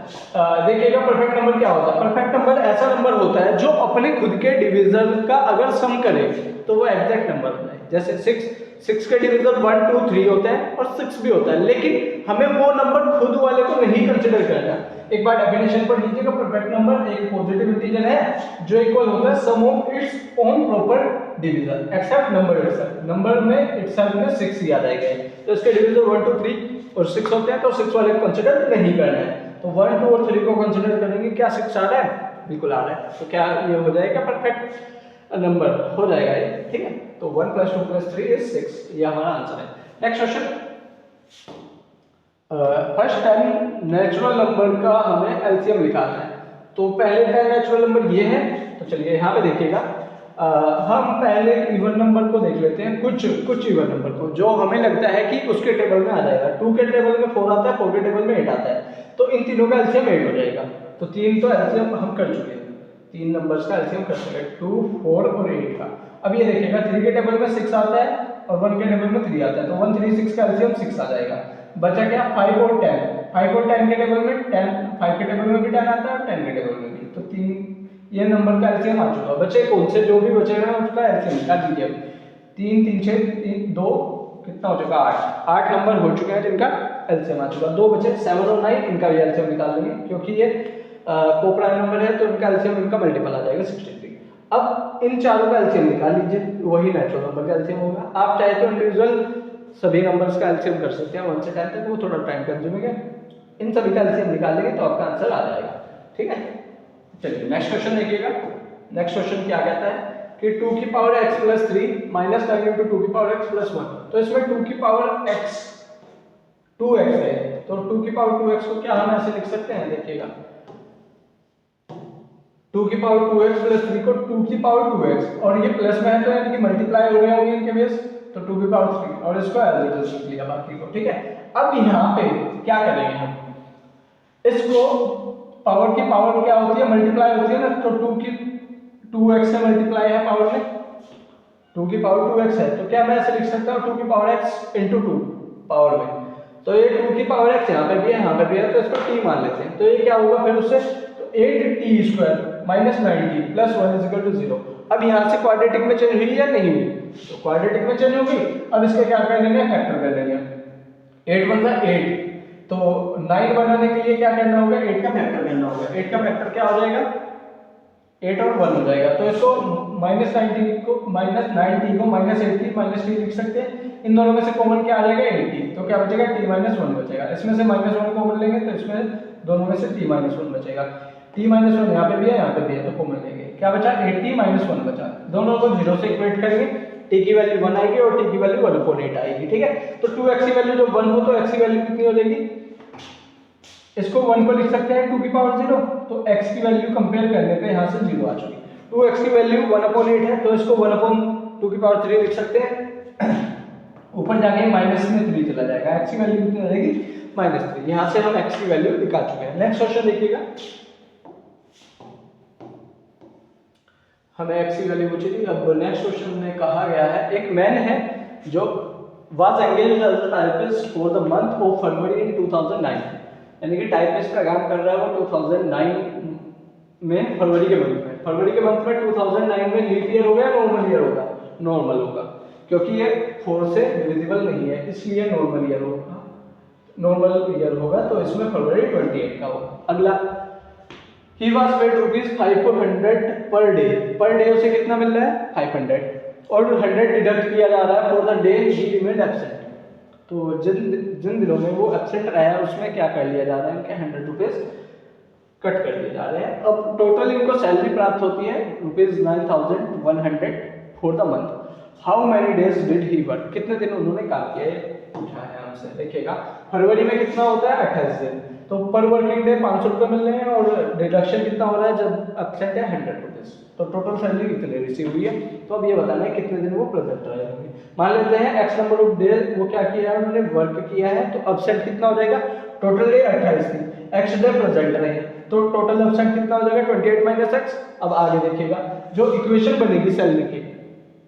देखिएगा, परफेक्ट नंबर क्या होता है? परफेक्ट नंबर ऐसा नंबर होता है जो अपने खुद के डिवीजन का अगर सम करे तो वो एग्जैक्ट नंबर होता है। जैसे 6 के डिवीजन 1 2 3 होता है और 6 भी होता है, लेकिन हमें वो नंबर खुद वाले को नहीं कंसिडर करना। एक बार डेफिनेशन पढ़ लीजिएगा। परफेक्ट नंबर एक पॉजिटिव इंटीजर है जो इक्वल होता है sum of its own proper division except number itself. Number में इटसेल्फ में 6 ही आ जाएगा, तो इसके डिवीजर 1 2 3 और 6 होते हैं, तो 6 वाले को कंसीडर नहीं करना है। तो 1 2 और 3 को कंसीडर करेंगे। क्या 6 आ रहा है? बिल्कुल आ रहा है। तो क्या ये हो जाएगा परफेक्ट नंबर हो जाएगा ये, ठीक है। तो 1 + 2 + 3 is 6, ये हमारा आंसर है। Next question, first 10 natural number का हमें एलसीएम निकालना है। तो पहले 10 नेचुरल नंबर ये है, तो चलिए यहाँ पे देखिएगा। हम पहले इवन नंबर को देख लेते हैं, कुछ इवन नंबर को जो हमें लगता है कि उसके टेबल में आ जाएगा। 2 के टेबल में 4 आता है, 4 के टेबल में 8 आता है, तो इन तीनों का एलसीएम 8 हो जाएगा। तो 3 तो एलसीएम हम कर चुके हैं, 3 नंबर्स का एलसीएम कर चुके हैं, 2 4 और 8 का। अब ये देखिएगा 3 के टेबल में 6 आता है और 1 के टेबल में 3 आता है, तो 1 3 6 का एलसीएम 6 आ जाएगा। बचा क्या? 5 और 10। 5 और 10 के टेबल में 10, 5 के टेबल में भी 10 आता है और 10 के टेबल में भी, तो 3 ये नंबर का एलसीएम आ चुका। बचे कौन से? जो भी बचे हैं उसका एलसीएम निकाल दीजिए। 3 3 6 3 2 कितना हो चुका? 8 नंबर हो चुके हैं जिनका एलसीएम आ चुका। 2 बचे 7 और 9, इनका भी एलसीएम निकाल देंगे क्योंकि ये कोप्राइम नंबर है, तो इनका एलसीएम इनका मल्टीपल आ जाएगा 63। अब इन चारों का एलसीएम निकाल लीजिए, वही नेचुरल नंबर का एलसीएम होगा। आप चाहे तो इंडिविजुअल सभी नंबर्स का एलसीएम कर सकते हैं 1 से 10 तक, वो थोड़ा टाइम कंज्यूमिंग है। इन सभी का एलसीएम निकाल लेंगे तो आपका आंसर आ जाएगा, ठीक है। चलिए नेक्स्ट क्वेश्चन देखिएगा। नेक्स्ट क्वेश्चन क्या कहता है कि 2 की पावर x + 3 - 9 × 2 की पावर x + 1। तो इसमें 2 की पावर x 2x है, तो 2 की पावर 2x को क्या हम ऐसे लिख सकते हैं? देखिएगा 2 की पावर 2x + 3 को 2 की पावर 2x, और ये प्लस में है तो यानी कि मल्टीप्लाई हो रहे होंगे इनके बेस, तो 2 की पावर 3 और इसको एज इट इज लिख लिया बाकी को, ठीक है। अब यहाँ पे क्या करेंगे हम? इसको पावर की पावर क्या होती है? मल्टीप्लाई होती है ना, तो 2 की 2x से मल्टीप्लाई है पावर में, 2 की पावर 2x है, तो क्या मैं ऐसे लिख सकता हूँ 2 की पावर x × 2 पावर में। तो ये 2 की पावर x यहाँ पे भी है, यहाँ पे भी है, तो इसको t मान लेते हैं। तो ये क्या होगा फिर उससे? तो 8t² - 90 + 1 = 0। अब यहाँ से क्वाड्रेटिक में चेंज हुई या नहीं हुई? तो क्वाड्रेटिक में चेंज होगी। अब इसके क्या कर लेंगे? फैक्टर कर लेंगे। 8 × 1 = 8, तो 9 बनाने के लिए क्या करना होगा? 8 का फैक्टर करना होगा। 8 का फैक्टर क्या हो जाएगा? 8 और 1 हो जाएगा। तो इसको -90 को -80 -t लिख सकते हैं। इन दोनों में से कॉमन क्या आ जाएगा? 80, तो क्या बचेगा? t - 1 बचेगा। इसमें से -1 कॉमन लेंगे तो इसमें दोनों में से t - 1 बचेगा। t - 1 यहाँ पे भी है, यहाँ पे भी है, तो कॉमन लेंगे। क्या बचा? 80 - 1 बचा। दोनों को 0 से इक्वेट करेंगे, t की वैल्यू 1 आएगी और t की वैल्यू 1/8 आएगी, ठीक है। तो 2x की वैल्यू जब 1 हो तो x की वैल्यू कितनी हो जाएगी? इसको 1 को लिख सकते हैं 2 की पावर 0, तो x की वैल्यू कंपेयर करने पे यहाँ से 0 आ चुकी। 2x की वैल्यू 1/8 है, तो इसको 1/2 की पावर 3 लिख सकते हैं। ऊपर जाके माइनस में 3 चला जाएगा, x की वैल्यू कितनी हो जाएगी? -3। यहाँ से हम x की वैल्यू निकाल चुके हैं। नेक्स्ट क्वेश्चन देखिएगा, हमें x की वैल्यू पूछी थी। अब नेक्स्ट क्वेश्चन में कहा गया है एक मैन है जो was engaged as a typist for the month of February in 2009, यानी कि टाइपिस्ट का काम कर रहा है वो 2009 में, फरवरी के मंथ में। फरवरी के मंथ में 2009 में लीप ईयर होगा, नॉर्मल ईयर होगा? नॉर्मल होगा, क्योंकि ये 4 से डिविजिबल नहीं है, इसलिए नॉर्मल ईयर होगा। नॉर्मल ईयर होगा तो इसमें फरवरी 28 का होगा। अगला, he was paid ₹500 per day. Per day उसे कितना मिल रहा है? 500, और 100 डिडक्ट किया जा रहा है for the day he remained absent. तो जिन दिनों में वो एब्सेंट रहा है उसमें क्या कर लिया जा रहा है? इनके 100 रुपीज कट कर दिए जा रहे हैं। अब टोटल इनको सैलरी प्राप्त होती है ₹9,100 for the month. How many days did he work? कितने दिन उन्होंने काम किया है पूछा है हमसे। देखिएगा फरवरी में कितना होता है? 28 दिन, तो पर वर्किंग डे 500 रुपये मिल रहे हैं, और डिडक्शन कितना हो रहा है जब एब्सेंट है? 100 रुपीज। तो टोटल सैलरी कितनी रिसीव हुई है? तो अब ये बताना है कितने दिन वो प्रेजेंट रहे होंगे। मान लेते हैं x नंबर ऑफ डे वो क्या किया है? उन्होंने वर्क किया है, तो एब्सेंट कितना हो जाएगा? टोटल डे 28 थी, x डे प्रेजेंट रहे, तो टोटल एब्सेंट कितना हो जाएगा? 28 - x। अब आगे देखिएगा जो इक्वेशन बनेगी सैलरी की,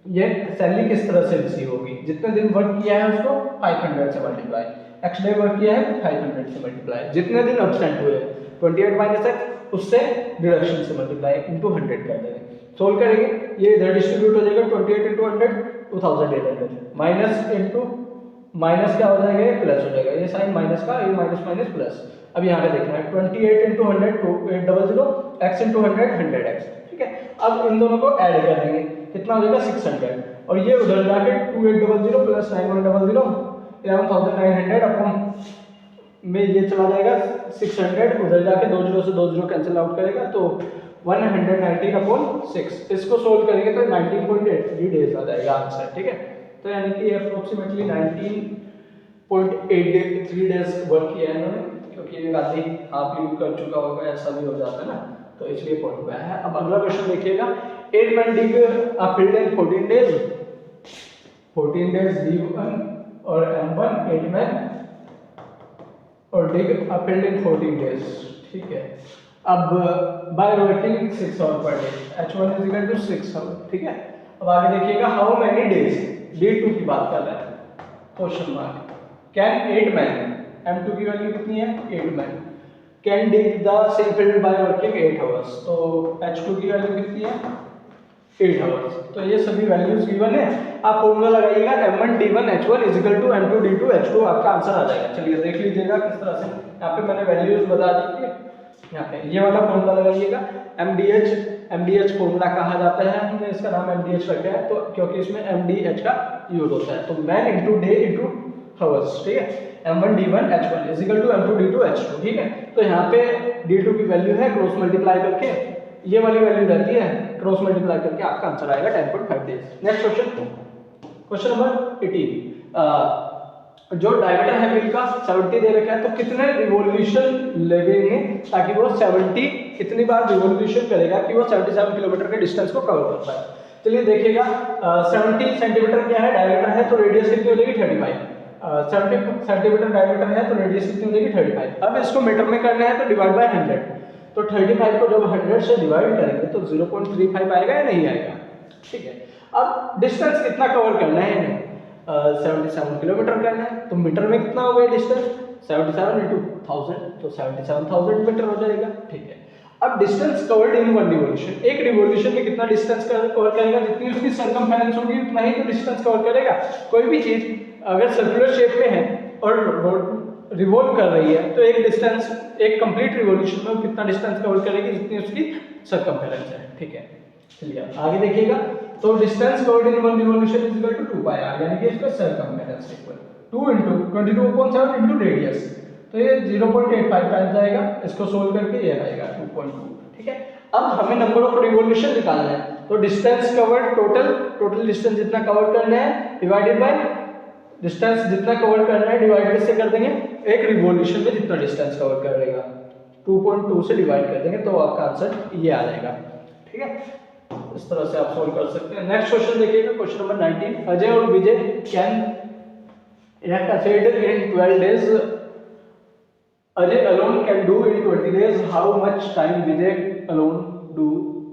ये सैलरी किस तरह से रिसीव होगी? जितने दिन वर्क किया है उसको 500 से मल्टीप्लाई, x डे वर्क किया है 500 से मल्टीप्लाई, जितने दिन एब्सेंट हुए 28 - x उससे डिडक्शन से मल्टीप्लाई इनटू 100 कर देंगे। सोल्व करेंगे, ये इधर डिस्ट्रीब्यूट हो जाएगा 28 × 100 2800, माइनस इनटू माइनस क्या हो जाएगा? ये प्लस हो जाएगा, ये साइन माइनस का, ये माइनस माइनस प्लस। अब यहाँ पे देखना है 28 इंटू 100 2800, x इंटू 100 100x, ठीक है। अब इन दोनों को ऐड कर देंगे, कितना हो जाएगा 600, और ये उधर जाके 2800 प्लस 9100 11900 अपन में ये चला जाएगा 600, उधर जाके 2 जीरो से 2 जीरो कैंसिल आउट करेगा तो 119/6। इसको सोल्व करेंगे तो 19.83 डेज आ जाएगा आंसर, ठीक है। तो यानी कि अप्रोक्सीमेटली 19.83 डेज वर्क किया है इन्होंने, क्योंकि एक आधी हाफ लीव कर चुका होगा, ऐसा भी हो जाता है ना, तो इसलिए पॉइंट हुआ है। अब अगला क्वेश्चन देखिएगा, 8 men dig a field in 14 days, 14 days D1 और M1 8 men और dig a field in 14 days, ठीक है। अब by working 6 hours per day, H1 is equal to 6 hours, ठीक है। अब आगे देखिएगा how many days, D2 की बात कर रहे हैं, question mark, can 8 men, M2 की वैल्यू कितनी है 8 men, can dig the same field by working 8 hours, तो H2 की वैल्यू कितनी है 8 आवर्स। तो ये सभी वैल्यूज गिवन है, आप फॉर्मूला लगाइएगा m1 d1 h1 m2 d2 h2, आपका आंसर आ जाएगा। चलिए देख लीजिएगा किस तरह से, यहाँ पे मैंने वैल्यूज बता दी है, यहाँ पे ये वाला फॉर्मूला लगाइएगा, mdh फॉर्मूला कहा जाता है, हमने इसका नाम mdh रखा है तो क्योंकि इसमें mdh का यूज होता है, तो man into day into hours, ठीक है। m1 d1 h1 m2 d2 h2, ठीक है। तो यहाँ पे d2 की वैल्यू है, क्रॉस मल्टीप्लाई करके ये वाली वैल्यू रहती है, क्रॉस मल्टीप्लाई करके आपका आंसर आएगा 10.5 डेज। नेक्स्ट क्वेश्चन नंबर 18, जो डायमीटर है व्हील का 70 दे रखा है, तो कितने रिवॉल्यूशन लगेंगे ताकि वो 70 कितनी बार रिवॉल्यूशन करेगा कि वो 77 किलोमीटर के डिस्टेंस को कवर कर पाए। चलिए देखिएगा, 70 सेंटीमीटर क्या है डायमीटर है, तो रेडियस कितनी हो जाएगी 35, 70 सेंटीमीटर डायमीटर है तो रेडियस कितनी हो जाएगी 35। अब इसको मीटर में करना है तो डिवाइड बाय 100, तो 35 को जब 100 से डिवाइड करेंगे तो 0.35 आएगा या नहीं आएगा, ठीक है। अब डिस्टेंस कितना कवर करना है इन्हें, 77 किलोमीटर करना है, तो मीटर में कितना हो गया डिस्टेंस 77 इंटू 1000, तो 77,000 मीटर हो जाएगा, ठीक है। अब distance covered in one revolution, एक रिवॉल्यूशन में कितना डिस्टेंस कवर करेगा, जितनी उसकी सरकमफेरेंस होगी उतना ही तो डिस्टेंस कवर करेगा। कोई भी चीज अगर सर्कुलर शेप में है और रिवॉल्व कर रही है तो एक डिस्टेंस, एक कंप्लीट रिवॉल्यूशन में कितना डिस्टेंस कवर करेगी जितनी उसकी सरकमफेरेंस है, ठीक है। चलिए आगे देखिएगा, तो distance covered in one revolution is equal to 2 pi r, यानी कि इसका circumference equal 2 into 22/7 into radius, तो ये 0.85 टाइम्स जाएगा, इसको सोल्व करके ये आएगा 2.2, ठीक है। अब हमें नंबर ऑफ रिवॉल्यूशन निकालना है, तो डिस्टेंस कवर्ड टोटल डिस्टेंस जितना कवर करना है डिवाइडेड बाय डिस्टेंस जितना कवर करना है डिवाइड किससे कर देंगे, एक रिवॉल्यूशन में जितना डिस्टेंस कवर करेगा 2.2 से डिवाइड कर देंगे तो आपका आंसर ये आ जाएगा, ठीक है। इस तरह से आप सोल्व कर सकते हैं। नेक्स्ट क्वेश्चन देखिएगा, क्वेश्चन नंबर 19, अजय और विजय can act ahead in 12 days, Ajay alone can do in 20 days, how much time Vijay alone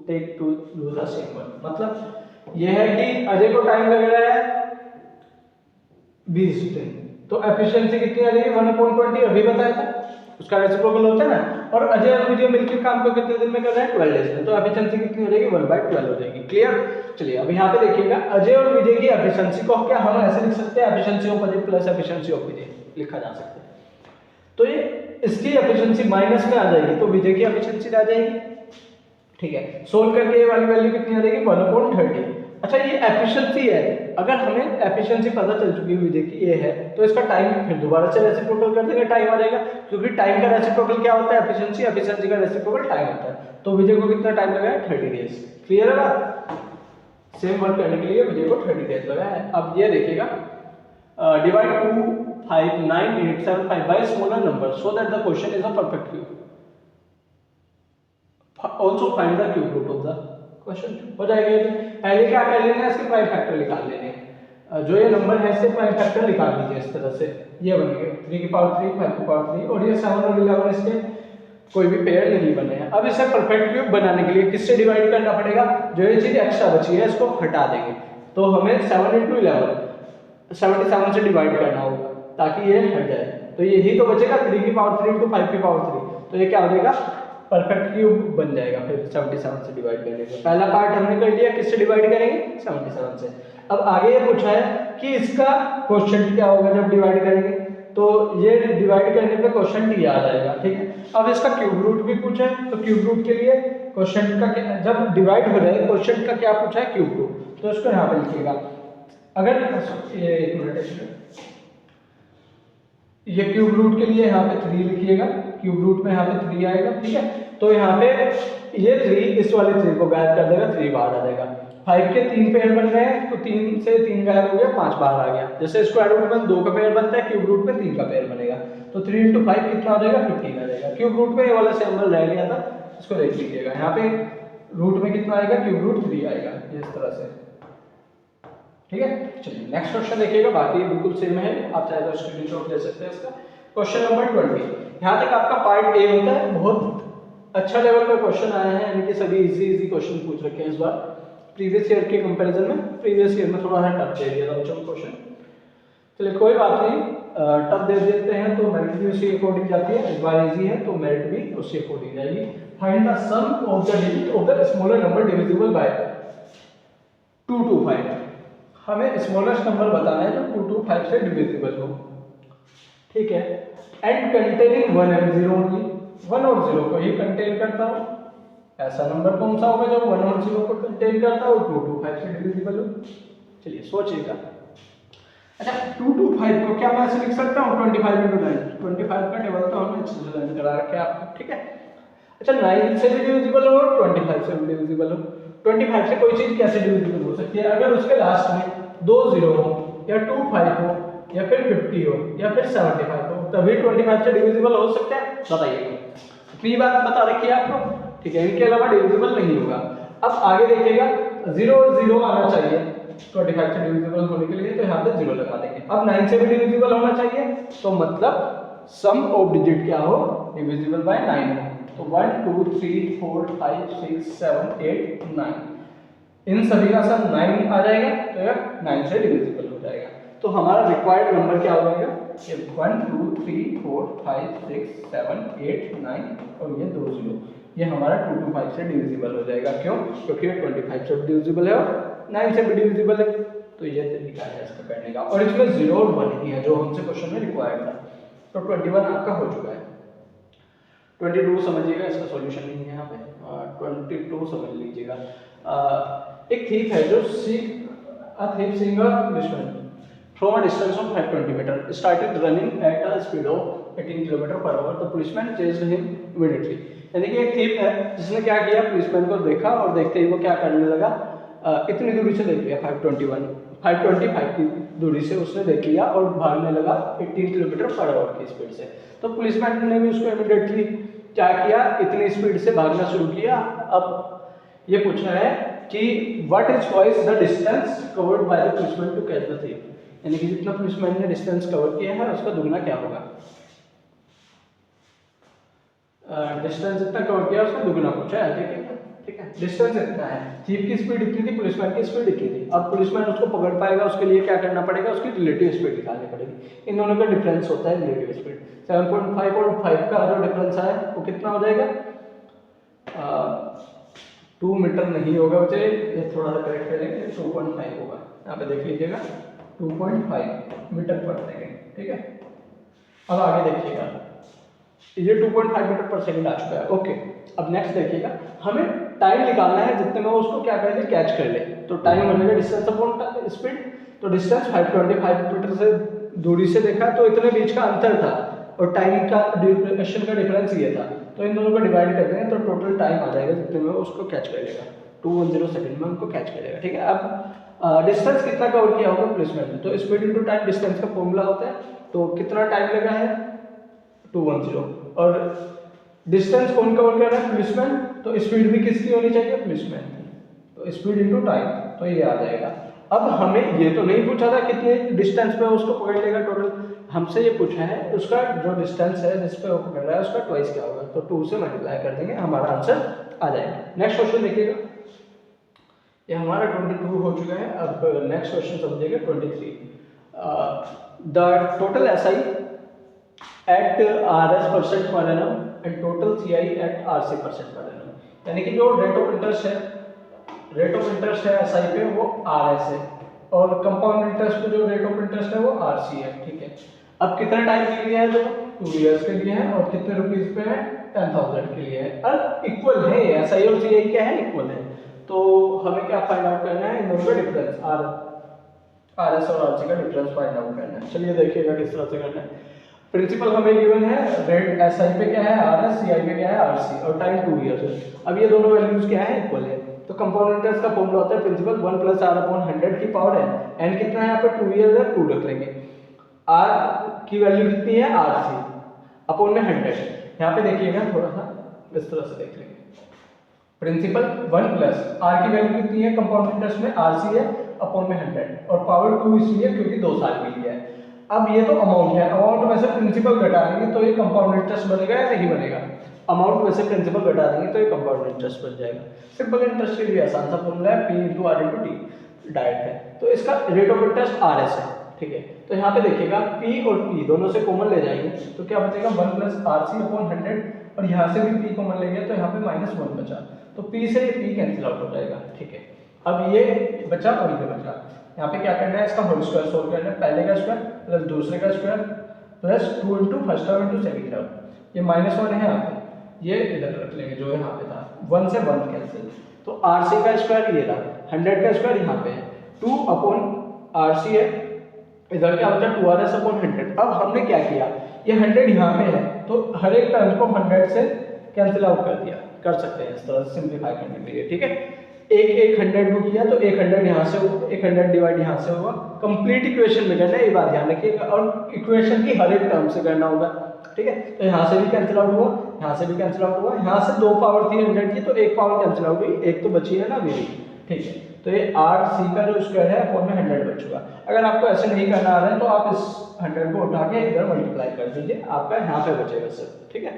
take to do the same one। मतलब यह है कि अजय को टाइम लग रहा है 20 दिन, तो एफिशिएंसी कितनी आ जाएगी 1/20, अभी बताया था, उसका रेसिप्रोकल होता है ना, और अजय और विजय मिलकर काम को कितने दिन में कर रहे हैं 12 डेज में, तो एफिशिएंसी कितनी हो जाएगी 1/12 हो जाएगी। क्लियर। चलिए अब यहाँ पे देखिएगा, अजय और विजय की एफिशिएंसी को क्या हम ऐसे लिख सकते हैं, efficiency of Ajay plus efficiency of Vijay लिखा जा सकता है, तो ये इसकी एफिशिएंसी माइनस में आ जाएगी तो विजय की एफिशिएंसी आ जाएगी, ठीक है। सोल्व करके ये वाली वैल्यू कितनी आ जाएगी 1/30। अच्छा ये एफिशिएंसी है, अगर हमें एफिशिएंसी पता चल चुकी है विजय की ये है, तो इसका टाइम फिर दोबारा से रेसिप्रोकल कर देंगे, टाइम आ जाएगा, क्योंकि टाइम का रेसिप्रोकल क्या होता है एफिशिएंसी का रेसिप्रोकल टाइम होता है, तो विजय को कितना टाइम लगा है 30 डेज। क्लियर है बात, सेम वर्क करने के लिए विजय को 30 डेज लगा है। अब ये देखिएगा, divide 259,875 by smaller number so that the question is a perfect cube, also find the cube root of the question हो जाएगा। पहले क्या कर लेना है, इसके प्राइम फैक्टर निकाल लेने हैं, जो ये नंबर है इसके प्राइम फैक्टर निकाल लीजिए इस तरह से, ये बनेंगे 3 की पावर 3 5 की पावर 3 और ये 7 और 11 इसके कोई भी पेयर नहीं बने हैं। अब इसे परफेक्ट क्यूब बनाने के लिए किससे डिवाइड करना पड़ेगा, जो ये चीज एक्स्ट्रा बची है इसको हटा देंगे, तो हमें 7 × 11 77 से डिवाइड करना होगा ताकि ये हट जाए, तो यही तो बचेगा 3 की पावर 3 × 5 की पावर 3, तो ये क्या हो जाएगा परफेक्ट क्यूब बन जाएगा फिर 77 से डिवाइड करने का। पहला पार्ट हमने कर लिया, किससे डिवाइड करेंगे 77 से। अब आगे ये पूछा है कि इसका क्वोशिएंट क्या होगा जब डिवाइड करेंगे, तो ये डिवाइड करने पे क्वेश्चन डी आ जाएगा, ठीक है। अब इसका क्यूब रूट भी पूछा है, तो क्यूब रूट के लिए क्वेश्चन का जब डिवाइड हो जाए क्वेश्चन का क्या पूछा है, क्यूब रूट, तो इसको यहाँ पे लिखिएगा। अगर ये एक मिनट, ये क्यूब रूट के लिए यहाँ पे 3 लिखिएगा, क्यूब रूट में यहाँ पे 3 आएगा, ठीक है। तो यहाँ पे ये 3 इस वाले 3 को गायब कर देगा, 3 बाहर आ जाएगा। 5 के 3 पेयर बन रहे हैं, तो 3 से 3 गायब हो गया, 5 बाहर आ गया। जैसे स्क्वायर रूट में 2 का पेयर बनता है, क्यूब रूट में 3 का पेयर बनेगा, तो 3 × 5 कितना आ जाएगा, 15 आ जाएगा। क्यूब रूट में ये वाला सिंबल रह गया था, इसको देख लीजिएगा। यहाँ पे रूट में कितना आएगा, क्यूब रूट 3 आएगा, इस तरह से, ठीक है। चलिए नेक्स्ट क्वेश्चन देखिएगा, बाकी बिल्कुल सेम है, आप चाहे तो स्क्रीनशॉट ले सकते हैं इसका। क्वेश्चन नंबर 20, यहाँ तक आपका पार्ट ए होता है। बहुत अच्छा लेवल का क्वेश्चन आया है, यानी कि सभी इजी क्वेश्चन पूछ रखे हैं इस बार प्रीवियस ईयर के कंपैरिजन में। प्रीवियस ईयर में थोड़ा सा टफ दे दिया था बच्चों को क्वेश्चन, चलिए कोई बात नहीं, टफ दे देते हैं तो मेरिट भी उसी अकॉर्डिंग जाती है। इस बार इजी है तो मेरिट भी उसी अकॉर्डिंग जाएगी। Find the sum of the digit of the smaller number divisible by 225। हमें स्मॉलेस्ट नंबर बताना है जो 225 से डिविजिबल हो, ठीक है। एंड कंटेनिंग 1 and 0 ओनली, 1 और 0 को ही कंटेन करता हो। ऐसा नंबर कौन सा होगा जो 1 और 0 को कंटेन करता हो, 225 से डिविजिबल हो। चलिए सोचिएगा। अच्छा 225 को क्या मैं ऐसे लिख सकता हूँ 25 × 9, 25 का टेबल तो हमने लर्न करा रखा है आपको, ठीक है। अच्छा 9 से भी डिविजिबल हो, 25 से भी डिविजिबल हो। 25 से कोई चीज कैसे डिविजिबल हो सकती है, अगर उसके लास्ट में 2 0 हो या 25 हो या फिर 50 हो या फिर 75 हो, तभी 25 से डिविजिबल हो सकता है, बताइए। फ्री बात बता रखी है आपको, ठीक है। इनके अलावा डिविजिबल नहीं होगा। अब आगे देखिएगा 0 और 0 आना चाहिए 25 से डिविजिबल होने के लिए, तो यहाँ पे 0 लगा देंगे। अब 9 से भी डिविजिबल होना चाहिए, तो मतलब सम ऑफ डिजिट क्या हो, डिविजिबल बाय 9 हो। तो 1 2 3 4 5 6 7 8 9, इन सभी का सम 9 आ जाएगा, तो यह 9 से डिविजिबल हो जाएगा। तो हमारा रिक्वायर्ड नंबर क्या हो जाएगा, ये 1 2 3 4 5 6 7 8 9 और ये 2 0, ये हमारा 225 से डिविजिबल हो जाएगा। क्यों, क्योंकि ये 25 से डिविजिबल है और 9 से भी डिविजिबल है। तो ये तरीका है इसका करने का, और इसमें 0 और 1 ही है जो हमसे क्वेश्चन में रिक्वायर्ड था। तो 21 आपका हो चुका है। 22 समझिएगा, इसका सॉल्यूशन नहीं है यहाँ पे। 22 समझ लीजिएगा। एक थीफ है जो thief seeing a policeman from a distance of 520 meter started running at a speed of 18 km/h. The policeman chased him immediately. यानी कि एक थीफ है जिसने क्या किया, पुलिसमैन को देखा और देखते ही वो क्या करने लगा, इतनी दूरी से देख लिया, 525 की दूरी से उसने देख लिया और भागने लगा 18 km/h की स्पीड से। तो पुलिसमैन ने भी उसको इमीडिएटली क्या किया, इतनी स्पीड से भागना शुरू किया। अब ये पूछना है कि what is twice the distance covered by the policeman to catch the thief, यानी कि जितना पुलिसमैन ने डिस्टेंस कवर किया है उसका दुगना क्या होगा। डिस्टेंस जितना कवर किया उसका दुगना पूछा है, ठीक है। डिस्टेंस इतना है, थीफ की स्पीड इतनी थी, पुलिसमैन की स्पीड इतनी थी। अब पुलिसमैन उसको पकड़ पाएगा, उसके लिए क्या करना पड़ेगा, उसकी रिलेटिव स्पीड निकालनी पड़ेगी। इन दोनों का डिफरेंस होता है रिलेटिव स्पीड। 7.5 और 5 का जो डिफरेंस है वो कितना हो जाएगा, 2 मीटर नहीं होगा बच्चे, ये थोड़ा सा करेक्ट करेंगे, 2.5 होगा। यहाँ पे देख लीजिएगा 2.5 मीटर पर सेकेंड, ठीक है। अब आगे देखिएगा, ये 2.5 मीटर पर सेकेंड आ चुका है, ओके। अब नेक्स्ट देखिएगा, हमें टाइम निकालना है जितने में उसको क्या कर ले, कैच कर ले। तो टाइम बनेगा डिस्टेंस अपॉन स्पीड। तो डिस्टेंस 525 मीटर से दूरी से देखा, तो इतने बीच का अंतर था और टाइम का ड्यूरेशन का डिफरेंस ये था, तो इन दोनों को डिवाइड करते हैं तो टोटल टाइम आ जाएगा जितने में उसको कैच कर लेगा, 210 सेकंड में उनको कैच करेगा, ठीक है। अब डिस्टेंस कितना कवर किया होगा पुलिसमैन ने, तो स्पीड इनटू टाइम डिस्टेंस का फॉर्मूला होता है। तो कितना टाइम लगा है 210, और डिस्टेंस कौन कवर कर रहा है, पुलिसमैन, तो स्पीड भी किसकी होनी चाहिए, पुलिसमैन की। तो स्पीड इनटू टाइम, तो ये आ जाएगा। अब हमें ये तो नहीं पूछा था कितने डिस्टेंस पे उसको पकड़ लेगा टोटल, हमसे ये पूछा है उसका जो डिस्टेंस है जिस पे वो पकड़ रहा है उसका ट्वाइस क्या होगा। तो 2 से मल्टीप्लाई कर देंगे, हमारा आंसर आ जाएगा। नेक्स्ट क्वेश्चन देखिएगा, ये हमारा 22 हो चुका है। अब नेक्स्ट क्वेश्चन समझिएगा 23। The total SI at RS% per annum and total CI at RC% per annum, यानी कि जो रेट ऑफ इंटरेस्ट है SI पे वो RS है, और कंपाउंड इंटरेस्ट पे जो रेट ऑफ इंटरेस्ट है वो RC है, ठीक है। अब कितना टाइम के लिए है, तो 2 ईयर्स के लिए है, और कितने रुपीज पे है, 10,000 के लिए है, और इक्वल है, ऐसा ही और सी क्या है, इक्वल है। तो हमें क्या फाइंड आउट करना है, इन दोनों का डिफरेंस, आर एस और आर सी का डिफरेंस फाइंड आउट करना है। चलिए देखिएगा किस तरह से करना है। प्रिंसिपल हमें गिवन है, रेट एस आई पे क्या है आर एस, सी आई पे क्या है आर सी, और टाइम 2 ईयर्स है। अब ये दोनों वैल्यूज क्या है, इक्वल है। तो कंपाउंड इंटरेस्ट का फॉर्मूला होता है प्रिंसिपल 1 प्लस आर अपॉन 100 की पावर है, एन कितना है यहाँ पे 2 ईयर्स है, 2 रख लेंगे। आर की वैल्यू कितनी है, आर सी अपॉन में 100। यहाँ पे देखिएगा थोड़ा सा इस तरह से देख लेंगे। प्रिंसिपल 1 प्लस आर की वैल्यू कितनी है कंपाउंड इंटरेस्ट में, आर सी है अपॉन में 100, और पावर 2 इसलिए क्योंकि 2 साल के लिए है। अब ये तो अमाउंट है, अमाउंट में से प्रिंसिपल घटा देंगे तो ये कंपाउंड इंटरेस्ट बनेगा या नहीं बनेगा, अमाउंट में से प्रिंसिपल घटा देंगे तो ये कंपाउंड इंटरेस्ट बन जाएगा। सिंपल इंटरेस्ट के लिए आसान सा फॉर्मूला है, P into R into T, direct है। तो इसका rate of interest R S है, ठीक है। तो यहाँ पे देखिएगा P और P दोनों से कॉमन ले जाएंगे तो क्या बचेगा 1 प्लस आर सी अपॉन 100, और यहाँ से भी P कॉमन ले गया तो यहाँ पे -1 बचा, तो P से ये P कैंसिल आउट हो जाएगा, ठीक है। अब ये बचा और ये बचा, यहाँ पे क्या करना है, इसका होल स्क्वायर सोल्व करना है, पहले का स्क्वायर प्लस दूसरे का square plus 2 into first term into second term, ये -1 है यहाँ पे, ये इधर रख लेंगे जो यहाँ पे था, 1 से 1 कैंसिल, तो आर सी का स्क्वायर ये रहा, 100 का स्क्वायर यहाँ पे है, 2 अपॉन आर सी है, इधर क्या बचा 2RS अपॉन 100। अब हमने क्या किया, ये 100 यहाँ पे है तो हर एक टर्म को 100 से कैंसिल आउट कर दिया, कर सकते हैं इस तरह से सिंप्लीफाई करने के लिए, ठीक है। एक 100 को किया तो एक 100 यहाँ से होगा, एक 100 डिवाइड यहाँ से होगा, कंप्लीट इक्वेशन में करना है, ये बात ध्यान रखिएगा, और इक्वेशन की हर एक टर्म से करना होगा, ठीक है। तो यहाँ से भी कैंसिल आउट हुआ, यहाँ से भी कैंसिल आउट हुआ, यहाँ से 2 पावर थी 100 की तो एक पावर कैंसिल आउट हुई, एक तो बची है ना मेरी, ठीक है। तो ये आर सी का जो स्क्वायर है अपॉन में 100 बच चुका। अगर आपको ऐसे नहीं करना आ रहा है तो आप इस 100 को उठा के इधर मल्टीप्लाई कर दीजिए, आपका यहाँ पे बचेगा सिर्फ, ठीक है।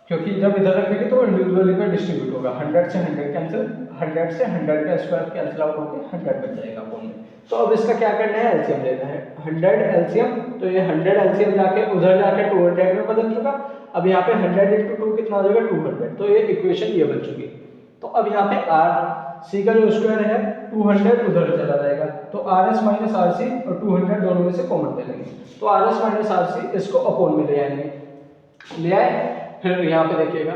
क्योंकि जब इधर रखेंगे तो इंडिविजुअली पे डिस्ट्रीब्यूट होगा, 100 से 100 कैंसिल, 100 से 100 का स्क्वायर कैंसिल आउट होकर 100 बच जाएगा अपॉन में। तो अब इसका क्या करना है, एलसीएम लेना है, 100 एलसीएम, तो ये 100 एलसीएम जाके उधर जाके 200 में बदल चुका। अब यहाँ पे 100 इंटू 2 कितना हो जाएगा 200, तो ये इक्वेशन ये बन चुकी। तो अब यहाँ पे आर सी का जो स्क्वायर है 200 उधर चला जाएगा, तो R S minus R C और 200 दोनों में से कॉमन ले लेंगे, तो R S minus R C इसको अपॉन में ले आएंगे, ले आए। फिर यहाँ पे देखिएगा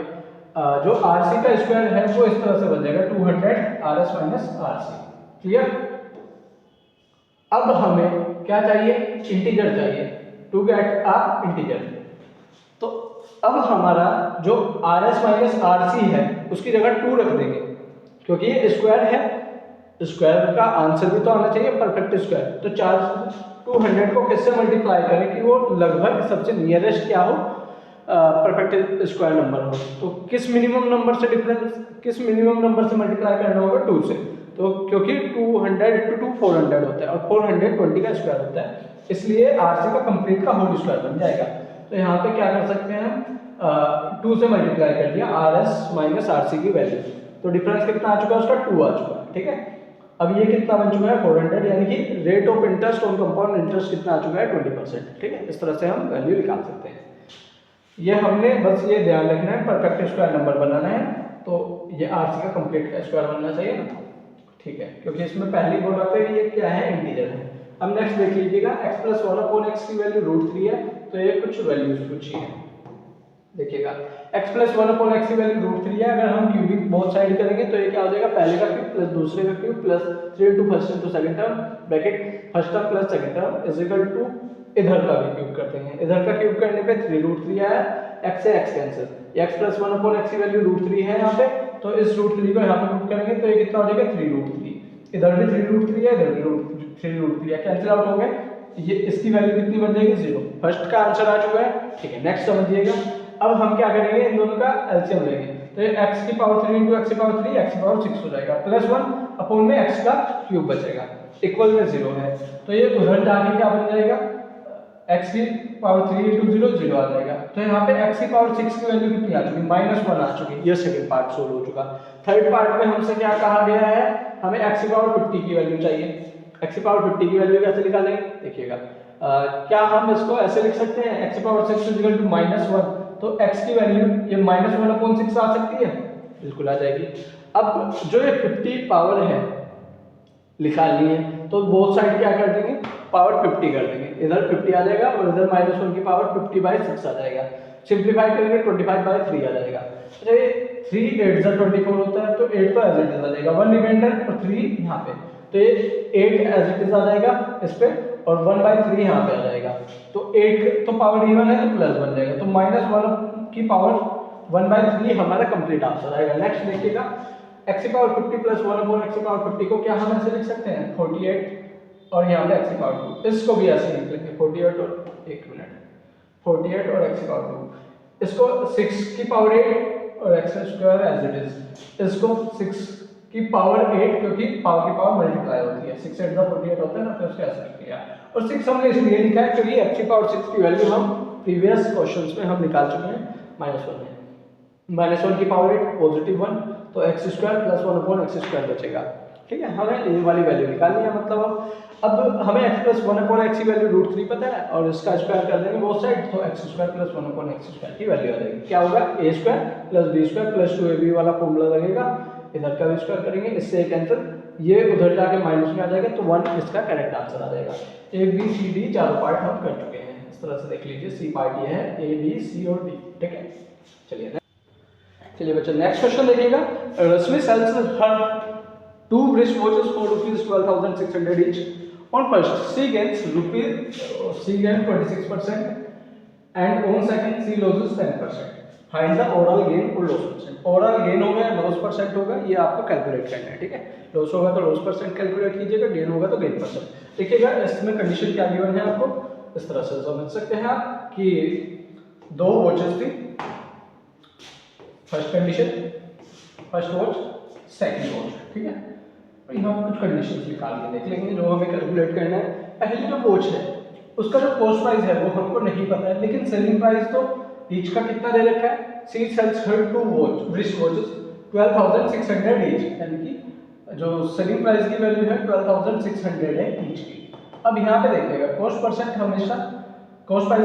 जो आर सी का स्क्वायर है वो इस तरह से बन जाएगा 200 R S minus R C, clear. अब हमें क्या चाहिए, इंटीजर चाहिए, टू गेट अ इंटीजर। तो अब हमारा जो R S minus R C है उसकी जगह 2 रख देंगे, क्योंकि ये स्क्वायर है, स्क्वायर का आंसर भी तो आना चाहिए परफेक्ट स्क्वायर। तो 200 को किससे मल्टीप्लाई करें कि वो लगभग सबसे नियरेस्ट क्या हो, परफेक्ट स्क्वायर नंबर हो। तो किस मिनिमम नंबर से डिफरेंस, किस मिनिमम नंबर से मल्टीप्लाई करना होगा, 2 से। तो क्योंकि 200 इंटू 2 400 होता है और 420 का स्क्वायर होता है, इसलिए आर सी का कंप्लीट का होल स्क्वायर बन जाएगा। तो यहाँ पे क्या कर सकते हैं, 2 से मल्टीप्लाई कर दिया R S minus R C की वैल्यू, तो डिफरेंस कितना आ चुका है उसका 2 आ चुका है, ठीक है। अब ये कितना बन चुका है 400, यानी कि rate of interest on compound interest कितना आ चुका है 20%, ठीक है। इस तरह से हम वैल्यू निकाल सकते हैं। ये हमने बस ये ध्यान रखना है परफेक्ट स्क्वायर नंबर बनाना है, तो ये आर सी का कंप्लीट का स्क्वायर बनना चाहिए ना, ठीक है, क्योंकि इसमें पहली बोला पे ये क्या है, इंटीजर है। अब नेक्स्ट देख लीजिएगा x प्लस 1 अपॉन एक्स की वैल्यू √3 है, तो ये कुछ वैल्यूज पूछी है, देखिएगा x प्लस 1 अपॉन एक्स की वैल्यू √3 है। अगर हम क्यूबिक बोथ साइड करेंगे तो ये क्या हो जाएगा, पहले का क्यूब प्लस दूसरे का cube plus 3 into first into second term bracket first term plus second term is equal to इधर का भी क्यूब करते हैं, इधर का क्यूब करने पे 3√3 आया, x से x cancel, x plus 1 upon x की वैल्यू √3 है यहाँ पे, तो इस √3 को यहाँ पे पुट करेंगे तो ये कितना हो जाएगा 3√3, इधर भी 3√3 है, इधर भी 3√3 है, कैंसिल आउट हो गए, ये इसकी वैल्यू कितनी बन जाएगी 0। फर्स्ट का आंसर आ चुका है, ठीक है। नेक्स्ट समझिएगा, अब हम क्या करेंगे, इन दोनों का एलसीएम लेंगे, तो ये x की पावर 3 इंटू x की पावर 3 x की पावर 6 हो जाएगा, प्लस 1 अपॉन में x का क्यूब बचेगा, इक्वल में 0 है, तो ये उधर जाके क्या बन जाएगा, x की पावर 3 इंटू 0 0 आ जाएगा। तो यहाँ पे x की पावर 6 की वैल्यू कितनी आ चुकी, -1 आ चुकी, ये सेकंड पार्ट सोल्व हो चुका। थर्ड पार्ट में हमसे क्या कहा गया है, हमें x की पावर 50 की वैल्यू चाहिए। x की पावर 50 की वैल्यू कैसे निकालेंगे, देखिएगा क्या हम इसको ऐसे लिख सकते हैं, x की पावर 6 इज इक्वल टू -1, तो x की वैल्यू ये -1 अपॉन 6 आ सकती है, बिल्कुल आ जाएगी। अब जो ये 50 पावर है निकालनी है, तो बोथ साइड क्या कर देंगे पावर 50 कर देंगे, इधर 50 आ जाएगा और इधर -1 की पावर 50/6 आ जाएगा। सिंप्लीफाई करेंगे 25/3 आ जाएगा। अच्छा ये 3 8 जा 24 होता है, तो 8 तो एज इट इज आ जाएगा, 1 रिमाइंडर और 3 यहाँ पे, तो ये 8 एज इट इज आ जाएगा इस पे और 1/3 यहाँ पे आ जाएगा। तो 8 तो पावर इवन है तो प्लस बन जाएगा, तो -1 की पावर 1/3 हमारा कंप्लीट आंसर आएगा। नेक्स्ट देखिएगा, x की पावर 50 प्लस 1/x की पावर 50 को क्या हम ऐसे लिख सकते हैं 48 और यहाँ पे x की पावर 2, इसको भी ऐसे लिख लेंगे 48 और 1 मिनट 48 और x की पावर 2, इसको 6 की पावर 8 और x square as it is, इसको 6 की पावर 8 क्योंकि पावर की पावर मल्टीप्लाई होती है, 6 8 48 होता है ना, तो इसको ऐसे लिख लिया। और 6 हमने इसलिए लिखा है क्योंकि x की पावर 6 की वैल्यू हम प्रीवियस क्वेश्चंस में हम निकाल चुके हैं, -1 है, -1 की पावर 8 पॉजिटिव 1, तो x square plus 1/x square बचेगा। ठीक है, हमें ये वाली वैल्यू निकालनी है, मतलब अब हमें x प्लस 1/x की वैल्यू √3 पता है और इसका स्क्वायर कर देंगे बोथ साइड, तो x square plus 1/x square की वैल्यू आ जाएगी। क्या होगा a square plus b square plus 2ab वाला फॉर्मूला लगेगा, इधर का भी स्क्वायर करेंगे, इससे कैंसिल, ये उधर जाके माइनस में आ जाएगा, तो 1 इसका करेक्ट आंसर आ जाएगा। a b c d चारों पार्ट हम कर चुके हैं, इस तरह से देख लीजिए, c पार्ट ये है, a b c और d। ठीक है, चलिए बच्चों नेक्स्ट क्वेश्चन देखिएगा। रश्मि sales her 2 wrist watches for ₹12,600 each. On first, she gains 26% and on second she loses 10%. Find the overall gain or loss percent. Overall gain हो गया, loss percent होगा, ये आपको कैलकुलेट करना है। ठीक है, लॉस होगा तो लॉस परसेंट कैलकुलेट कीजिएगा, गेन होगा तो गेन परसेंट। देखिएगा इसमें कंडीशन क्या गिवन है आपको, इस तरह से समझ सकते हैं आप कि 2 वॉचेस थी, first condition first watch second watch. ठीक है, तो यहाँ कुछ कंडीशंस निकाल के देख लेंगे जो हमें कैलकुलेट करना है। पहली जो वॉच है उसका जो कॉस्ट प्राइस है वो हमको नहीं पता है, लेकिन सेलिंग प्राइस तो ईच का कितना दे रखा है, सी सेल्स हर 2 wrist watches 12,600 ईच, यानी कि जो सेलिंग प्राइस की वैल्यू है 12,600 है ईच की। अब यहाँ पे देखिएगा कॉस्ट प्राइस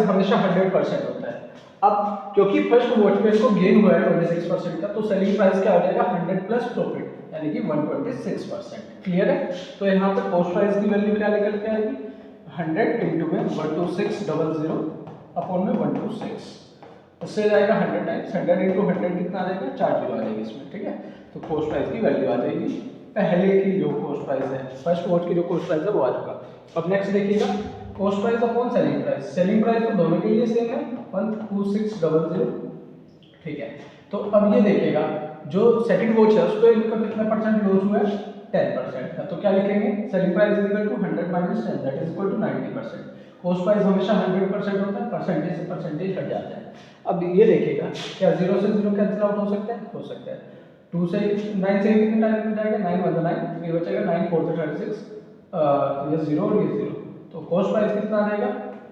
हमेशा 100% होता है। अब क्योंकि फर्स्ट वॉच पे इसको गेन हुआ है 26% का, तो सेलिंग प्राइस क्या हो जाएगा 100 प्लस प्रॉफिट, यानी कि 126%। क्लियर है, तो यहाँ पे कॉस्ट प्राइस की वैल्यू क्या निकल के आएगी 100 इंटू में 12600 अपॉन में 126, उससे जाएगा 100 टाइम्स 100 इंटू 100 कितना आ जाएगा 4 जीरो आ जाएगी इसमें। ठीक है, तो कॉस्ट प्राइस की वैल्यू आ जाएगी पहले की जो कॉस्ट प्राइस है, फर्स्ट वॉच की जो कॉस्ट प्राइस है वो आ चुका। अब नेक्स्ट देखिएगा cost price upon selling price. Selling price तो दोनों के लिए सेम है 12600। ठीक है, तो अब ये देखिएगा जो सेकंड वॉच है उसको इनका कितना परसेंट लॉस हुआ है 10% का, तो क्या लिखेंगे selling price is equal to 100 minus 10 that is equal to 90%। Cost price हमेशा 100% होता है, परसेंटेज से परसेंटेज हट जाता है। अब ये देखिएगा क्या 0 से 0 कैंसिल आउट हो सकता है, हो सकता है। 2 से 9 से कितने टाइम में जाएगा 9 1 9, ये बचेगा 9 4 36, ये 0 और ये 0, तो कॉस्ट प्राइस कितना आ जाएगा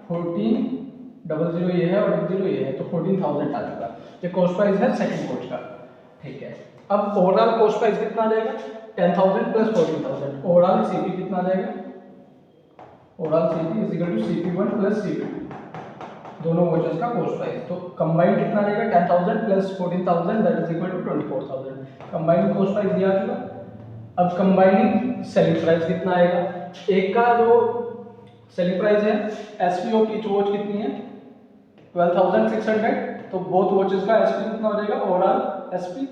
1400 ये है और 10 ये है, तो 14,000 आ चुका। ये कॉस्ट प्राइस है सेकंड वॉच का। ठीक है, अब ओवरऑल कॉस्ट प्राइस कितना आ जाएगा 10,000 प्लस 14,000, ओवरऑल सीपी कितना आ जाएगा, overall CP is equal to CP1 plus CP2, दोनों वॉचेस का कॉस्ट प्राइस। तो कंबाइंड कितना आ जाएगा 10,000 plus 14,000 that is equal to 24,000, combined cost price दिया चुका। अब कंबाइनिंग सेलिंग प्राइस कितना आएगा, एक का जो सेलिंग प्राइस है एसपी ऑफ ईच वॉच कितनी है 12,600, तो बोथ वॉचेस का एसपी कितना हो जाएगा ओवरऑल एसपी,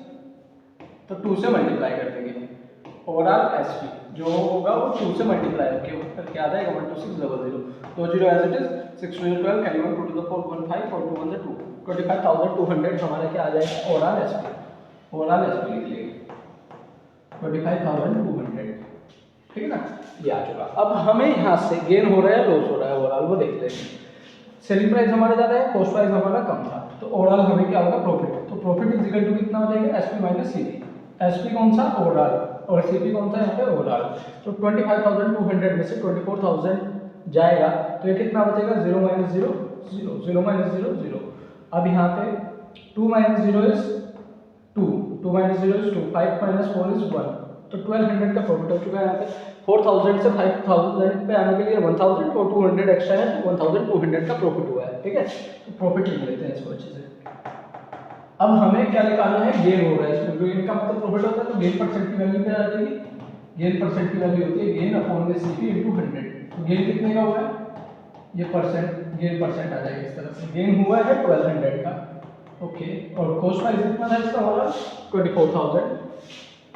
तो 2 से मल्टीप्लाई कर देंगे, ओवरऑल एसपी जो होगा वो 2 से मल्टीप्लाई करके आ जाएगा 12600, तो 0 as it is 6 2 12 carry 1 2 to the 4 1 5 4 2 1 2 25,200 हमारा क्या आ जाएगा ओवरऑल एसपी, ओवरऑल एसपी लिख लेंगे 25,200। ठीक है ना, ये आ चुका। अब हमें यहाँ से गेन हो रहा है लॉस हो रहा है ओवरऑल वो देख लेते हैं। सेलिंग प्राइस हमारा ज़्यादा है, कॉस्ट प्राइस हमारा कम था, तो ओवरऑल हमें क्या होगा प्रॉफिट, तो प्रॉफिट इज इक्वल टू कितना हो जाएगा एसपी माइनस सीपी। एसपी कौन सा ओवरऑल और सीपी कौन सा यहाँ पे ओवरऑल, तो 25,200 में से 24,000 जाएगा, तो ये कितना बचेगा 0 माइनस 0 0 0 माइनस 0 0। अब यहाँ पे 2 minus 0 is 2 2 minus 0 is 2 5 minus 4 is 1, तो 1200 का प्रॉफिट हो चुका है यहाँ पे। 4,000 से 5,000 पे आने के लिए 1,000 और 200 एक्स्ट्रा है, तो 1,200 का प्रॉफिट हुआ है। ठीक है, तो प्रॉफिट लिख लेते हैं इसको अच्छे से। अब हमें क्या निकालना है गेन हो रहा है इसमें, गेन का मतलब प्रॉफिट होता है, तो गेन परसेंट की वैल्यू क्या आ जाएगी, गेन परसेंट की वैल्यू होती है गेन अपॉन में सीपी इनटू 100, गेन कितने का हुआ है, ये गेन परसेंट आ जाएगा इस तरह से। गेन हुआ है 1200 का, ओके। और कॉस्ट प्राइस कितना था इसका हमारा 24,000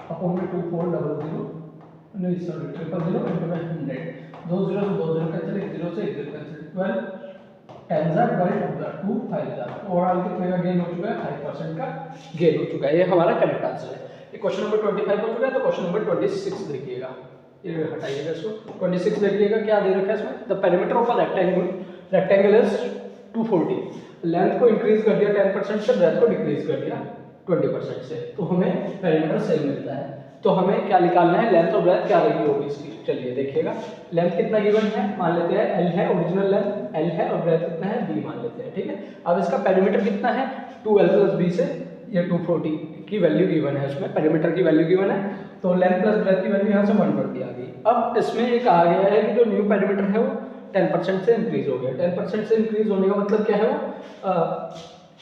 अपॉन में 2400, नहीं सॉरी 000 इंटू 100, 2 0 से 2 0 कैंसिल, 1 0 से 1 0 कैंसिल, 12 10,000 बाई 2 5,000। ओवरऑल कितने का गेन हो चुका है, 5% का गेन हो चुका है। ये हमारा करेक्ट आंसर है। ये क्वेश्चन नंबर 25 हो चुका है। तो क्वेश्चन नंबर 26 देखिएगा, ये हटाइएगा इसको। 26 देखिएगा क्या दे रखा है इसमें, the perimeter of a rectangle is 240, length को इंक्रीज कर दिया 10% से, ब्रेथ को डिक्रीज कर दिया 20% से, तो हमें पेरीमीटर सेम मिलता है। तो हमें क्या निकालना है, लेंथ और ब्रेथ क्या रही होगी इसकी। चलिए देखिएगा, लेंथ कितना गिवन है, मान लेते हैं L है, ओरिजिनल लेंथ L है, और ब्रेथ कितना है B मान लेते हैं, ठीक है। अब इसका पेरीमीटर कितना है 2L + B से ये 240 की वैल्यू गिवन है, उसमें पेरीमीटर की वैल्यू गिवन है, तो लेंथ प्लस ब्रेथ की वैल्यू यहाँ से 120 आ गई। अब इसमें ये कहा गया है कि जो न्यू पेरीमीटर है वो 10% से इंक्रीज हो गया। 10% से इंक्रीज होने का मतलब क्या है, वो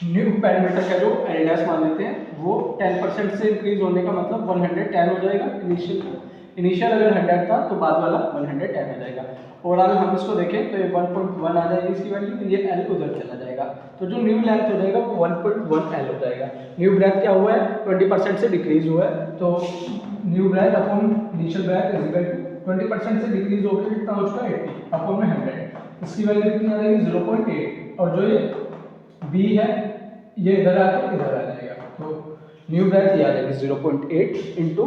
न्यू पैरामीटर का जो एल डैश मान लेते हैं वो 10% से इंक्रीज होने का मतलब 110 हो जाएगा। इनिशियल अगर 100 था तो बाद वाला 110 हो जाएगा। ओवरऑल हम इसको देखें तो ये 1.1 आ जाएगी इसकी वैल्यू, तो ये एल उधर चला जाएगा, तो जो न्यू लेंथ हो जाएगा वो 1.1 एल हो जाएगा। न्यू ब्रेथ क्या हुआ है, 20% से डिक्रीज हुआ है, तो new breadth upon initial breadth is equal to 20% से डिक्रीज होकर कितना हो चुका है 80 अपॉन में 100, इसकी वैल्यू कितना आ जाएगी 0.8, और जो ये बी है ये इधर आके इधर आ जाएगा, तो न्यू ब्रेथ ये आ जाएगी 0.8 इंटू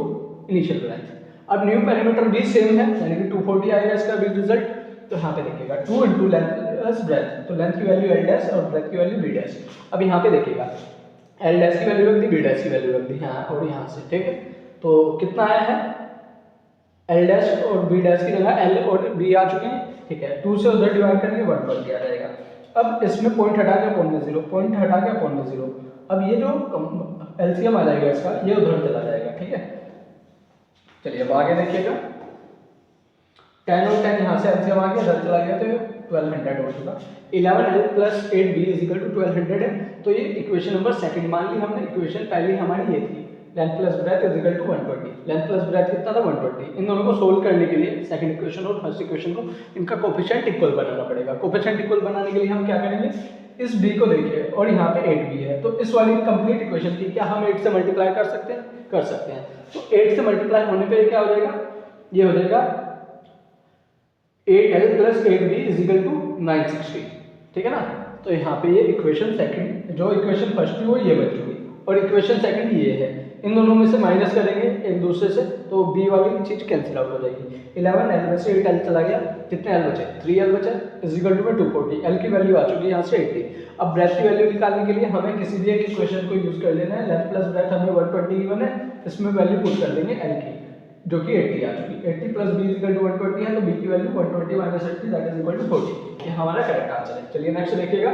इनिशियल ब्रेथ। अब न्यू पैरामीटर भी सेम है, यानी कि 240 आएगा इसका भी रिजल्ट। तो यहाँ पे देखिएगा 2 इंटू लेंथ प्लस ब्रेथ, तो लेंथ की वैल्यू एल डैश और ब्रेथ की वैल्यू बी डैश। अब यहाँ पे देखिएगा एल डैश की वैल्यू रख दी, बी डैश की वैल्यू रख दी यहाँ और यहाँ से, ठीक है। तो कितना आया है, एल डैश और बी डैश की जगह एल और बी आ चुके हैं, ठीक है। 2 से उधर डिवाइड करेंगे 1 आ जाएगा। अब इसमें पॉइंट हटा के अपॉन में 0, पॉइंट हटा के अपॉन में 0, अब ये जो एलसीएम आ जाएगा इसका ये उधर चला जाएगा, ठीक है। चलिए अब आगे देखिएगा, 10 और 10 यहाँ से एलसीएम आ गया, इधर चला गया, तो ये 1200 हो चुका। 11L + 8B = 1200 है, तो ये इक्वेशन नंबर सेकंड मान ली हमने। इक्वेशन पहली हमारी ये थी, length plus breadth = 120, length plus breadth कितना था 120। इन दोनों को सोल्व करने के लिए सेकंड इक्वेशन और फर्स्ट इक्वेशन को इनका कोफिशिएंट इक्वल बनाना पड़ेगा। कोफिशिएंट इक्वल बनाने के लिए हम क्या करेंगे, इस b को देखिए और यहाँ पे 8b है, तो इस वाली कंप्लीट इक्वेशन की क्या हम 8 से मल्टीप्लाई कर सकते हैं, कर सकते हैं। तो 8 से मल्टीप्लाई होने पे क्या हो जाएगा, ये हो जाएगा 8L + 8B = 960, ठीक है ना। तो यहाँ पे ये इक्वेशन सेकंड, जो इक्वेशन फर्स्ट थी वो ये बच चुकी, और इक्वेशन सेकंड ये है। इन दोनों में से माइनस करेंगे एक दूसरे से, तो b वाली चीज कैंसिल आउट हो जाएगी। 11L में से 8L चला गया, कितने L बचे, 3L बचे, = 240। L की वैल्यू आ चुकी है यहाँ से 80। अब ब्रेथ की वैल्यू निकालने के लिए हमें किसी भी एक इक्वेशन को यूज कर लेना है। लेंथ प्लस ब्रेथ हमें 120 गिवन है, इसमें वैल्यू पुट कर देंगे L की, जो कि 80 आ चुकी। 80 + b = 120 है, तो b की वैल्यू 120 - 80 = 40। ये हमारा करेक्ट आंसर है। चलिए नेक्स्ट देखिएगा,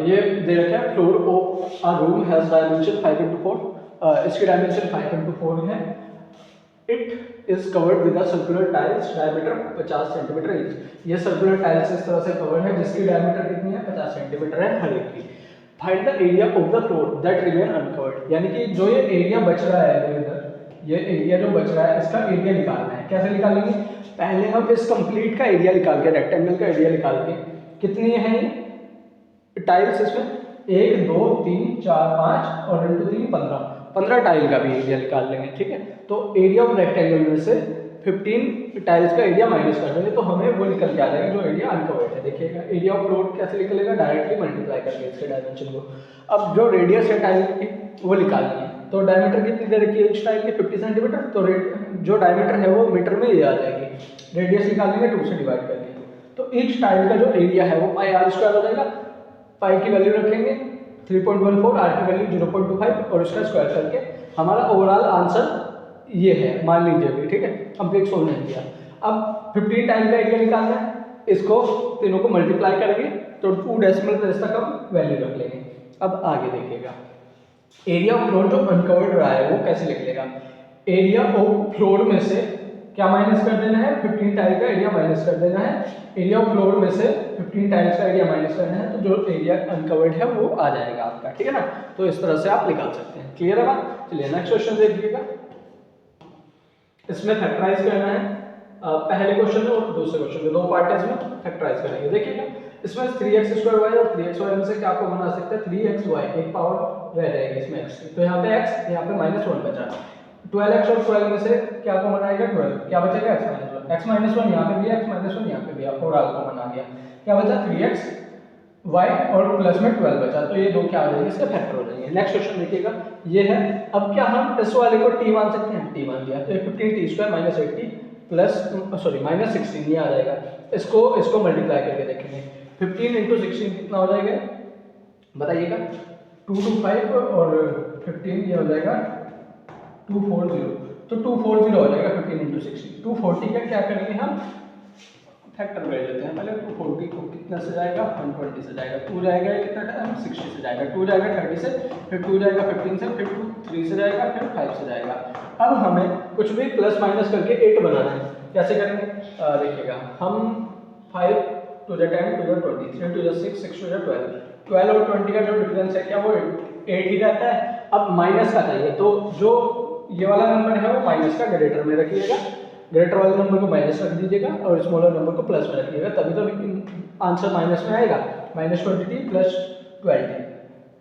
ये दे रखा है floor of a room has dimension 5x4, इसकी डायमेंशन 5x4 है। It is covered with a circular tiles, diameter 50 centimetre each. ये सर्कुलर टाइल्स इस तरह से कवर है जिसकी डायमीटर कितनी है, 50 सेंटीमीटर है हर एक की। Find the area of the floor that remain uncovered, यानी कि जो ये एरिया बच रहा है इधर, ये एरिया जो बच रहा है इसका एरिया निकालना है। कैसे निकालेंगे, पहले हम इस कंप्लीट का एरिया निकाल के, रेक्टेंगल का एरिया निकाल के, कितनी है टाइल्स इसमें 1 2 3 4 5 और 2 3 15 टाइल का भी एरिया निकाल लेंगे, ठीक है। तो एरिया ऑफ रेक्टेंगल में से 15 टाइल्स का एरिया माइनस कर देंगे, तो हमें वो निकल के आ जाएगा जो एरिया अनकवर्ड है। देखिएगा एरिया ऑफ फ्लोर कैसे निकलेगा, डायरेक्टली मल्टीप्लाई करके इसके डायमेंशन को। अब जो रेडियस है टाइल की वो निकालनी है, तो डायमीटर कितनी दे रखी है इस टाइल की 50 सेंटीमीटर, तो जो डायमीटर है वो मीटर में ये आ जाएगी। रेडियस निकालेंगे 2 से डिवाइड करके, तो ईच टाइल का जो एरिया है वो πr² हो जाएगा। पाई की वैल्यू रखेंगे 3.14, आर की वैल्यू 0.25 और इसका स्क्वायर करके हमारा ओवरऑल आंसर ये है, मान लीजिए भी, ठीक है। कंप्लीट सोल्व नहीं किया। अब 15 टाइम का एरिया निकालना है, इसको तीनों को मल्टीप्लाई करेंगे तो 2 डेसिमल प्लेस तक हम वैल्यू रख लेंगे। अब आगे देखिएगा, एरिया ऑफ फ्लोर जो अनकवर्ड रहा है वो कैसे निकलेगा। एरिया ऑफ फ्लोर में से क्या माइनस कर देना है, 15 टाइल का एरिया माइनस कर देना है। एरिया ऑफ फ्लोर में से 15 टाइल्स का एरिया माइनस करना है, तो जो एरिया अनकवर्ड है वो आ जाएगा आपका, ठीक है ना। तो इस तरह से आप निकाल सकते हैं। क्लियर है बात। चलिए नेक्स्ट क्वेश्चन देखिएगा, इसमें फैक्टराइज करना है। पहले क्वेश्चन में और दूसरे क्वेश्चन में, दो पार्ट है इसमें, फैक्टराइज करेंगे। देखिएगा इसमें 3x² y और 3xy में से क्या कॉमन आ सकता है, 3xy, एक पावर रह जाएगी इसमें x की, तो यहाँ पे x, यहाँ पे -1 बचा। 12x और 12 में से क्या कॉमन आएगा, 12, क्या बचेगा x -1, यहाँ पे भी है, x -1 यहाँ पे भी है, और कॉमन आ गया, क्या बचा 3x y और प्लस में 12 बचा, तो ये दो क्या हो जाएंगे, इसके फैक्टर हो जाएंगे। नेक्स्ट क्वेश्चन देखिएगा, ये है, अब क्या हम इस वाले को t मान सकते हैं, t मान लिया, तो 15t² - 80 प्लस सॉरी -16 ये आ जाएगा। इसको मल्टीप्लाई करके देखेंगे, 15 × 16 कितना हो जाएगा बताइएगा, 225 और 15 ये हो जाएगा 240, तो 240 हो जाएगा 15 × 16। 240 का क्या करेंगे हम, फैक्टर ले लेते हैं, पहले 240 को कितना से जाएगा, 120 से जाएगा, 2 जाएगा कितना टाइम, 60 से जाएगा, 2 जाएगा 30 से, फिर 2 जाएगा 15 से, फिर 2 3 से जाएगा, फिर 5 से जाएगा। अब हमें कुछ भी प्लस माइनस करके 8 बनाना है, कैसे करेंगे, देखिएगा हम 5 to the 10 to the 20, 3 to the 6, 6 to the 12, 12 और 20 का जो डिफरेंस है क्या वो 8 ही रहता है। अब माइनस का चाहिए, तो जो ये वाला नंबर है वो माइनस का ग्रेटर में रखिएगा, ग्रेटर वाले नंबर को माइनस रख दीजिएगा और स्मॉलर नंबर को प्लस में रखिएगा, तभी तो आंसर माइनस में आएगा, -20t + 20,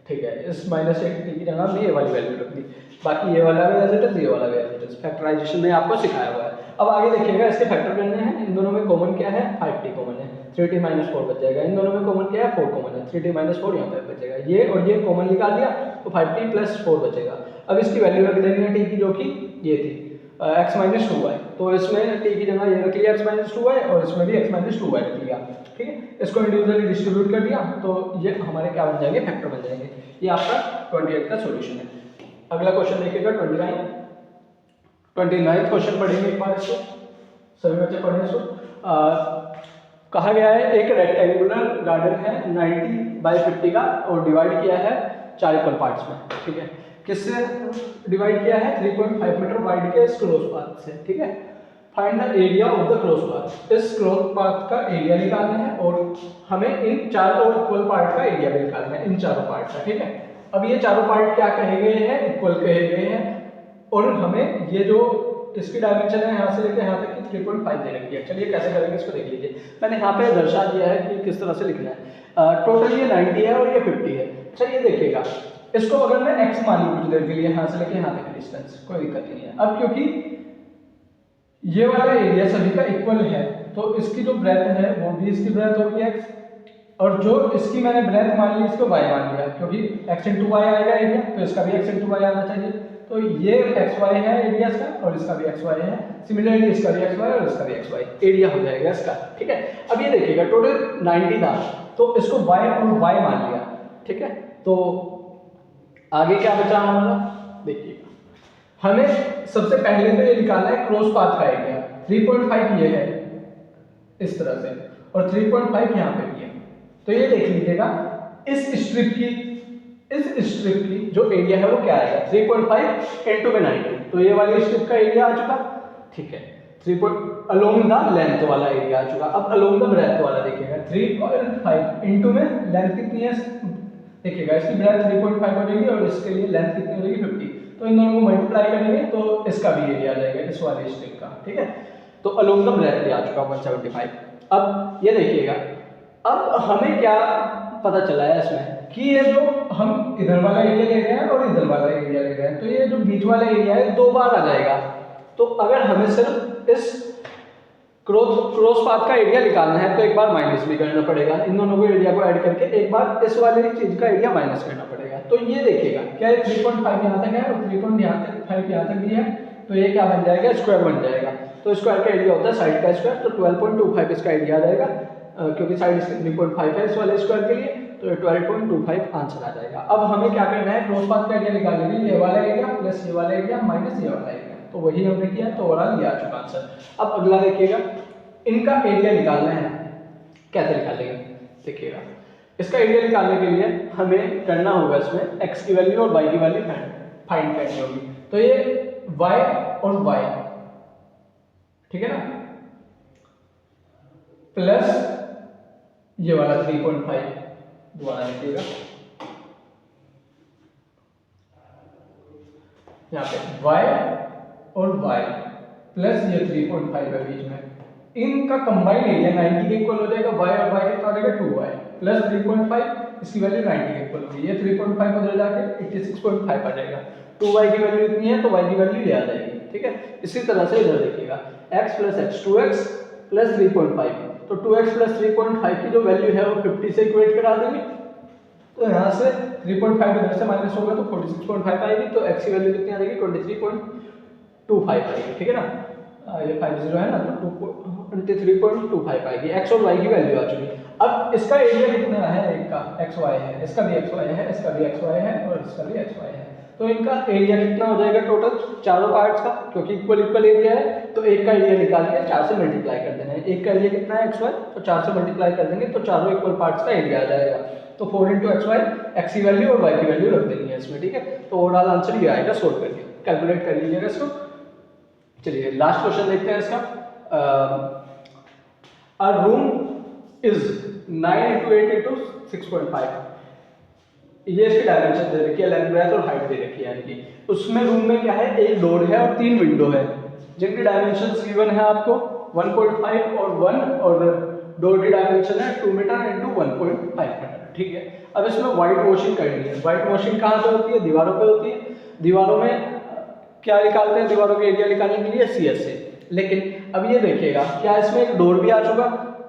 ठीक है। इस -80 की जगह हमने ये वाली वैल्यू रख दी, बाकी ये वाला भी एज इट इज, ये वाला भी एज इट इज, फैक्टराइजेशन में आपको सिखाया हुआ है। अब आगे देखिएगा, इसके फैक्टर करने हैं, इन दोनों में कॉमन क्या है, 5t कॉमन है, 3t - 4 बच जाएगा, इन दोनों में कॉमन क्या है, 4 कॉमन है, 3t - 4 यहाँ पे बचेगा, ये और ये कॉमन निकाल दिया तो 5t + 4 बचेगा। अब इसकी वैल्यू रख देनी है t की, जो कि ये थी x - 2y, तो इसमें t की जगह ये रख लिया x - 2y और इसमें भी x - 2y रख लिया, ठीक है। इसको इंडिविजुअली डिस्ट्रीब्यूट कर दिया तो ये हमारे क्या बन जाएंगे, फैक्टर बन जाएंगे। ये आपका 28 का सॉल्यूशन है। अगला क्वेश्चन देखिएगा 29 क्वेश्चन पढ़ेंगे एक बार, इसको सभी बच्चे पढ़ें इसको। कहा गया है एक रेक्टेंगुलर गार्डन है 90/50 का और डिवाइड किया है 4 इक्वल पार्ट्स में, ठीक है। किससे डिवाइड किया है, 3.5 मीटर वाइड के इस क्रॉस पाथ से, ठीक है। Find the area of the cross path, इस क्रॉस पाथ का एरिया निकालना है और हमें इन चारों इक्वल पार्ट का एरिया भी निकालना है, इन चारों पार्ट का, ठीक है। अब ये चारों पार्ट क्या कहे गए हैं, इक्वल कहे गए हैं, और हमें ये जो इसकी डायमेंशन है यहाँ से लेकर यहाँ तक की 3.5 दे रखी है। चलिए कैसे करेंगे इसको देख लीजिए, मैंने यहाँ पे दर्शा दिया है कि किस तरह से लिखना है। टोटल ये 90 है और ये 50 है। चलिए देखिएगा, इसको अगर मैं x मान लूँ कुछ देर के लिए, यहाँ से लेके यहाँ तक की डिस्टेंस, कोई दिक्कत नहीं है। अब क्योंकि ये वाला एरिया सभी का इक्वल है तो इसकी जो ब्रेथ है वो भी इसकी ब्रेथ होगी x, और जो इसकी मैंने ब्रेथ मान ली इसको y मान लिया, क्योंकि x × y आएगा एरिया, तो इसका भी x × y आना चाहिए। तो ये xy है एरिया इसका और इसका भी xy है, सिमिलरली इसका भी xy और इसका भी xy, एरिया हो जाएगा इसका, ठीक है। अब ये देखिएगा टोटल 90 था तो इसको y और y मान लिया, ठीक है। तो आगे क्या बचा हमारा, देखिएगा हमें सबसे पहले तो ये निकालना है क्रॉस पाथ का एरिया। 3.5 ये है इस तरह से और 3.5 यहाँ पे भी है, तो ये देख लीजिएगा इस स्ट्रिप की जो एरिया है वो क्या आएगा, 3.5 × में 90, तो ये वाली स्ट्रिप का एरिया आ चुका, ठीक है। 3 अलोंग द लेंथ वाला एरिया आ चुका। अब अलोंग द ब्रेथ वाला देखिएगा, 3.5 × में लेंथ कितनी है, देखिएगा इसकी ब्रेथ 3.5 हो जाएगी और इसके लिए लेंथ कितनी हो जाएगी 50, तो इन दोनों को मल्टीप्लाई करेंगे तो इसका भी एरिया आ जाएगा इस वाले स्ट्रिप का, ठीक है। तो अलोंग द ब्रेथ भी आ चुका 175। अब ये देखिएगा, अब हमें क्या पता चला है इसमें कि ये जो हम इधर वाला एरिया ले रहे हैं और इधर वाला एरिया ले रहे हैं, तो ये जो बीच वाला एरिया है 2 बार आ जाएगा। तो अगर हमें सिर्फ इस क्रॉस पाथ का एरिया निकालना है तो एक बार माइनस भी करना पड़ेगा, इन दोनों को एरिया को ऐड करके एक बार इस वाले चीज का एरिया माइनस करना पड़ेगा। तो ये देखिएगा क्या है, 3.5 यहाँ तक है और 3.5 यहाँ तक भी है, तो ये क्या बन जाएगा, स्क्वायर बन जाएगा। तो स्क्वायर का एरिया होता है साइड का स्क्वायर, तो 12.25 इसका एरिया आ जाएगा, क्योंकि साइड इसकी 3.5 है इस वाले स्क्वायर के लिए, तो ये 12.25 आंसर आ जाएगा। अब हमें क्या करना है, क्रॉस पाथ का एरिया निकालने के लिए ये वाला एरिया प्लस ये वाला एरिया माइनस ये वाला एरिया, तो वही हमने किया, तो ओवरऑल ये आ चुका आंसर। अब अगला देखिएगा, इनका एरिया निकालना है, कैसे निकालेंगे देखिएगा। इसका एरिया निकालने के लिए हमें करना होगा इसमें x की वैल्यू और y की वैल्यू फाइंड करनी होगी। तो ये y और y, ठीक है ना, प्लस ये वाला 3.5 दोबारा लिखिएगा, यहाँ पे y और y प्लस ये 3.5 है बीच में, इनका कंबाइंड एरिया 90 के इक्वल हो जाएगा। y और y कितना हो जाएगा 2y प्लस 3.5, इसकी वैल्यू 90 के इक्वल होगी। ये 3.5 उधर जाके 86.5 आ जाएगा। 2y की वैल्यू इतनी है तो y की वैल्यू ये आ जाएगी, ठीक है। इसी तरह से इधर देखिएगा x plus x 2x plus 3.5, तो 2x प्लस 3.5 की जो वैल्यू है वो 50 से इक्वेट करा देंगे। तो यहाँ से 3.5 इधर से माइनस होगा तो 46.5 आएगी, तो x की वैल्यू कितनी आ जाएगी 23.25 आएगी, ठीक है ना। ये 50 है ना, तो 23.25 आएगी। x और y की वैल्यू आ चुकी। अब इसका एरिया कितना है, एक का xy है, इसका भी xy है, इसका भी xy है और इसका भी xy है। तो इनका एरिया कितना हो जाएगा टोटल चारों पार्ट्स का, क्योंकि इक्वल इक्वल एरिया है तो एक का एरिया निकाल के 4 से मल्टीप्लाई कर देना है। एक का एरिया कितना है xy, तो 4 से मल्टीप्लाई कर देंगे तो चारों इक्वल पार्ट्स का एरिया आ जाएगा। तो 4 × xy, x की वैल्यू और y की वैल्यू रख देनी है इसमें, ठीक है। तो ओवरऑल आंसर ये आएगा, सोल्व करके कैलकुलेट कर लीजिएगा इसको। चलिए लास्ट क्वेश्चन देखते हैं इसका। अ रूम इज 9 × 8 × 6.5, ये इसकी डायमेंशन दे रखी है, लेंथ ब्रेथ और हाइट दे रखी है यानी कि उसमें रूम में क्या है, एक डोर है और 3 विंडो है जिनकी डायमेंशंस गिवन है आपको 1.5 और 1, और डोर की डायमेंशन है 2 मीटर × 1.5 मीटर, ठीक है। अब इसमें व्हाइट वॉशिंग करनी है। व्हाइट वॉशिंग कहाँ पे होती है, दीवारों पे होती है। दीवारों में क्या निकालते हैं, दीवारों के एरिया निकालने के लिए CS से। लेकिन अब ये देखिएगा क्या इसमें एक डोर भी आ चुका,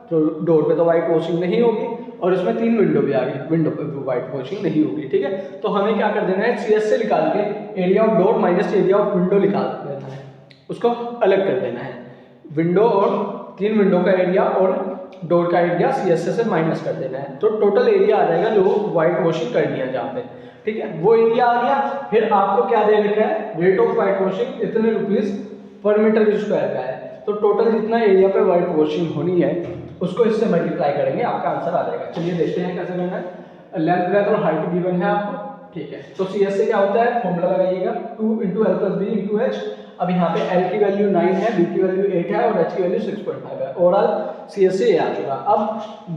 तो डोर पे तो व्हाइट वॉशिंग नहीं होगी, और इसमें 3 विंडो भी आ गई, विंडो पे भी व्हाइट वॉशिंग नहीं होगी, ठीक है। तो हमें क्या कर देना है, CS से निकाल के area of door minus area of window निकाल देना है, उसको अलग कर देना है। विंडो और 3 विंडो का एरिया और डोर का एरिया CS से माइनस कर देना है, तो टोटल एरिया आ जाएगा जो व्हाइट वॉशिंग करनी है जहाँ पे, ठीक है। वो एरिया आ गया। फिर आपको क्या दे रखा है, रेट ऑफ व्हाइट वॉशिंग इतने रुपीस पर मीटर स्क्वायर का है, तो टोटल जितना एरिया पे व्हाइट वॉशिंग होनी है उसको इससे मल्टीप्लाई करेंगे, आपका आंसर आ जाएगा। चलिए देखते हैं कैसे करना है। लेंथ ब्रेथ और हाइट गिवन है आपको, ठीक है। तो CS से क्या होता है, फॉर्मूला लगाइएगा 2 × L + B × H। अब यहाँ पे L की वैल्यू 9 है, B की वैल्यू 8 है और H की वैल्यू 6.5 है। ओवरऑल CS से ये आ चुका। अब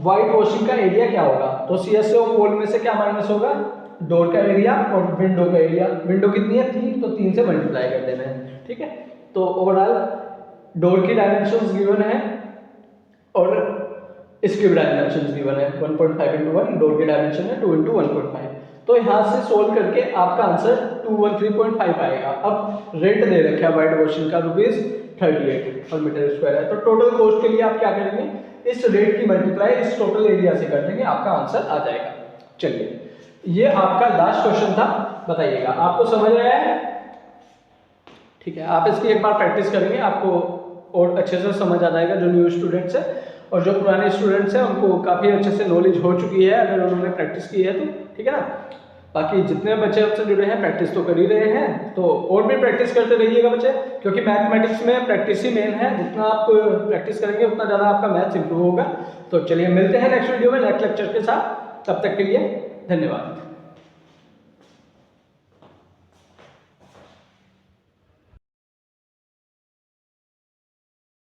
व्हाइट वॉशिंग का एरिया क्या होगा, तो CS से और पोल में से क्या माइनस होगा, डोर का एरिया और विंडो का एरिया। विंडो कितनी है 3, तो 3 से मल्टीप्लाई कर देना है, ठीक है। तो ओवरऑल डोर की डायमेंशंस गिवन है और इसकी भी डायमेंशंस गिवन है 1.5 × 1, डोर की डायमेंशन है 2 × 1.5। तो यहाँ से सोल्व करके आपका आंसर 213.5 आएगा। अब रेट दे रखा है व्हाइट वॉशिंग का ₹38 पर मीटर स्क्वायर है, तो टोटल कॉस्ट के लिए आप क्या करेंगे, इस रेट की मल्टीप्लाई इस टोटल एरिया से कर देंगे, आपका आंसर आ जाएगा। चलिए ये आपका लास्ट क्वेश्चन था, बताइएगा आपको समझ आया है, ठीक है। आप इसकी एक बार प्रैक्टिस करेंगे, आपको और अच्छे से समझ आ जाएगा। जो न्यू स्टूडेंट्स है और जो पुराने स्टूडेंट्स हैं उनको काफ़ी अच्छे से नॉलेज हो चुकी है अगर उन्होंने प्रैक्टिस की है तो, ठीक है ना। बाकी जितने बच्चे आपसे जुड़े हैं प्रैक्टिस तो कर ही रहे हैं, तो और भी प्रैक्टिस करते रहिएगा बच्चे, क्योंकि मैथमेटिक्स में प्रैक्टिस ही मेन है। जितना आप प्रैक्टिस करेंगे उतना ज़्यादा आपका मैथ्स इंप्रूव होगा। तो चलिए मिलते हैं नेक्स्ट वीडियो में नेक्स्ट लेक्चर के साथ, तब तक के लिए धन्यवाद।